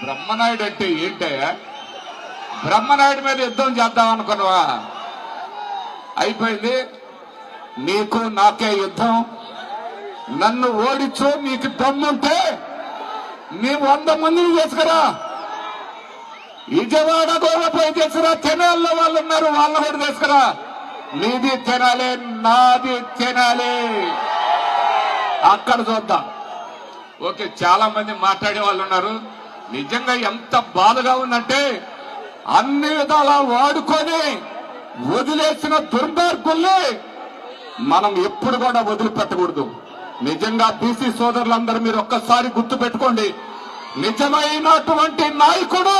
బ్రహ్మనాయుడు అంటే ఏంటే? బ్రహ్మనాయుడు మీద యుద్ధం చేద్దాం అనుకున్నావా? అయిపోయింది. నీకు నాకే యుద్ధం. నన్ను ఓడించు, నీకు దమ్ముంటే నీ 100 మందిని చేసుకురా. విజయవాడ గోడపోయి చేసుకురా. తెనాల్లో వాళ్ళు ఉన్నారు, వాళ్ళని కూడా చేసుకురా. నీది తినాలి, నాది తినాలి. అక్కడ చూద్దాం. ఓకే, చాలా మంది మాట్లాడే వాళ్ళు ఉన్నారు. నిజంగా ఎంత బాధగా ఉందంటే, అన్ని విధాలా వాడుకొని వదిలేసిన దుర్మార్గుల్ని మనం ఎప్పుడు కూడా వదిలిపెట్టకూడదు. నిజంగా బీసీ సోదరులందరూ మీరు ఒక్కసారి గుర్తు పెట్టుకోండి, నిజమైనటువంటి నాయకుడు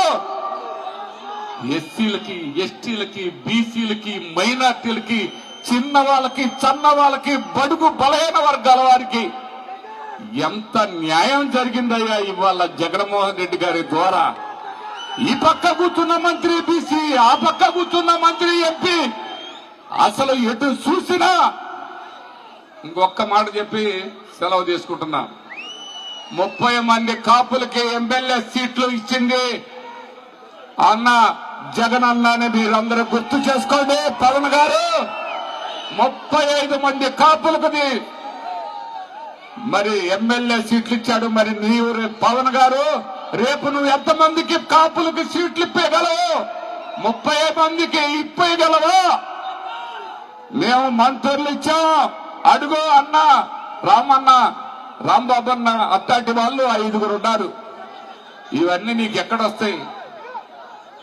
ఎస్సీలకి, ఎస్టీలకి, బీసీలకి, మైనార్టీలకి, చిన్న వాళ్ళకి, చన్న వాళ్ళకి, బడుగు బలహీన వర్గాల వారికి ఎంత న్యాయం జరిగిందయ్యా ఇవాళ జగన్మోహన్ రెడ్డి గారి ద్వారా. ఈ పక్క కూర్చున్న మంత్రి బీసీ, ఆ పక్క కూర్చున్న మంత్రి ఎంపీ. అసలు ఎటు చూసినా, ఇంకొక్క మాట చెప్పి సెలవు తీసుకుంటున్నా, 30 మంది కాపులకి ఎమ్మెల్యే సీట్లు ఇచ్చింది అన్న జగన్ అన్నానే మీరందరూ గుర్తు చేసుకోండి. పవన్ గారు 35 మంది కాపులకు మరి ఎమ్మెల్యే సీట్లు ఇచ్చాడు. మరి నీవు పవన్ గారు రేపు నువ్వు ఎంతమందికి కాపులకు సీట్లు ఇప్పగలవు? 30 మందికి ఇప్పగలవా? మేము మంత్రులు ఇచ్చాం, అడుగు అన్న రామన్న, రాంబాబు అన్న, అత్తాటి వాళ్ళు 5 ఉన్నారు. ఇవన్నీ నీకు ఎక్కడొస్తాయి?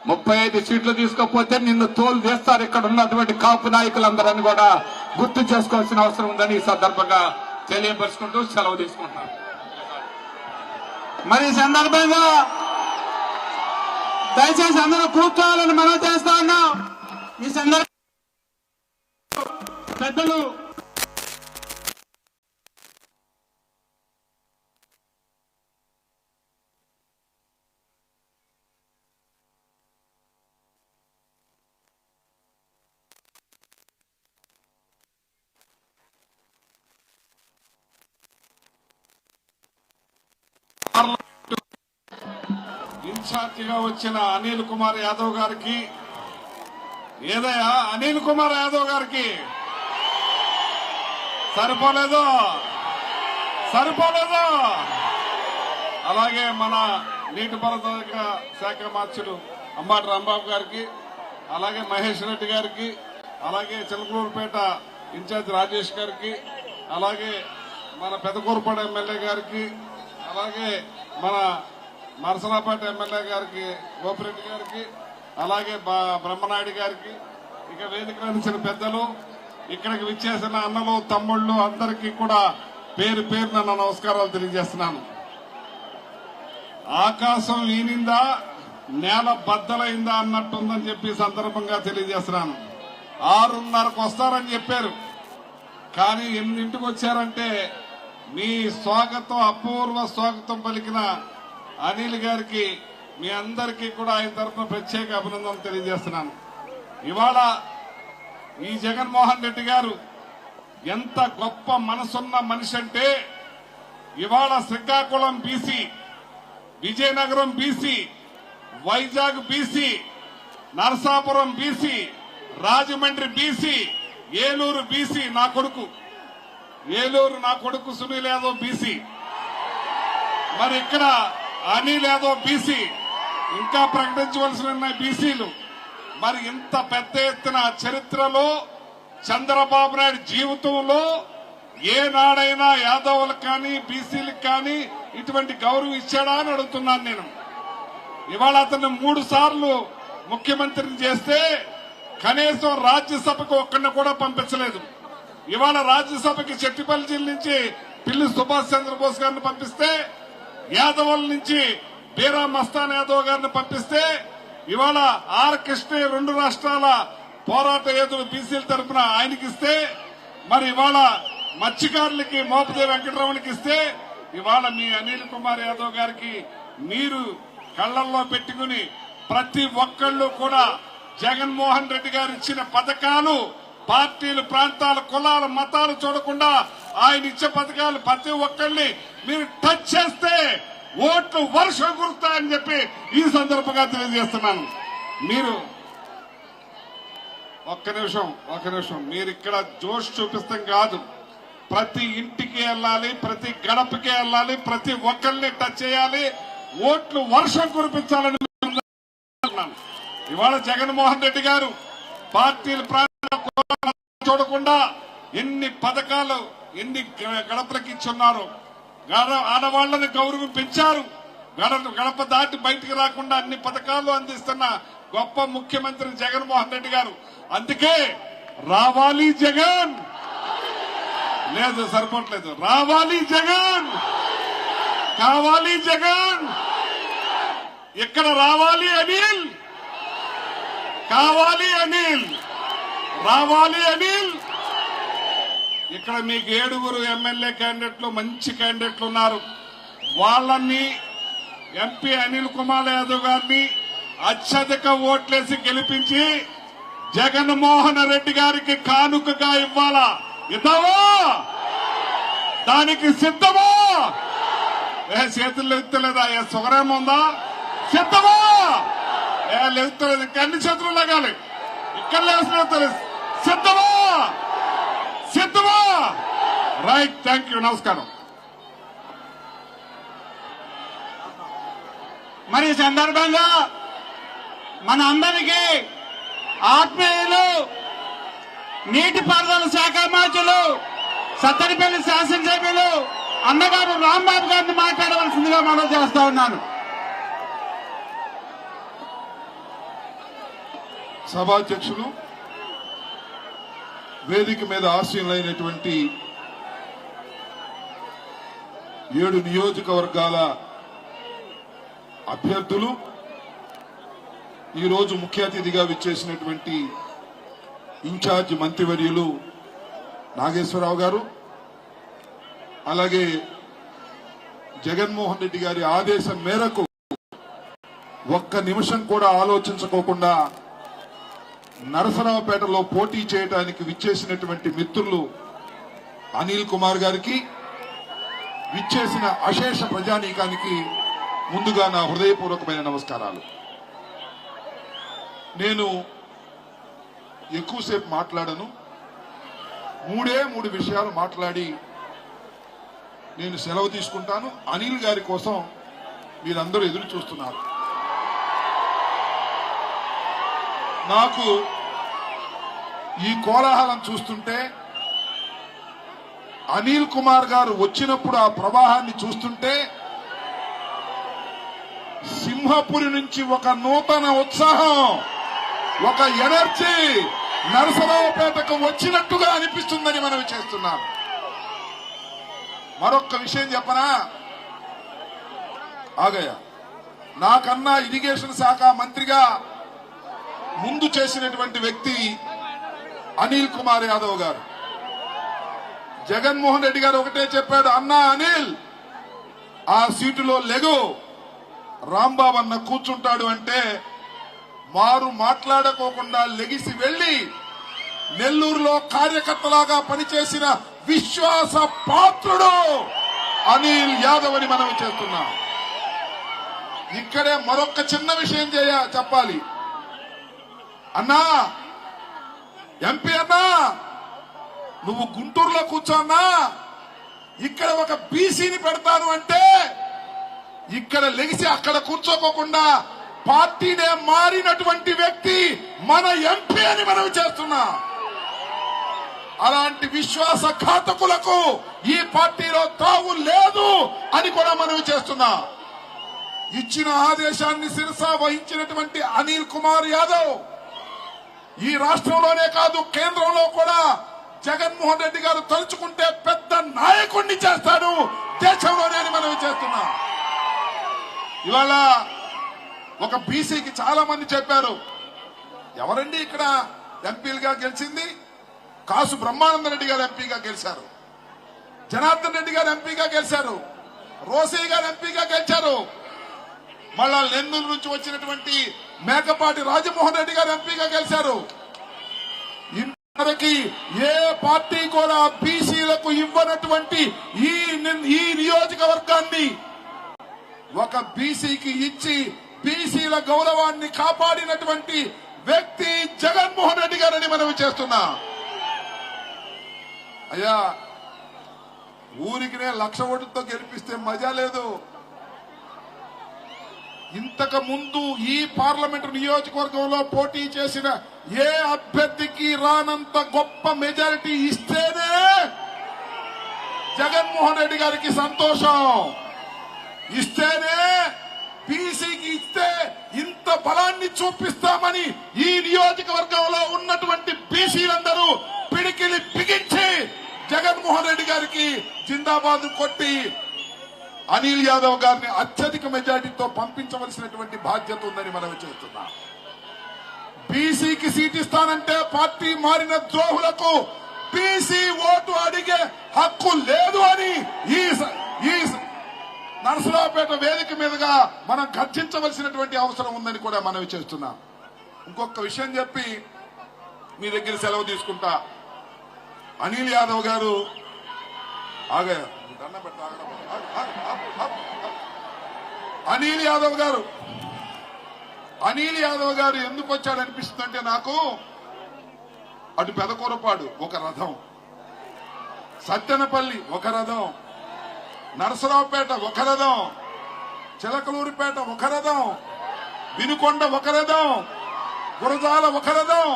35 సీట్లు తీసుకోకపోతే నిన్ను తోలు చేస్తారు ఇక్కడ ఉన్నటువంటి కాపు నాయకులందరని కూడా గుర్తు చేసుకోవాల్సిన అవసరం ఉందని ఈ సందర్భంగా తెలియపరుచుకుంటూ సెలవు తీసుకుంటున్నాను. మరి ఈ సందర్భంగా దయచేసి అందరూ కూర్చోవాలని మనం చేస్తా ఉన్నాం. ఈ సందర్భంగా పెద్దలు ఇన్ఛార్జిగా వచ్చిన అనిల్ కుమార్ యాదవ్ గారికి, ఏదయ్యా అనిల్ కుమార్ యాదవ్ గారికి సరిపోలేదు. అలాగే మన నీటిపారుదల శాఖ మార్చులు అంబాటి రాంబాబు గారికి, అలాగే మహేష్ రెడ్డి గారికి, అలాగే చిలకలూరుపేట ఇన్ఛార్జ్ రాజేష్ గారికి, అలాగే మన పెదకూరుపాడు ఎమ్మెల్యే గారికి, అలాగే మన నరసరాపేట ఎమ్మెల్యే గారికి గోపిరెడ్డి గారికి, అలాగే బ్రహ్మనాయుడు గారికి, ఇక వేదిక అందించిన పెద్దలు, ఇక్కడికి విచ్చేసిన అన్నలు తమ్ముళ్ళు అందరికీ కూడా పేరు పేరున నా నమస్కారాలు తెలియజేస్తున్నాను. ఆకాశం ఈనిందా నేల బద్దలైందా అన్నట్టుందని చెప్పి సందర్భంగా తెలియజేస్తున్నాను. 6:30కు వస్తారని చెప్పారు, కానీ 8ంటికి వచ్చారంటే మీ స్వాగతం, అపూర్వ స్వాగతం పలికిన అనిల్ గారికి మీ అందరికీ కూడా ఆయన తరఫున ప్రత్యేక అభినందనలు తెలియజేస్తున్నాను. ఇవాళ ఈ జగన్మోహన్ రెడ్డి గారు ఎంత గొప్ప మనసున్న మనిషి అంటే, ఇవాళ Srikakulam BC, Vizianagaram BC, Vizag BC, Narasapuram BC, Rajahmundry BC, Eluru BC, నా కొడుకు సునీల్ యాదవ్ బీసీ, మరి ఇక్కడ అనిల్ యాదవ్ బీసీ, ఇంకా ప్రకటించవలసిన బీసీలు. మరి ఇంత పెద్ద ఎత్తున చరిత్రలో చంద్రబాబు నాయుడు జీవితంలో ఏనాడైనా యాదవులకు కానీ బీసీలకు కానీ ఇటువంటి గౌరవం ఇచ్చాడా అని అడుగుతున్నాను నేను. ఇవాళ అతను 3 సార్లు ముఖ్యమంత్రిని చేస్తే కనీసం రాజ్యసభకు ఒక్కడిని కూడా పంపించలేదు. ఇవాళ రాజ్యసభకి చెట్టిపల్లి జిల్లా నుంచి పిల్లి సుభాష్ చంద్రబోస్ గారిని పంపిస్తే, యాదవుల నుంచి బీరా మస్తాన్ యాదవ్ గారిని పంపిస్తే, ఇవాళ ఆర్ కృష్ణ 2 రాష్ట్రాల పోరాట యోధులు బీసీల తరఫున ఆయనకిస్తే, మరి ఇవాళ మత్స్యకారులకి మోపదేవి వెంకటరమణకి ఇస్తే, ఇవాళ మీ అనిల్ కుమార్ యాదవ్ గారికి మీరు కళ్లల్లో పెట్టుకుని ప్రతి ఒక్కళ్ళు కూడా జగన్మోహన్ రెడ్డి గారు ఇచ్చిన పథకాలు, పార్టీలు, ప్రాంతాలు, కులాలు, మతాలు చూడకుండా ఆయన ఇచ్చే పథకాలు ప్రతి ఒక్కళ్ళని మీరు టచ్ చేస్తే ఓట్లు వర్షం కురుస్తాయని చెప్పి ఈ సందర్భంగా తెలియజేస్తున్నాను. మీరు ఒక్క నిమిషం మీరు ఇక్కడ జోష్ చూపిస్తాం కాదు, ప్రతి ఇంటికి వెళ్ళాలి, ప్రతి గడపకి వెళ్ళాలి, ప్రతి ఒక్కరిని టచ్ చేయాలి, ఓట్లు వర్షం కురిపించాలని ఇవాళ జగన్మోహన్ రెడ్డి గారు పార్టీలు ప్రాంతాలు చూడకుండా ఎన్ని పథకాలు, ఎన్ని గడపలకి ఇచ్చున్నారు. ఆడవాళ్లను గౌరవం పెంచారు. గడప దాటి బయటికి రాకుండా అన్ని పథకాలు అందిస్తున్న గొప్ప ముఖ్యమంత్రి జగన్మోహన్ రెడ్డి గారు. అందుకే రావాలి జగన్, లేదు సరిపోవట్లేదు, రావాలి జగన్, కావాలి జగన్, ఇక్కడ రావాలి అనిల్, కావాలి అనిల్, రావాలి అనిల్. ఇక్కడ మీకు 7 ఎమ్మెల్యే క్యాండిడేట్లు, మంచి క్యాండిడేట్లు ఉన్నారు. వాళ్ళని ఎంపీ అనిల్ కుమార్ యాదవ్ గారిని అత్యధిక ఓట్లేసి గెలిపించి జగన్మోహన్ రెడ్డి గారికి కానుకగా ఇవ్వాలా? ఇద్దామా? దానికి సిద్ధమా? చేతులు లెగుతలేదా? సుగరేముందా? సిద్ధమా? లెగుతలేదు, అన్ని చేతులు లగాలి. ఇక్కడ లేవలేదు. సిద్ధమా? రైట్, థ్యాంక్ యూ, నమస్కారం. మరి ఈ సందర్భంగా మన అందరికీ ఆత్మీయులు, నీటిపారుదల శాఖ మంత్రులు, సత్తెనపల్లి శాసనసభ్యులు అన్నగారు రాంబాబు గారిని మాట్లాడవలసిందిగా మనం చేస్తా ఉన్నాను. సభాధ్యక్షులు, వేదిక మీద ఆశీనులైనటువంటి 7 నియోజకవర్గాల అభ్యర్థులు, ఈరోజు ముఖ్య అతిథిగా విచ్చేసినటువంటి ఇన్ఛార్జ్ మంత్రివర్యులు నాగేశ్వరరావు గారు, అలాగే జగన్మోహన్ రెడ్డి గారి ఆదేశం మేరకు ఒక్క నిమిషం కూడా ఆలోచించుకోకుండా నరసరావుపేటలో పోటీ చేయడానికి విచ్చేసినటువంటి మిత్రులు అనిల్ కుమార్ గారికి, విచ్చేసిన అశేష ప్రజానీకానికి ముందుగా నా హృదయపూర్వకమైన నమస్కారాలు. నేను ఎక్కువసేపు మాట్లాడను, 3 విషయాలు మాట్లాడి నేను సెలవు తీసుకుంటాను. అనిల్ గారి కోసం మీరందరూ ఎదురు చూస్తున్నారు. నాకు ఈ కోలాహలం చూస్తుంటే, అనిల్ కుమార్ గారు వచ్చినప్పుడు ఆ ప్రవాహాన్ని చూస్తుంటే సింహపురి నుంచి ఒక నూతన ఉత్సాహం, ఒక ఎనర్జీ నరసరావుపేటకు వచ్చినట్టుగా అనిపిస్తుందని మనం చేస్తున్నాం. మరొక్క విషయం చెప్పనా, ఆగయ్య, నాకన్నా ఇరిగేషన్ శాఖ మంత్రిగా ముందు చేసినటువంటి వ్యక్తి అనిల్ కుమార్ యాదవ్ గారు. జగన్మోహన్ రెడ్డి గారు ఒకటే చెప్పాడు, అన్నా అనిల్ ఆ సీటులో లెగు, రాంబాబు అన్న కూర్చుంటాడు అంటే వారు మాట్లాడుకోకుండా లెగిసి వెళ్లి నెల్లూరులో కార్యకర్తలాగా పనిచేసిన విశ్వాస పాత్రుడు అనిల్ యాదవ్ అని మనం చేస్తున్నాం. ఇక్కడే మరొక చిన్న విషయం చెప్పాలి. అన్నా ఎంపీ అన్నా, నువ్వు గుంటూరులో కూర్చోన్నా, ఇక్కడ ఒక బీసీని పెడతాను అంటే ఇక్కడ లెగిసి అక్కడ కూర్చోకోకుండా పార్టీనే మారినటువంటి వ్యక్తి మన ఎంపీ అని మనం చేస్తున్నా. అలాంటి విశ్వాసఘాతకులకు ఈ పార్టీలో తావు లేదు అని కూడా మనం చేస్తున్నా. ఇచ్చిన ఆదేశాన్ని శిరసా వహించినటువంటి అనిల్ కుమార్ యాదవ్ ఈ రాష్ట్రంలోనే కాదు, కేంద్రంలో కూడా జగన్మోహన్ రెడ్డి గారు తలుచుకుంటే పెద్ద నాయకుడిని చేస్తాడు దేశంలోనే అని మనం చేస్తున్నాం. ఇవాళ ఒక బీసీకి చాలా మంది చెప్పారు, ఎవరండి ఇక్కడ ఎంపీలుగా గెలిచింది? కాసు బ్రహ్మానంద రెడ్డి గారు ఎంపీగా గెలిచారు, జనార్దన్ రెడ్డి గారు ఎంపీగా గెలిచారు, రోసయ్య గారు ఎంపీగా గెలిచారు, మళ్ళా నెల్లూరు నుంచి వచ్చినటువంటి మేకపాటి రాజమోహన్ రెడ్డి గారు ఎంపీగా గెలిచారు. ఇంతవరకు ఏ పార్టీ కూడా బీసీలకు ఇవ్వనటువంటి ఈ నియోజకవర్గాన్ని ఒక బీసీకి ఇచ్చి బీసీల గౌరవాన్ని కాపాడినటువంటి వ్యక్తి జగన్మోహన్ రెడ్డి గారని మనం చేస్తున్నా. అయ్యా, ఊరికినే 1,00,000 ఓటుతో గెలిపిస్తే మజా లేదు. ఇంతకు ముందు ఈ పార్లమెంటు నియోజకవర్గంలో పోటీ చేసిన ఏ అభ్యర్థికి రానంత గొప్ప మెజారిటీ ఇస్తేనే జగన్మోహన్ రెడ్డి గారికి సంతోషం. ఇస్తేనే బీసీకి ఇస్తే ఇంత బలాన్ని చూపిస్తామని ఈ నియోజకవర్గంలో ఉన్నటువంటి బీసీలందరూ పిడికిలి బిగించి జగన్మోహన్ రెడ్డి గారికి జిందాబాద్ కొట్టి అనిల్ యాదవ్ గారిని అత్యధిక మెజార్టీతో పంపించవలసినటువంటి బాధ్యత ఉందని మనం చేస్తున్నాం. బీసీకి సీట్ ఇస్తానంటే పార్టీ మారిన ద్రోహులకు బీసీ ఓటు అడిగే హక్కు లేదు అని ఈ నరసరావుపేట వేదిక మీదుగా మనం గర్జించవలసినటువంటి అవసరం ఉందని కూడా మనం చేస్తున్నాం. ఇంకొక విషయం చెప్పి మీ దగ్గర సెలవు తీసుకుంటా. అనిల్ యాదవ్ గారు అనిల్ యాదవ్ గారు ఎందుకు వచ్చాడనిపిస్తుందంటే, నాకు అటు పెదకూరపాడు ఒక రథం, సత్తెనపల్లి ఒక రథం, నరసరావుపేట ఒక రథం, చిలకలూరిపేట ఒక రథం, వినుకొండ ఒక రథం, గురజాల ఒక రథం,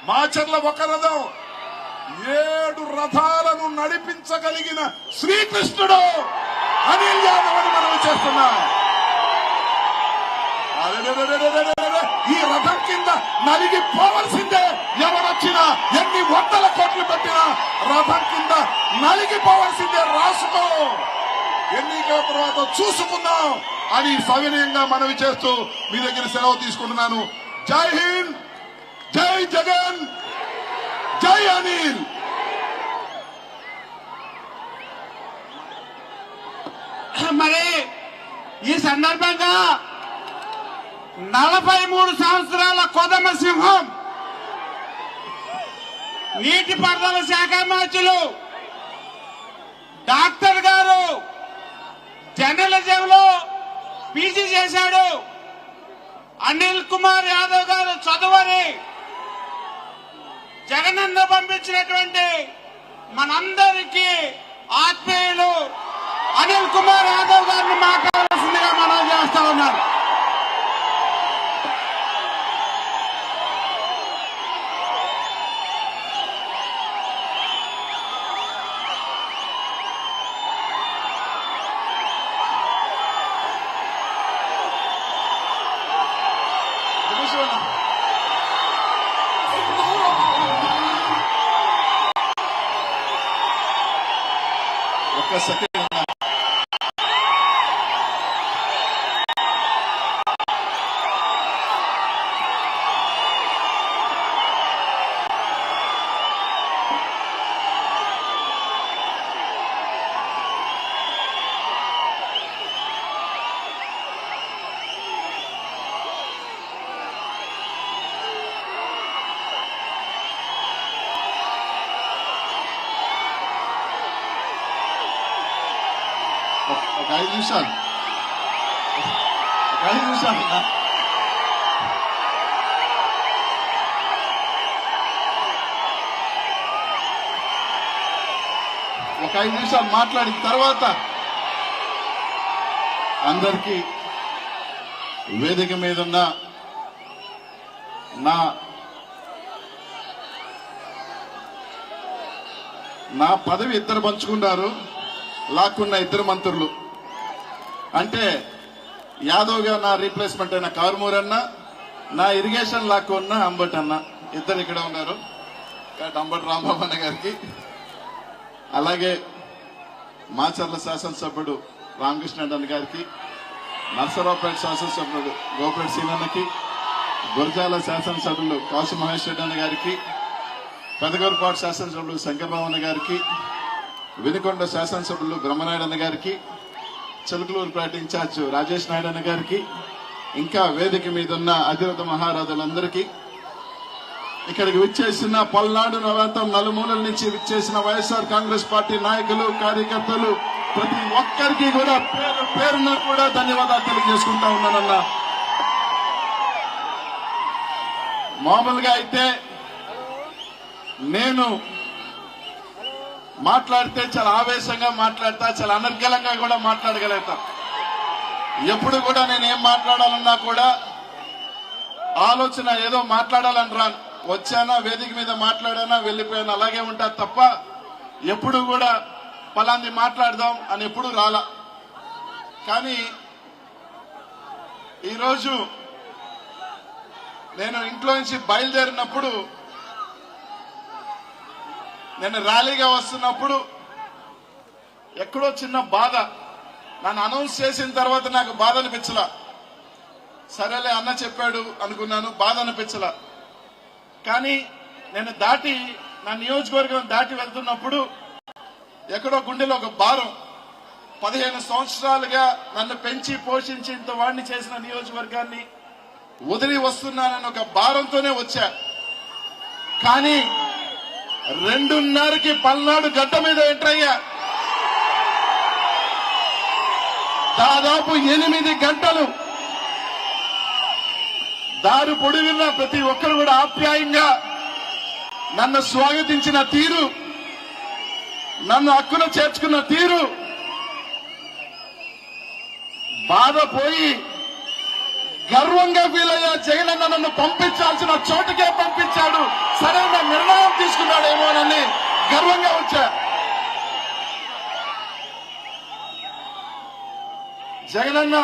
మాచర్ల ఒక రథం, 7 రథాలను నడిపించగలిగిన శ్రీకృష్ణుడు అనిల్ యాదవ్ అని మనం చేస్తున్నాం. ఈ రథం కింద నలిగిపోవలసిందే ఎవరొచ్చినా, ఎన్ని రథం కింద నలిగిపోవాల్సిందే, రాసుకో. ఎన్నికల తర్వాత చూసుకుందాం అని సవినయంగా మనవి చేస్తూ మీ దగ్గర సెలవు తీసుకుంటున్నాను. జై హింద్, జై జగన్, జై అనిల్. మరి ఈ సందర్భంగా 43 సంవత్సరాల కొదమ సింహం నీటిపారుదల శాఖ మంత్రులు డాక్టర్ గారు జర్నలిజంలో పీజీ చేశాడు. అనిల్ కుమార్ యాదవ్ గారు చదువని జగనన్న పంపించినటువంటి మనందరికీ ఆత్మీయులు అనిల్ కుమార్ యాదవ్ గారిని మాట్లాడాల్సిందిగా మనం చేస్తా ఉన్నారు. ఒక్క సెకండ్. ఒక 5 నిమిషాలు ఒక 5 నిమిషాలు మాట్లాడిన తర్వాత అందరికీ వేదిక మీద ఉన్న నా పదవి ఇద్దరు పంచుకున్నారు, లాక్కున్న ఇద్దరు మంత్రులు. అంటే యాదవ్ గా నా రీప్లేస్మెంట్ అయిన కారుమూరి అన్న, నా ఇరిగేషన్ లాక్కున్న అంబట్ అన్న ఇద్దరు ఇక్కడ ఉన్నారు. అంబటి రాంబాబు అన్న గారికి, అలాగే మాచర్ల శాసనసభ్యుడు రామకృష్ణ అన్న గారికి, నర్సరావుపేట శాసనసభ్యుడు గోపేట సీనన్నకి, గురజాల శాసనసభ్యులు కాసు మహేష్ రెడ్డి అన్న గారికి, పెదగూరుపాటు శాసనసభ్యులు శంకర్రావు అన్న గారికి, వినుకొండ శాసనసభ్యులు బ్రహ్మనాయుడు అన్న గారికి, చిలుకలూరుపేట ఇన్ఛార్జ్ రాజేష్ నాయుడు అన్న గారికి, ఇంకా వేదిక మీద ఉన్న అధిరథ మహారాజులందరికీ, ఇక్కడికి విచ్చేసిన పల్నాడు నవాతం నలుమూలల నుంచి విచ్చేసిన వైఎస్ఆర్ కాంగ్రెస్ పార్టీ నాయకులు, కార్యకర్తలు, ప్రతి ఒక్కరికి కూడా పేరు పేరున కూడా ధన్యవాదాలు తెలియజేసుకుంటా ఉన్నానన్నా. మామూలుగా అయితే నేను మాట్లాడితే చాలా ఆవేశంగా మాట్లాడతా, చాలా అనర్గళంగా కూడా మాట్లాడగలుగుతా. ఎప్పుడు కూడా నేను ఏం మాట్లాడాలన్నా కూడా ఆలోచన ఏదో మాట్లాడాలని రాను, వచ్చానా వేదిక మీద మాట్లాడానా వెళ్ళిపోయాను, అలాగే ఉంటా తప్ప ఎప్పుడు కూడా పలాంది మాట్లాడదాం అని ఎప్పుడు రాలా. కానీ ఈరోజు నేను ఇంట్లో నుంచి బయలుదేరినప్పుడు, నేను ర్యాలీగా వస్తున్నప్పుడు ఎక్కడో చిన్న బాధ, నన్ను అనౌన్స్ చేసిన తర్వాత నాకు బాధ అనిపించలా. సరేలే అన్న చెప్పాడు అనుకున్నాను, బాధ అనిపించలా. కానీ నేను నా నియోజకవర్గం దాటి వెళ్తున్నప్పుడు ఎక్కడో గుండెలో ఒక భారం. 15 సంవత్సరాలుగా నన్ను పెంచి పోషించి ఇంత వాడిని చేసిన నియోజకవర్గాన్ని వదిలి వస్తున్నానని ఒక భారంతోనే వచ్చా. కానీ 2:30కి పల్నాడు గడ్డ మీద ఎంటర్ అయ్యా. దాదాపు 8 గంటలు దారి పొడిగిన ప్రతి ఒక్కరు కూడా ఆప్యాయంగా నన్ను స్వాగతించిన తీరు, నన్ను హక్కున చేర్చుకున్న తీరు, బాధ పోయి గర్వంగా ఫీల్ అయ్యా. జగనన్న నన్ను పంపించాల్సిన చోటుకే పంపించాడు, సరైన నిర్ణయం తీసుకున్నాడేమోనని గర్వంగా వచ్చా. జగనన్న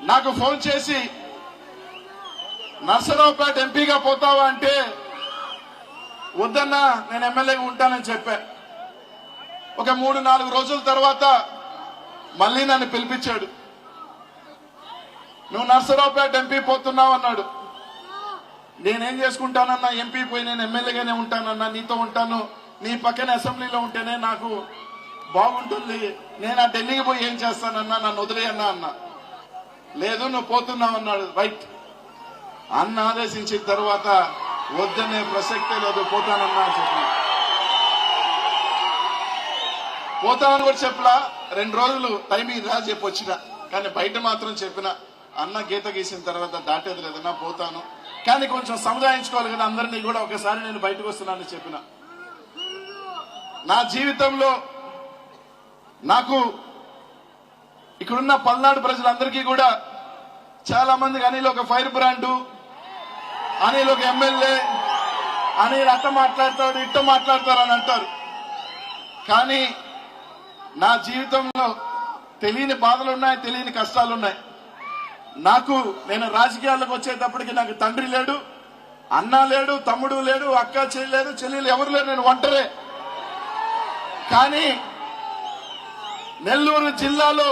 నాకు ఫోన్ చేసి నర్సరావుపేట ఎంపీగా పోతావా అంటే వద్దన్నా నేను ఎమ్మెల్యేగా ఉంటానని చెప్పా. ఒక 3-4 రోజుల తర్వాత మళ్ళీ నన్ను పిలిపించాడు. నువ్వు నర్సరావుపేట ఎంపీ పోతున్నావు అన్నాడు. నేనేం చేసుకుంటానన్నా, ఎంపీ పోయి నేను ఎమ్మెల్యేగానే ఉంటానన్నా, నీతో ఉంటాను, నీ పక్కన అసెంబ్లీలో ఉంటేనే నాకు బాగుంటుంది, నేను ఆ ఢిల్లీకి పోయి ఏం చేస్తానన్నా, నన్ను వదిలేయన్నా అన్నా. లేదు నువ్వు పోతున్నావు అన్నాడు. రైట్ అన్న ఆదేశించిన తర్వాత వద్దనే ప్రసక్తే లేదు, పోతానన్నా చెప్పిన. పోతానని కూడా చెప్పలా. 2 రోజులు టైం ఇదా చెప్పి వచ్చిన, కానీ బయట మాత్రం చెప్పిన అన్న గీత గీసిన తర్వాత దాటేది లేదన్నా, పోతాను, కానీ కొంచెం సముదాయించుకోవాలి కదా అందరినీ కూడా, ఒకసారి నేను బయటకు వస్తున్నానని చెప్పిన. నా జీవితంలో నాకు ఇక్కడున్న పల్నాడు ప్రజలందరికీ కూడా చాలా మందికి అనిల్ ఒక ఫైర్ బ్రాండు, అనిల్ ఒక ఎమ్మెల్యే, అనిల్ అట్ట మాట్లాడతాడు ఇట్ట మాట్లాడతారు అని అంటారు. కానీ నా జీవితంలో తెలియని బాధలున్నాయి, తెలియని కష్టాలున్నాయి. నేను రాజకీయాల్లోకి వచ్చేటప్పటికి నాకు తండ్రి లేడు, అన్న లేడు, తమ్ముడు లేడు, అక్క చెల్లి చెల్లెలు ఎవరు లేరు, నేను ఒంటరే. కానీ నెల్లూరు జిల్లాలో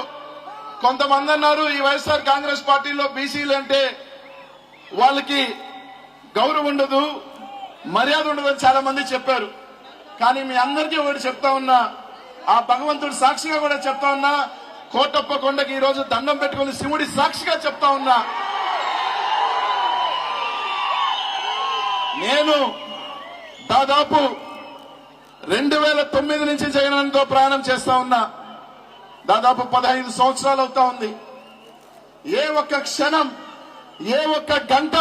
కొంతమంది అన్నారు ఈ వైఎస్ఆర్ కాంగ్రెస్ పార్టీలో బీసీలు అంటే వాళ్ళకి గౌరవం ఉండదు, మర్యాద ఉండదని చాలా మంది చెప్పారు. కానీ మీ అందరికీ ఒకటి చెప్తా ఉన్నా, ఆ భగవంతుడు సాక్షిగా కూడా చెప్తా ఉన్నా, కోటప్ప కొండకి ఈ రోజు దండం పెట్టుకుని శివుడి సాక్షిగా చెప్తా ఉన్నా, నేను దాదాపు 2009 నుంచి జగనన్నతో ప్రయాణం చేస్తా ఉన్నా. దాదాపు 15 సంవత్సరాలు అవుతా ఉంది. ఏ ఒక్క క్షణం, ఏ ఒక్క గంట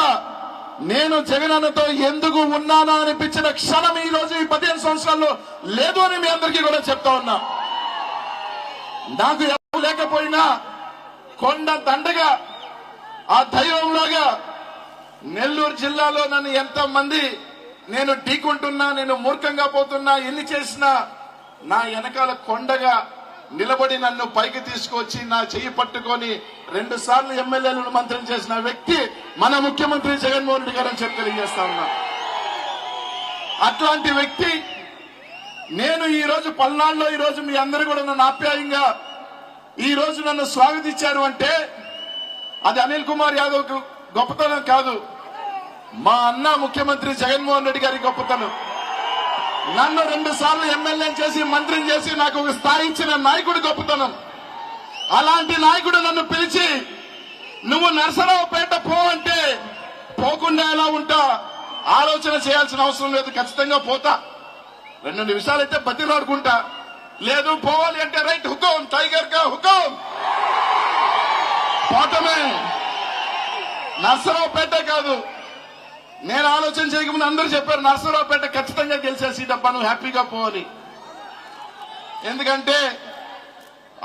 నేను జగనన్నతో ఎందుకు ఉన్నానా అనిపించిన క్షణం ఈ రోజు ఈ 15 సంవత్సరాల్లో లేదు అని మీ అందరికీ కూడా చెప్తా ఉన్నా. నాకు ఎవరు లేకపోయినా కొండ దండగా ఆ దైవంలాగా నెల్లూరు జిల్లాలో నన్ను ఎంతమంది నేను ఢీకుంటున్నా, నేను మూర్ఖంగా పోతున్నా, ఎన్ని చేసినా నా వెనకాల కొండగా నిలబడి నన్ను పైకి తీసుకొచ్చి నా చెయ్యి పట్టుకొని 2 సార్లు ఎమ్మెల్యేలను మంత్రం చేసిన వ్యక్తి మన ముఖ్యమంత్రి జగన్మోహన్ రెడ్డి గారు అని చెప్పి తెలియజేస్తా ఉన్నా. అట్లాంటి వ్యక్తి నేను ఈ రోజు పల్నాడులో ఈ రోజు మీ అందరూ కూడా నన్ను ఆప్యాయంగా ఈ రోజు నన్ను స్వాగతించారు అంటే అది అనిల్ కుమార్ యాదవ్ గొప్పతనం కాదు, మా అన్న ముఖ్యమంత్రి జగన్మోహన్ రెడ్డి గారి గొప్పతనం. నన్ను 2 సార్లు ఎమ్మెల్యే చేసి మంత్రిని చేసి నాకు ఒక స్థాయి ఇచ్చిన నాయకుడి గొప్పతనం. అలాంటి నాయకుడు నన్ను పిలిచి నువ్వు నరసరావుపేట పో అంటే పోకుండా ఎలా ఉంటా, ఆలోచన చేయాల్సిన అవసరం లేదు, ఖచ్చితంగా పోతా. 2 నిమిషాలైతే బతిలాడుకుంటా, లేదు పోవాలి అంటే రైట్ హుకుం, టైగర్ కా హుకుం, పోటమే. నరసరావుపేట కాదు, నేను ఆలోచన చేయకముందు అందరూ చెప్పారు నరసరావుపేట ఖచ్చితంగా గెలిచే సీట్ అబ్బా, నువ్వు హ్యాపీగా పోవాలి. ఎందుకంటే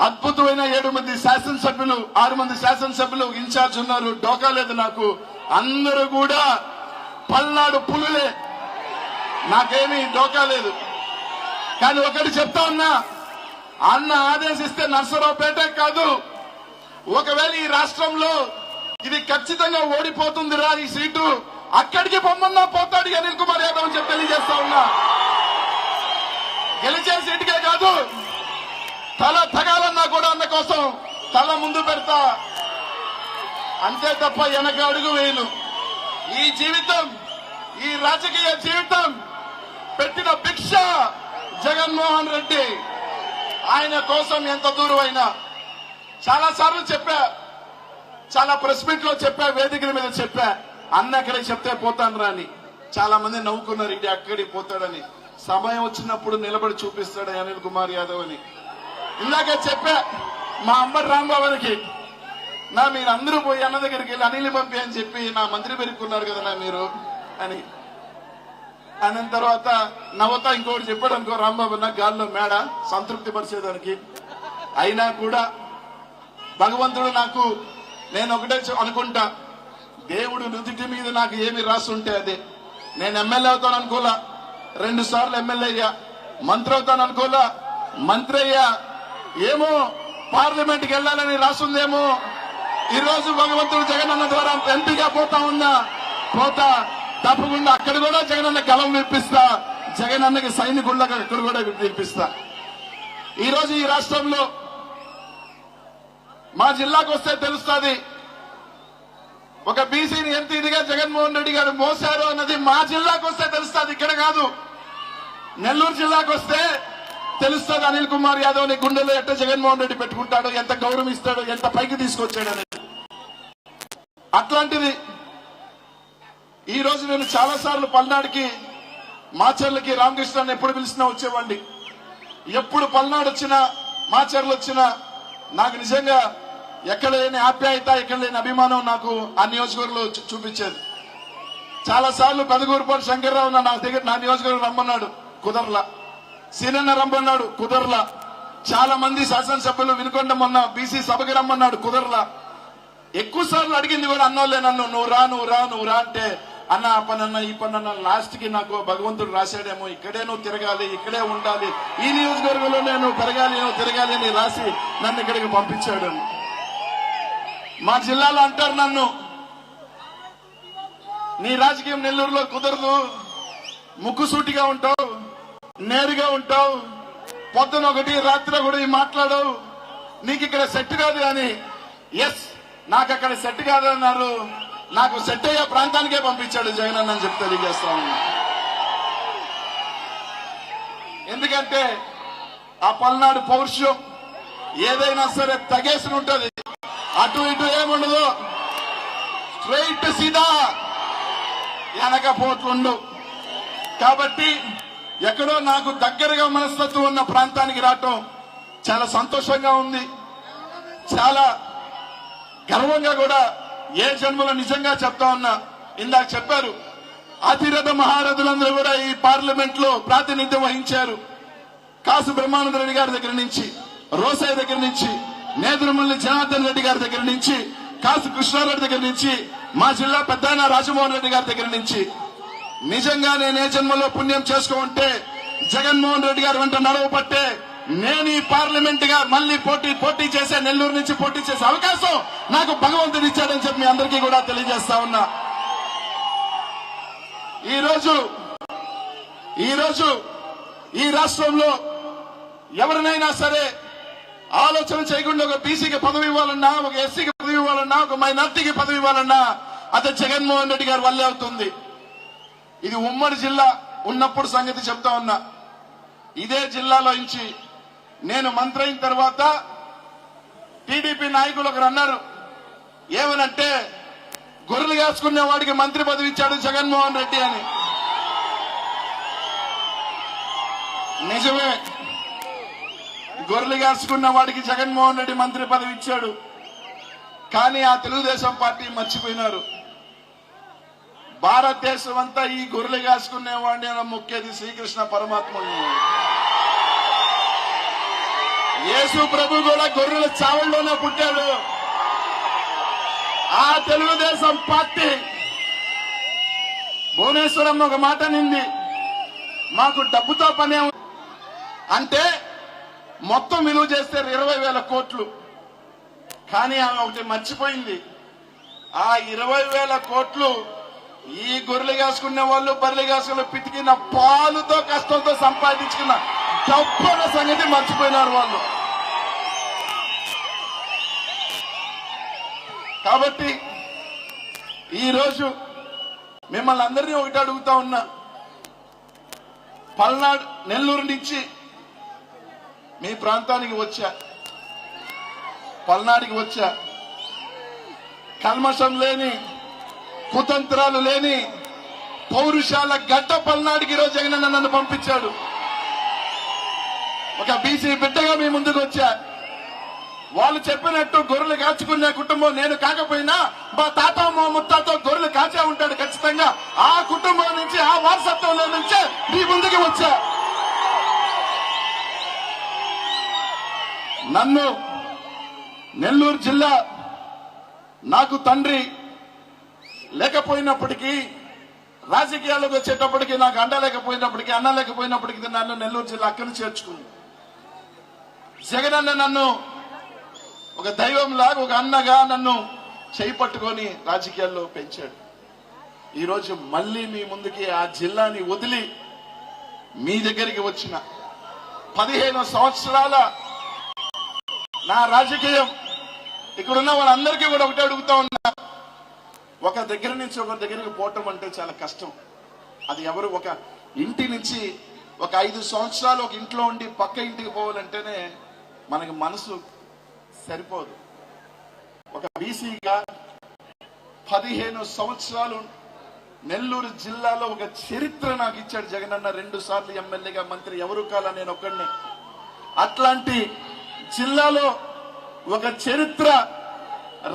అద్భుతమైన 7 మంది శాసనసభ్యులు, 6 మంది శాసనసభ్యులు ఇన్ఛార్జ్ ఉన్నారు, డోకా లేదు నాకు. అందరూ కూడా పల్నాడు పులులే, నాకేమీ డోకా లేదు. కానీ ఒకటి చెప్తా ఉన్నా, అన్న ఆదేశిస్తే నరసరావుపేట కాదు, ఒకవేళ ఈ రాష్ట్రంలో ఇది ఖచ్చితంగా ఓడిపోతుందిరా ఈ సీటు, అక్కడికి పొమ్మన్నా పోతాడు అనిల్ కుమార్ యాదవ్ అని చెప్పి తెలియజేస్తా ఉన్నా. గెలిచే సీటుకే కాదు, తల తగాలన్నా కూడా అన్న కోసం తల ముందు పెడతా, అంతే తప్ప వెనక అడుగు వేయను. ఈ జీవితం, ఈ రాజకీయ జీవితం పెట్టిన భిక్ష జగన్మోహన్ రెడ్డి. ఆయన కోసం ఎంత దూరం అయినా చాలా సార్లు చెప్పా, చాలా ప్రెస్ మీట్ లో చెప్పా, వేదికల మీద చెప్పా, అన్న అక్కడికి చెప్తే పోతాను రాని. చాలా మంది నవ్వుకున్నారు, ఇది అక్కడికి పోతాడని. సమయం వచ్చినప్పుడు నిలబడి చూపిస్తాడు అనిల్ కుమార్ యాదవ్ అని. ఇందాక చెప్పా మా అమ్మడి రాంబాబుకి, మీరు అందరూ పోయి అన్న దగ్గరికి వెళ్ళి అనిల్ పంపి అని చెప్పి నా మంత్రి పెరుక్కున్నారు కదా మీరు అని అన్న తర్వాత నవ్వుతా ఇంకోటి చెప్పాడు అనుకో రాంబాబు, నా గాల్లో మేడ సంతృప్తి పరిచేదానికి. అయినా కూడా భగవంతుడు నాకు, నేను ఒకటే అనుకుంటా, దేవుడు నుదుటి మీద నాకు ఏమి రాసుంటే అదే. నేను ఎమ్మెల్యే అవుతాను అనుకోలా, 2 సార్లు ఎమ్మెల్యే అయ్యా, మంత్రి అవుతాను అనుకోలా, మంత్రి అయ్యా. ఏమో పార్లమెంట్కి వెళ్లాలని రాసుందేమో, ఈ రోజు భగవంతుడు జగనన్న ద్వారా ఎంపీగా పోతా ఉన్నా, పోతా. తప్పకుండా అక్కడ కూడా జగనన్న గలం విప్పిస్తా, జగనన్నకి సైనికుళ్ళకి అక్కడ కూడా విప్పిస్తా. ఈ రోజు ఈ రాష్ట్రంలో మా జిల్లాకు వస్తే తెలుస్తుంది, ఒక బీసీని ఎంత ఇదిగా జగన్మోహన్ రెడ్డి గారు మోసారు అన్నది మా జిల్లాకు వస్తే తెలుస్తుంది, ఇక్కడ కాదు. నెల్లూరు జిల్లాకు వస్తే తెలుస్తుంది అనిల్ కుమార్ యాదవ్ ని గుండెలో ఎట్ట జగన్మోహన్ రెడ్డి పెట్టుకుంటాడు, ఎంత గౌరవిస్తాడు, ఎంత పైకి తీసుకొచ్చాడని. అట్లాంటిది ఈ రోజు నేను చాలా సార్లు పల్నాడుకి, మాచర్లకి రామకృష్ణాన్ని ఎప్పుడు పిలిచినా వచ్చేవాడిని. ఎప్పుడు పల్నాడు వచ్చినా, మాచర్లు వచ్చినా నాకు నిజంగా ఎక్కడ లేని ఆప్యాయత, ఎక్కడ లేని అభిమానం నాకు ఆ నియోజకవర్గంలో చూపించేది. చాలా సార్లు పెదగూరుపాటి శంకర్రావు నా నియోజకవర్గం రమ్మన్నాడు, కుదరలా. సీనన్న రమ్మన్నాడు, కుదరలా. చాలా మంది శాసనసభ్యులు వినుకొండ మొన్న బీసీ సభకి రమ్మన్నాడు, కుదరలా. ఎక్కువ సార్లు అడిగింది కూడా అన్నోళ్ళే నన్ను, నువ్వు రా అంటే అన్న ఆ పనన్న ఈ పనన్న. లాస్ట్ కి నాకు భగవంతుడు రాశాడేమో, ఇక్కడే నువ్వు తిరగాలి, ఇక్కడే ఉండాలి, ఈ నియోజకవర్గంలో నేను పెరగాలి, నువ్వు తిరగాలి అని రాసి నన్ను ఇక్కడికి పంపించాడు. మా జిల్లాలో అంటారు నన్ను, నీ రాజకీయం నెల్లూరులో కుదరదు, ముక్కుసూటిగా ఉంటావు, నేరుగా ఉంటావు, పొద్దున ఒకటి రాత్రి ఒకటి మాట్లాడవు, నీకు ఇక్కడ సెట్ కాదు అని. ఎస్, నాకు అక్కడ సెట్ కాదన్నారు, నాకు సెట్ అయ్యే ప్రాంతానికే పంపించాడు జగన్ అని చెప్పి తెలియజేస్తా ఉన్నా. ఎందుకంటే ఆ పల్నాడు పౌరుషం ఏదైనా సరే తగేసి ఉంటది, అటు ఇటు ఏముండదు, స్ట్రైట్ సీదా, వెనక పోట్లుండు. కాబట్టి ఎక్కడో నాకు దగ్గరగా మనస్తత్వం ఉన్న ప్రాంతానికి రావటం చాలా సంతోషంగా ఉంది, చాలా గర్వంగా కూడా. ఏ జన్మలో నిజంగా చెప్తా ఉన్నా, ఇందాక చెప్పారు అతిరథ మహారథులందరూ కూడా ఈ పార్లమెంట్ లో ప్రాతినిధ్యం వహించారు. కాసు బ్రహ్మానంద రెడ్డి గారి దగ్గర నుంచి, రోసయ్య దగ్గర నుంచి, నేదురుమల్లి జనార్దన్ రెడ్డి గారి దగ్గర నుంచి, కాసు కృష్ణారెడ్డి దగ్గర నుంచి, మా జిల్లా పెద్దాయన రాజమోహన్ రెడ్డి గారి దగ్గర నుంచి. నిజంగా నేను ఏ జన్మలో పుణ్యం చేసుకోంటే జగన్మోహన్ రెడ్డి గారి వెంట నడవబట్టే నేను ఈ పార్లమెంట్ గా మళ్ళీ పోటీ చేసే, నెల్లూరు నుంచి పోటీ చేసే అవకాశం నాకు భగవంతుడు ఇచ్చాడని చెప్పి మీ అందరికీ కూడా తెలియజేస్తా ఉన్నా. ఈ రోజు ఈ రాష్ట్రంలో ఎవరినైనా సరే ఆలోచన చేయకుండా ఒక బీసీకి పదవి ఇవ్వాలన్నా, ఒక ఎస్సీకి పదవి ఇవ్వాలన్నా, ఒక మైనార్టీకి పదవి ఇవ్వాలన్నా అది జగన్మోహన్ రెడ్డి గారి వల్లే అవుతుంది. ఇది ఉమ్మడి జిల్లా ఉన్నప్పుడు సంగతి చెప్తా ఉన్నా. ఇదే జిల్లాలో నుంచి నేను మంత్రి అయిన తర్వాత టీడీపీ నాయకులు ఒకరు అన్నారు, ఏమనంటే గొర్రెలు కాసుకునే వాడికి మంత్రి పదవి ఇచ్చాడు జగన్మోహన్ రెడ్డి అని. నిజమే, గొర్రెలు కాసుకున్న వాడికి జగన్మోహన్ రెడ్డి మంత్రి పదవి ఇచ్చాడు. కానీ ఆ తెలుగుదేశం పార్టీ మర్చిపోయినారు, భారతదేశం అంతా ఈ గొర్రెలు కాసుకునే వాడిని అని మొక్కేది శ్రీకృష్ణ పరమాత్మని. యేసు ప్రభు కూడా గొర్రెల చావల్లోనే పుట్టాడు. ఆ తెలుగుదేశం పార్టీ భువనేశ్వరం ఒక మాట నింది, మాకు డబ్బుతో పనే అంటే మొత్తం విలువ చేస్తే 20,000 కోట్లు. కానీ ఆమె ఒకటి మర్చిపోయింది, ఆ 20,000 కోట్లు ఈ గొర్రెలు కాసుకునే వాళ్ళు, బర్రెలు కాసుకున్న పితికిన పాలుతో కష్టంతో సంపాదించుకున్న డబ్బుల సంగతి మర్చిపోయినారు వాళ్ళు. కాబట్టి ఈ రోజు మిమ్మల్ని అందరినీ ఒకటి అడుగుతా ఉన్నా, పల్నాడు నెల్లూరు నుంచి మీ ప్రాంతానికి వచ్చా, పల్నాడుకి వచ్చా, కల్మషం లేని, కుతంత్రాలు లేని పౌరుషాల గడ్డ పల్నాడుకి ఈరోజు జగనన్న నన్ను పంపించాడు. ఒక బీసీ బిడ్డగా మీ ముందుకు వచ్చా. వాళ్ళు చెప్పినట్టు గొర్రెలు కాచుకునే కుటుంబం నేను కాకపోయినా మా తాత మా ముత్తాతో గొర్రెలు కాచే ఉంటాడు ఖచ్చితంగా. ఆ కుటుంబం నుంచి, ఆ వారసత్వంలో నుంచే మీ ముందుకు వచ్చా. నన్ను నెల్లూరు జిల్లా నాకు తండ్రి లేకపోయినప్పటికీ, రాజకీయాల్లోకి వచ్చేటప్పటికి నాకు అండ లేకపోయినప్పటికీ, అన్న లేకపోయినప్పటికీ నన్ను నెల్లూరు జిల్లా అక్కడిని చేర్చుకుంది. జగనన్న నన్ను ఒక దైవంలాగా, ఒక అన్నగా నన్ను చేయి పట్టుకొని రాజకీయాల్లో పెంచాడు. ఈరోజు మళ్ళీ మీ ముందుకి ఆ జిల్లాని వదిలి మీ దగ్గరికి వచ్చిన 15 సంవత్సరాల నా రాజకీయం ఇక్కడున్న వాళ్ళందరికీ కూడా ఒకటే అడుగుతా ఉన్నా. ఒక దగ్గర నుంచి ఒక దగ్గరికి పోవటం అంటే చాలా కష్టం. అది ఎవరు ఒక ఇంటి నుంచి ఒక 5 సంవత్సరాలు ఒక ఇంట్లో ఉండి పక్క ఇంటికి పోవాలంటేనే మనకి మనసు సరిపోదు. ఒక బీసీగా 15 సంవత్సరాలు నెల్లూరు జిల్లాలో ఒక చరిత్ర నాకు ఇచ్చాడు జగనన్న. 2 సార్లు ఎమ్మెల్యేగా, మంత్రి ఎవరు కాలా, నేను ఒక్కడిని. అట్లాంటి జిల్లాలో ఒక చరిత్ర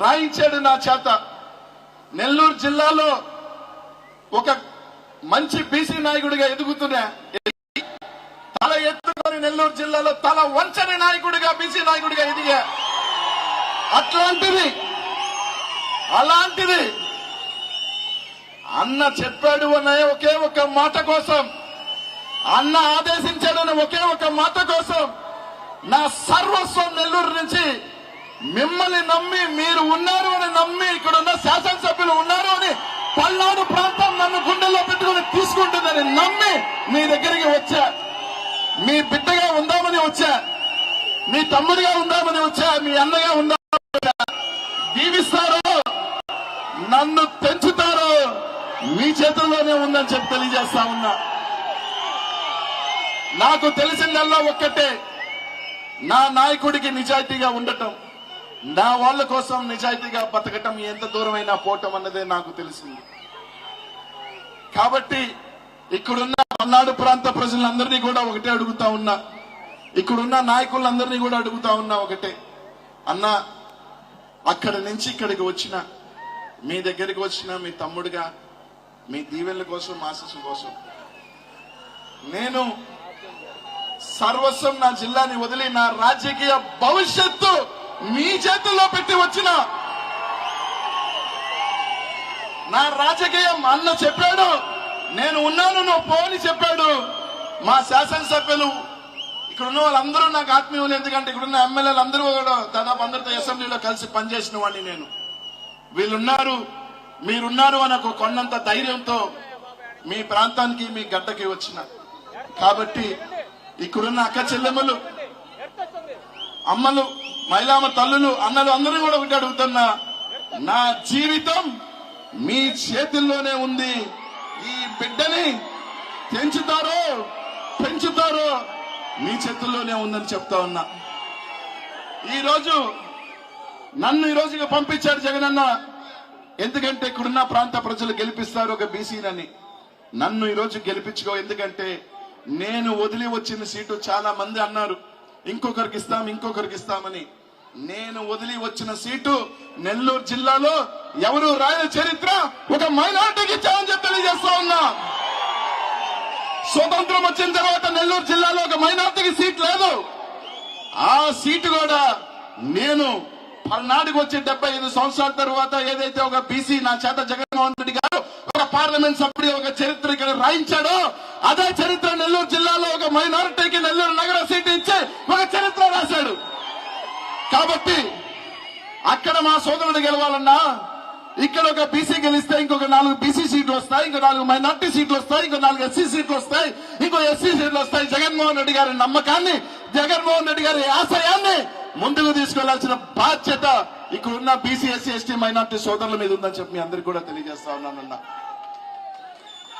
రాయించాడు నా చేత. నెల్లూరు జిల్లాలో ఒక మంచి బీసీ నాయకుడిగా ఎదుగుతున్నా, తల ఎత్తుకొని నెల్లూరు జిల్లాలో తల వంచని నాయకుడిగా, బీసీ నాయకుడిగా ఎదిగా. అలాంటిది అన్న చెప్పాడు అనే ఒకే ఒక మాట కోసం, అన్న ఆదేశించాడు అనే ఒకే ఒక మాట కోసం నా సర్వస్వం నెల్లూరు నుంచి మిమ్మల్ని నమ్మి, మీరు ఉన్నారు అని నమ్మి, ఇక్కడ ఉన్న శాసనసభ్యులు ఉన్నారు అని, పల్నాడు ప్రాంతం నన్ను గుండెల్లో పెట్టుకుని తీసుకుంటుందని నమ్మి మీ దగ్గరికి వచ్చా. మీ బిడ్డగా ఉందామని వచ్చా, మీ తమ్ముడిగా ఉందామని వచ్చా, మీ అన్నగా ఉందామని వచ్చా. దీవిస్తారో నన్ను పెంచుతారో మీ చేతుల్లోనే ఉందని చెప్పి తెలియజేస్తా ఉన్నా. నాకు తెలిసిందల్లా ఒక్కటే, నా నాయకుడికి నిజాయితీగా ఉండటం, నా వాళ్ళ కోసం నిజాయితీగా బతకటం, ఎంత దూరమైనా పోవటం అన్నదే నాకు తెలిసింది. కాబట్టి ఇక్కడున్న పల్నాడు ప్రాంత ప్రజలందరినీ కూడా ఒకటే అడుగుతా ఉన్నా, ఇక్కడున్న నాయకులందరినీ కూడా అడుగుతా ఉన్నా ఒకటే, అన్నా అక్కడి నుంచి ఇక్కడికి వచ్చిన, మీ దగ్గరికి వచ్చిన మీ తమ్ముడిగా, మీ దీవెనల కోసం, ఆశీస్సుల కోసం నేను సర్వస్వం నా జిల్లాని వదిలి నా రాజకీయ భవిష్యత్తు మీ చేతుల్లో పెట్టి వచ్చిన. నా రాజకీయం అన్న చెప్పాడు, నేను ఉన్నాను, నువ్వు పోని చెప్పాడు. మా శాసనసభ్యులు ఇక్కడున్న వాళ్ళందరూ నాకు ఆత్మీయులు. ఎందుకంటే ఇక్కడున్న ఎమ్మెల్యేలు అందరూ కూడా దాదాపు అందరితో అసెంబ్లీలో కలిసి పనిచేసిన వాడిని నేను. వీళ్ళున్నారు, మీరున్నారు అని ఒక కొన్నంత ధైర్యంతో మీ ప్రాంతానికి, మీ గడ్డకి వచ్చిన. కాబట్టి ఇక్కడున్న అక్క చెల్లెమ్మలు, అమ్మలు, మహిళామ తల్లులు, అన్నలు అందరూ కూడా ఒకటి అడుగుతున్నా, నా జీవితం మీ చేతుల్లోనే ఉంది. ఈ బిడ్డని పెంచుతారో మీ చేతుల్లోనే ఉందని చెప్తా ఉన్నా. ఈరోజు నన్ను ఈరోజుగా పంపించాడు జగనన్న. ఎందుకంటే ఇక్కడున్న ప్రాంత ప్రజలు గెలిపిస్తారు ఒక బీసీనని. నన్ను ఈరోజు గెలిపించుకో. ఎందుకంటే నేను వదిలి వచ్చిన సీటు చాలా మంది అన్నారు ఇంకొకరికి ఇస్తామని. నేను వదిలి వచ్చిన సీటు నెల్లూరు జిల్లాలో ఎవరు రాయని చరిత్ర ఒక మైనారిటీకి ఇచ్చామని చెప్పి తెలియజేస్తా ఉన్నా. స్వతంత్రం వచ్చిన తర్వాత నెల్లూరు జిల్లాలో ఒక మైనారిటీకి సీట్ లేదు. ఆ సీటు కూడా నేను పల్నాడుకు వచ్చి 75 సంవత్సరాల తర్వాత ఏదైతే ఒక బీసీ నా చేత జగన్మోహన్ రెడ్డి గారు ఒక పార్లమెంట్ సభ్యుడు ఒక చరిత్ర ఇక్కడ రాయించాడో, అదే చరిత్ర నెల్లూరు జిల్లాలో ఒక మైనారిటీకి నెల్లూరు నగర సీటు ఇచ్చి ఒక చరిత్ర రాశాడు. కాబట్టి అక్కడ మా సోదరుడు గెలవాలన్నా ఇక్కడ ఒక బీసీ గెలిస్తే ఇంకొక 4 బీసీ సీట్లు వస్తాయి, ఇంకో 4 మైనార్టీ సీట్లు వస్తాయి, ఇంకో 4 ఎస్సీ సీట్లు వస్తాయి, ఇంకో ఎస్సీ సీట్లు వస్తాయి. జగన్మోహన్ రెడ్డి గారి నమ్మకాన్ని, జగన్మోహన్ రెడ్డి గారి ఆశయాన్ని ముందుకు తీసుకెళ్లాల్సిన బాధ్యత ఇక్కడ ఉన్న బీసీ, ఎస్సీ, ఎస్టీ, మైనార్టీ సోదరుల మీద ఉందని చెప్పి మీ అందరికీ కూడా తెలియజేస్తా ఉన్నానన్నా.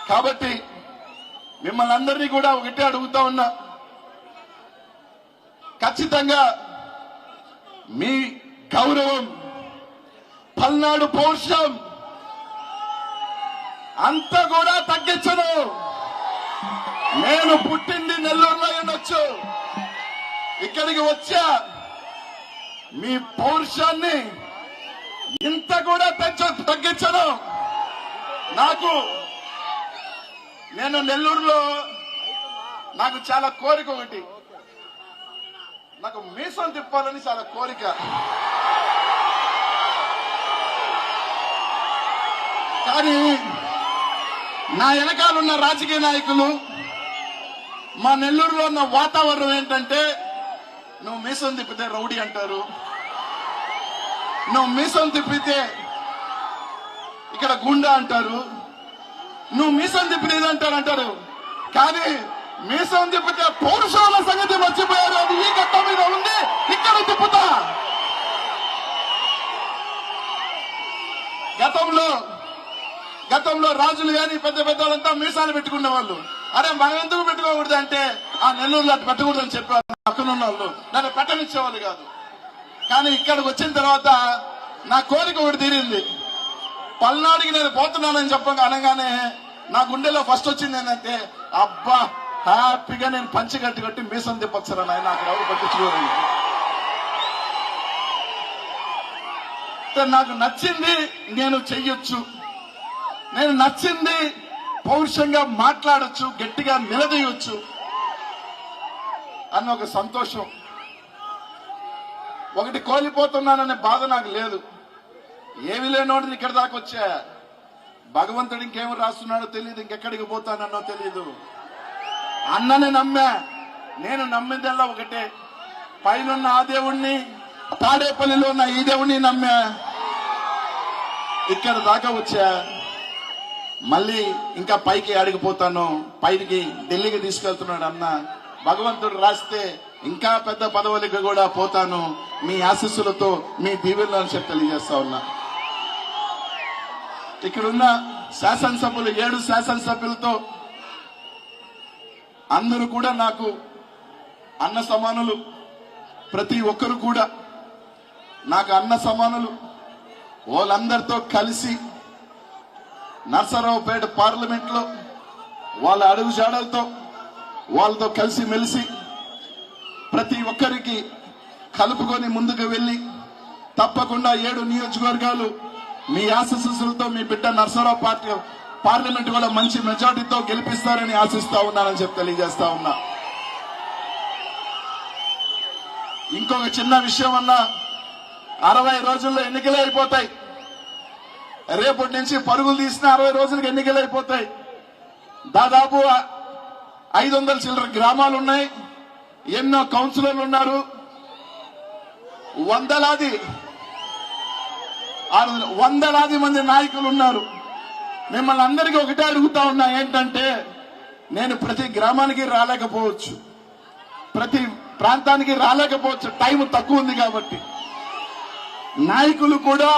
కాబట్టి మిమ్మల్ని అందరినీ కూడా ఒకటే అడుగుతా ఉన్నా, ఖచ్చితంగా మీ గౌరవం, పల్నాడు పౌరుషం అంతా కూడా తగ్గించను. నేను పుట్టింది నెల్లూరులో ఉండొచ్చు, ఇక్కడికి వచ్చా, మీ పౌరుషాన్ని ఇంత కూడా తగ్గించను. నేను నెల్లూరులో నాకు చాలా కోరిక ఒకటి, నాకు మీసం తిప్పాలని చాలా కోరిక. కానీ నా వెనకాలన్న రాజకీయ నాయకులు, మా నెల్లూరులో ఉన్న వాతావరణం ఏంటంటే, నువ్వు మీసం తిప్పితే రౌడీ అంటారు, నువ్వు మీసం తిప్పితే ఇక్కడ గుండా అంటారు, నువ్వు మీసం తిప్పినది అంటారు. కానీ మీసం తిప్పితే పౌరుషాల సంగతి మర్చిపోయారు. అది ఈ గట్ట మీద ఉంది, ఇక్కడ తిప్పుతా. గతంలో రాజులు గాని పెద్ద పెద్దలంతా మీసాలు పెట్టుకునే వాళ్ళు. అరే మనం ఎందుకు పెట్టుకోకూడదు అంటే ఆ నెల్లూరులో అటు పెట్టకూడదని చెప్పారు. పక్కనున్న వాళ్ళు నన్ను పెట్టనిచ్చేవాళ్ళు కాదు. కానీ ఇక్కడికి వచ్చిన తర్వాత నా కోరిక ఒకటి తీరింది. పల్నాడికి నేను పోతున్నానని అనగానే నా గుండెలో ఫస్ట్ వచ్చింది ఏంటంటే, అబ్బా హ్యాపీగా నేను పంచి కట్టి మీసం తిప్పొచ్చారా నాయన, అక్కడ ఎవరు పట్టించుకోరండి. నాకు నచ్చింది నేను చెయ్యొచ్చు, నేను నచ్చింది పౌరుషంగా మాట్లాడొచ్చు, గట్టిగా నిలదీయొచ్చు అన్న ఒక సంతోషం. ఒకటి కోల్పోతున్నాననే బాధ నాకు లేదు. ఏమి లేనోడిని ఇక్కడ దాకా వచ్చా. భగవంతుడు ఇంకేమి రాస్తున్నాడో తెలియదు, ఇంకెక్కడికి పోతానన్నో తెలియదు. అన్నని నమ్మా. నేను నమ్మిందల్లా ఒకటే, పైనున్న ఆ దేవుణ్ణి, తాడేపల్లిలో ఉన్న ఈ దేవుణ్ణి నమ్మా. ఇక్కడ దాకా వచ్చా. మళ్ళీ ఇంకా పైకి అడిగిపోతాను, పైకి ఢిల్లీకి తీసుకెళ్తున్నాడు అన్న. భగవంతుడు రాస్తే ఇంకా పెద్ద పదవులకి కూడా పోతాను. మీ ఆశీస్సులతో, మీ దీవెనలను చెప్పి తెలియజేస్తా ఉన్నా. ఇక్కడున్న శాసనసభ్యులు 7 శాసనసభ్యులతో అందరూ కూడా నాకు అన్న సమానులు. ప్రతి ఒక్కరు కూడా నాకు అన్న సమానులు. వాళ్ళందరితో కలిసి నర్సరావుపేట పార్లమెంట్ లో వాళ్ళ అడుగుజాడలతో వాళ్ళతో కలిసి మెలిసి ప్రతి ఒక్కరికి కలుపుకొని ముందుకు వెళ్లి తప్పకుండా 7 నియోజకవర్గాలు మీ ఆశీస్సులతో మీ బిడ్డ నర్సరావు పార్లమెంట్ కూడా మంచి మెజార్టీతో గెలిపిస్తారని ఆశిస్తా ఉన్నానని చెప్పి తెలియజేస్తా ఉన్నా. ఇంకొక చిన్న విషయం అన్నా, 60 రోజుల్లో ఎన్నికలు అయిపోతాయి. రేపటి నుంచి పరుగులు తీసిన 60 రోజులకు ఎన్నికలు అయిపోతాయి. దాదాపు 500 చిల్లర గ్రామాలు ఉన్నాయి, ఎన్నో కౌన్సిలర్లు ఉన్నారు, వందలాది మంది నాయకులు ఉన్నారు. మిమ్మల్ని అందరికీ ఒకటే అడుగుతా ఉన్నా, ఏంటంటే నేను ప్రతి గ్రామానికి రాలేకపోవచ్చు, ప్రతి ప్రాంతానికి రాలేకపోవచ్చు, టైం తక్కువ ఉంది కాబట్టి. నాయకులు కూడా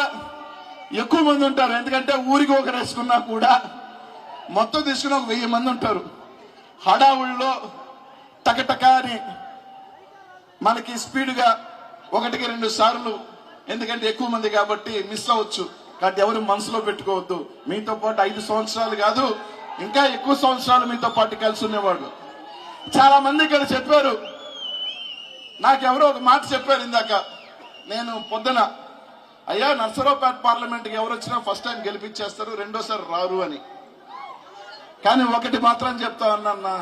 ఎక్కువ మంది ఉంటారు, ఎందుకంటే ఊరికి ఒకరు వేసుకున్నా కూడా మొత్తం తీసుకుని 1000 మంది ఉంటారు. హడావుల్లో టకటకాని మనకి స్పీడ్గా 1-2 సార్లు, ఎందుకంటే ఎక్కువ మంది కాబట్టి మిస్ అవ్వచ్చు. కాబట్టి ఎవరు మనసులో పెట్టుకోవద్దు. మీతో పాటు 5 సంవత్సరాలు కాదు, ఇంకా ఎక్కువ సంవత్సరాలు మీతో పాటు కలిసి ఉండేవాడు. చాలా మంది ఇక్కడ చెప్పారు, నాకెవరో ఒక మాట చెప్పారు ఇందాక. నేను పొద్దున, అయ్యా నర్సరావుపేట పార్లమెంట్కి ఎవరు వచ్చినా ఫస్ట్ టైం గెలిపించేస్తారు, రెండోసారి రారు అని. కానీ ఒకటి మాత్రం చెప్తా ఉన్నా,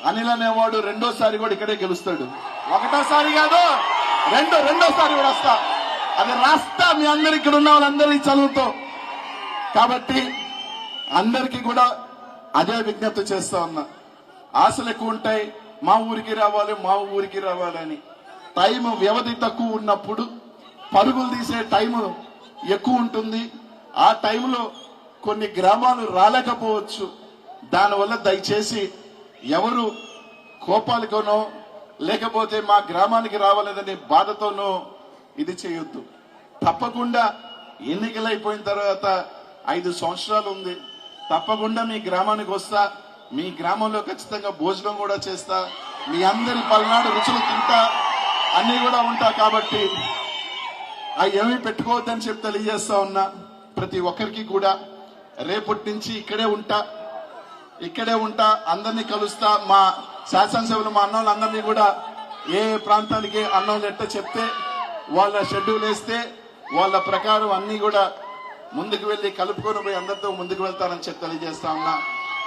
అనిల్ అనేవాడు రెండోసారి కూడా ఇక్కడే గెలుస్తాడు. ఒకటోసారి కాదు, రెండోసారి కూడా వస్తా. అది రాస్తా మీ అందరు, ఇక్కడ ఉన్న వాళ్ళందరి చదువుతో. కాబట్టి అందరికీ కూడా అదే విజ్ఞప్తి చేస్తా ఉన్నా. ఆశలు ఎక్కువ ఉంటాయి, మా ఊరికి రావాలి అని. టైం వ్యవధి తక్కువ ఉన్నప్పుడు పరుగులు తీసే టైం ఎక్కువ ఉంటుంది. ఆ టైంలో కొన్ని గ్రామాలు రాలేకపోవచ్చు. దానివల్ల దయచేసి ఎవరు కోపాలతోనో లేకపోతే మా గ్రామానికి రావాలేదనే బాధతోనో ఇది చేయొద్దు. తప్పకుండా ఎన్నికలు అయిపోయిన తర్వాత 5 సంవత్సరాలు ఉంది, తప్పకుండా మీ గ్రామానికి వస్తా. మీ గ్రామంలో ఖచ్చితంగా భోజనం కూడా చేస్తా, మీ అందరి పల్నాడు రుచులు తింటా, అన్ని కూడా ఉంటా. కాబట్టి అవి ఏమీ పెట్టుకోవద్దని చెప్పి తెలియజేస్తా ఉన్నా. ప్రతి ఒక్కరికి కూడా రేపటి నుంచి ఇక్కడే ఉంటా, అందరినీ కలుస్తా. మా శాసనసభ్యులు మా అన్నోళ్ళందరినీ కూడా ఏ ప్రాంతానికి అన్నోళ్ళు ఎట్ట చెప్తే వాళ్ళ షెడ్యూల్ వేస్తే వాళ్ళ ప్రకారం అన్ని కూడా ముందుకు వెళ్లి కలుపుకొని పోయి అందరితో ముందుకు వెళ్తానని చెప్పి తెలియజేస్తా ఉన్నా.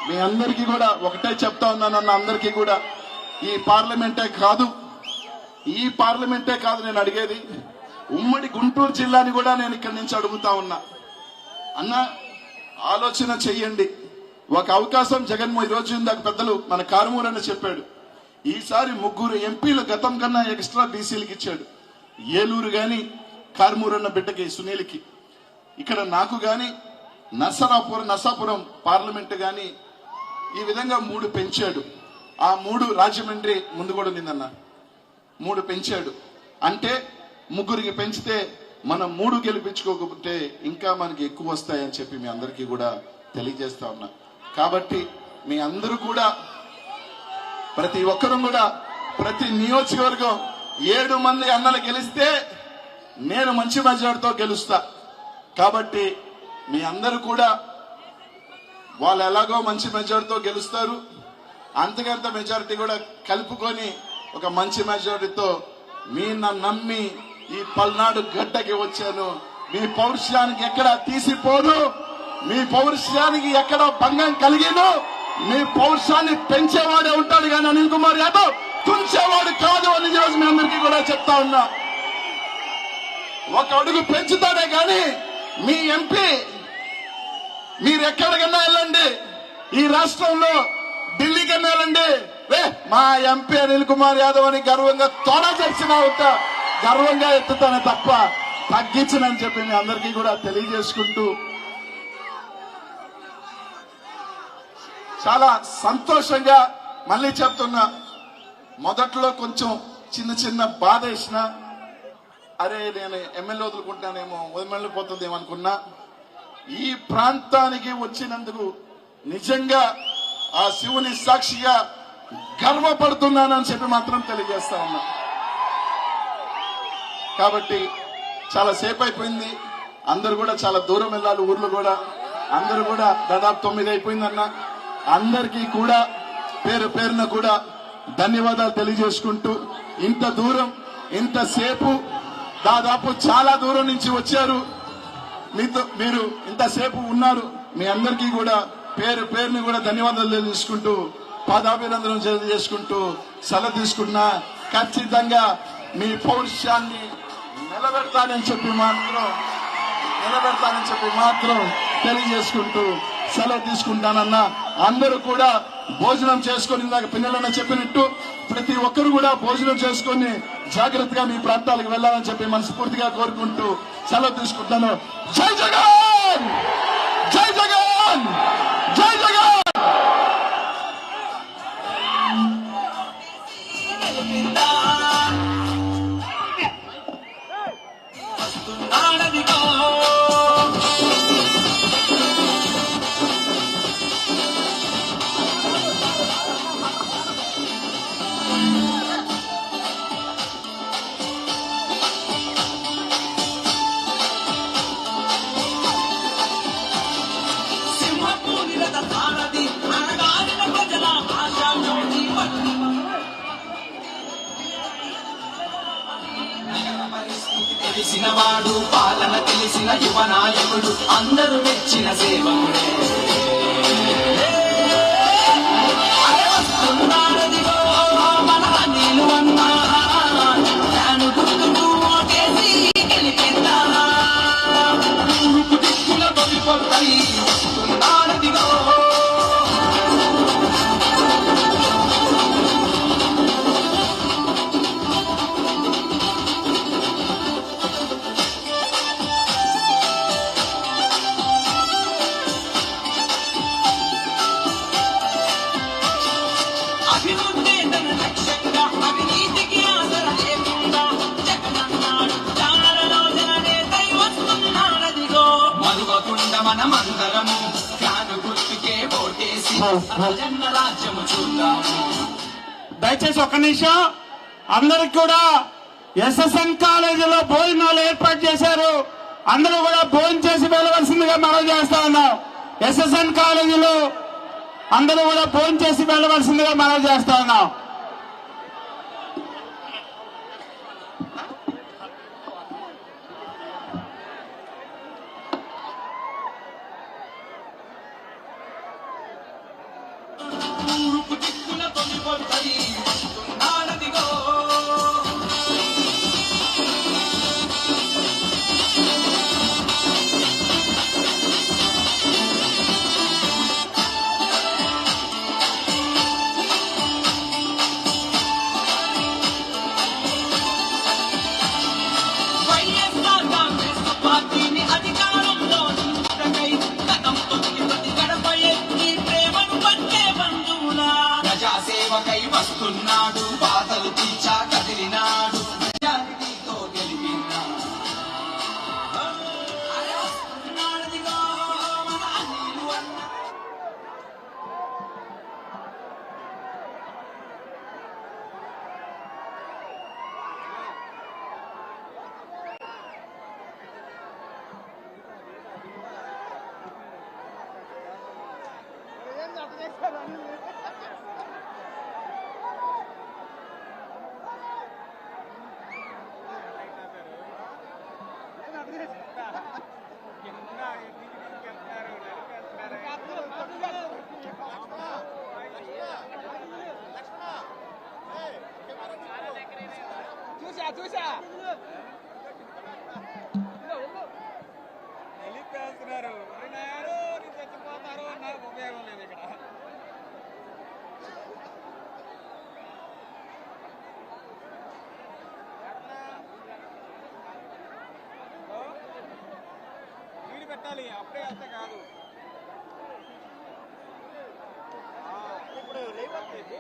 మీ అందరికీ కూడా ఒకటే చెప్తా ఉన్నానన్న, అందరికీ కూడా ఈ పార్లమెంటే కాదు నేను అడిగేది, ఉమ్మడి గుంటూరు జిల్లాని కూడా నేను ఇక్కడి నుంచి అడుగుతా ఉన్నా. అన్న ఆలోచన చెయ్యండి. ఒక అవకాశం జగన్మోహన్, ఈరోజు ఇందాక పెద్దలు మన కారుమూరు అని చెప్పాడు, ఈసారి 3 ఎంపీలు గతం కన్నా ఎక్స్ట్రా బీసీలకు ఇచ్చాడు. ఏలూరు గాని కారుమూరు అన్న బిడ్డకి, సునీల్కి, ఇక్కడ నాకు గాని నర్సాపురం పార్లమెంట్ గాని ఈ విధంగా 3 పెంచాడు. ఆ 3 రాజమండ్రి ముందు కూడా నిందన్న 3 పెంచాడు. అంటే 3కి పెంచితే మనం 3 గెలిపించుకోకపోతే ఇంకా మనకి ఎక్కువ వస్తాయని చెప్పి మీ అందరికీ కూడా తెలియజేస్తా ఉన్నా. కాబట్టి మీ అందరూ కూడా ప్రతి ఒక్కరూ కూడా ప్రతి నియోజకవర్గం 7 మంది అన్నలు గెలిస్తే నేను మంచి మెజార్టీతో గెలుస్తా. కాబట్టి మీ అందరూ కూడా వాళ్ళు ఎలాగో మంచి మెజార్టీతో గెలుస్తారు, అంతకంత మెజారిటీ కూడా కలుపుకొని ఒక మంచి మెజారిటీతో మీ నమ్మి ఈ పల్నాడు గడ్డకి వచ్చాను. మీ పౌరుషానికి ఎక్కడ తీసిపోను, మీ పౌరుషానికి ఎక్కడ భంగం కలిగిను. మీ పౌరుషాన్ని పెంచేవాడే ఉంటాడు కానీ అనిల్ కుమార్ యాదవ్ తుంచేవాడు కాదు అని రోజు మీ అందరికీ కూడా చెప్తా ఉన్నా. ఒక అడుగు పెంచుతాడే కానీ మీ ఎంపీ మీరు ఎక్కడికన్నా వెళ్ళండి, ఈ రాష్ట్రంలో ఢిల్లీకన్నా వెళ్ళండి, మా ఎంపీ అనిల్ కుమార్ యాదవ్ అని గర్వంగా తోడ తెరిచిన ఉంటా, గర్వంగా ఎత్తుతానే తప్ప తగ్గించనని చెప్పి మీ అందరికీ కూడా తెలియజేసుకుంటూ చాలా సంతోషంగా మళ్ళీ చెప్తున్నా. మొదట్లో కొంచెం చిన్న బాధ వేసిన, అరే నేను ఎమ్మెల్యే వదులుకుంటానేమో వదిలిపోతుందేమో అనుకున్నా. ఈ ప్రాంతానికి వచ్చినందుకు నిజంగా ఆ శివుని సాక్షిగా గర్వపడుతున్నానని చెప్పి మాత్రం తెలియజేస్తా ఉన్నా. కాబట్టి చాలా సేపు అయిపోయింది, అందరు కూడా చాలా దూరం వెళ్ళాలి, ఊర్లు కూడా అందరూ కూడా దాదాపు 9 అయిపోయిందన్న. అందరికీ కూడా పేరున కూడా ధన్యవాదాలు తెలియజేసుకుంటూ, ఇంత దూరం ఇంతసేపు దాదాపు చాలా దూరం నుంచి వచ్చారు, మీరు ఇంతసేపు ఉన్నారు. మీ అందరికీ కూడా పేరుని కూడా ధన్యవాదాలు తెలియజేసుకుంటూ పాదాభినందనం తెలియజేసుకుంటూ సెలవు తీసుకున్నా. ఖచ్చితంగా మీ పౌరుషాన్ని నిలబెడతానని చెప్పి మాత్రం తెలియజేసుకుంటూ సెలవు తీసుకుంటానన్నా. అందరూ కూడా భోజనం చేసుకుని, ఇందాక పిల్లలన్న చెప్పినట్టు ప్రతి ఒక్కరు కూడా భోజనం చేసుకుని జాగ్రత్తగా మీ ప్రాంతాలకు వెళ్లాలని చెప్పి మనస్ఫూర్తిగా కోరుకుంటూ సెలవు తీసుకుంటాను. జై జగన్, జై జగన్, జై జగన్. తెలిసినవాడు, పాలన తెలిసిన యువ నాయకుడు, అందరూ మెచ్చిన సేవకుడే. వస్తున్నాడదిగో మన నీళ్ళు అన్నా, తాను గుర్తుకు ఓటేసి గెలిపిద్దా. దిక్కుల తొలిపొత్తాయి వస్తున్నాడదిగో. మనమందరము ఫ్యాను గుర్తుకే ఓటేసి జన్న రాజ్యము చూద్దాము. దయచేసి ఒక్క నిమిషం, అందరికి కూడా ఎస్ఎస్ఎన్ కాలేజీలో భోజనాలు ఏర్పాటు చేశారు, అందరూ కూడా భోజనం చేసి వెళ్ళవలసిందిగా మనం చేస్తా ఉన్నాం. ఎస్ఎస్ఎన్ కాలేజీలో అందరూ కూడా భోజనం చేసి వెళ్ళవలసిందిగా మనం చేస్తా ఉన్నాం. దిక్కుల తొలిపొత్తాయి వస్తున్నాడదిగో. చూసా వెళ్ళిపోతున్నారు చచ్చిపోతారు నాకు ఉపయోగం లేదు ఇక్కడ. వీడి పెట్టాలి అప్పుడే అంతే కాదు. ఇప్పుడు లేకపోతే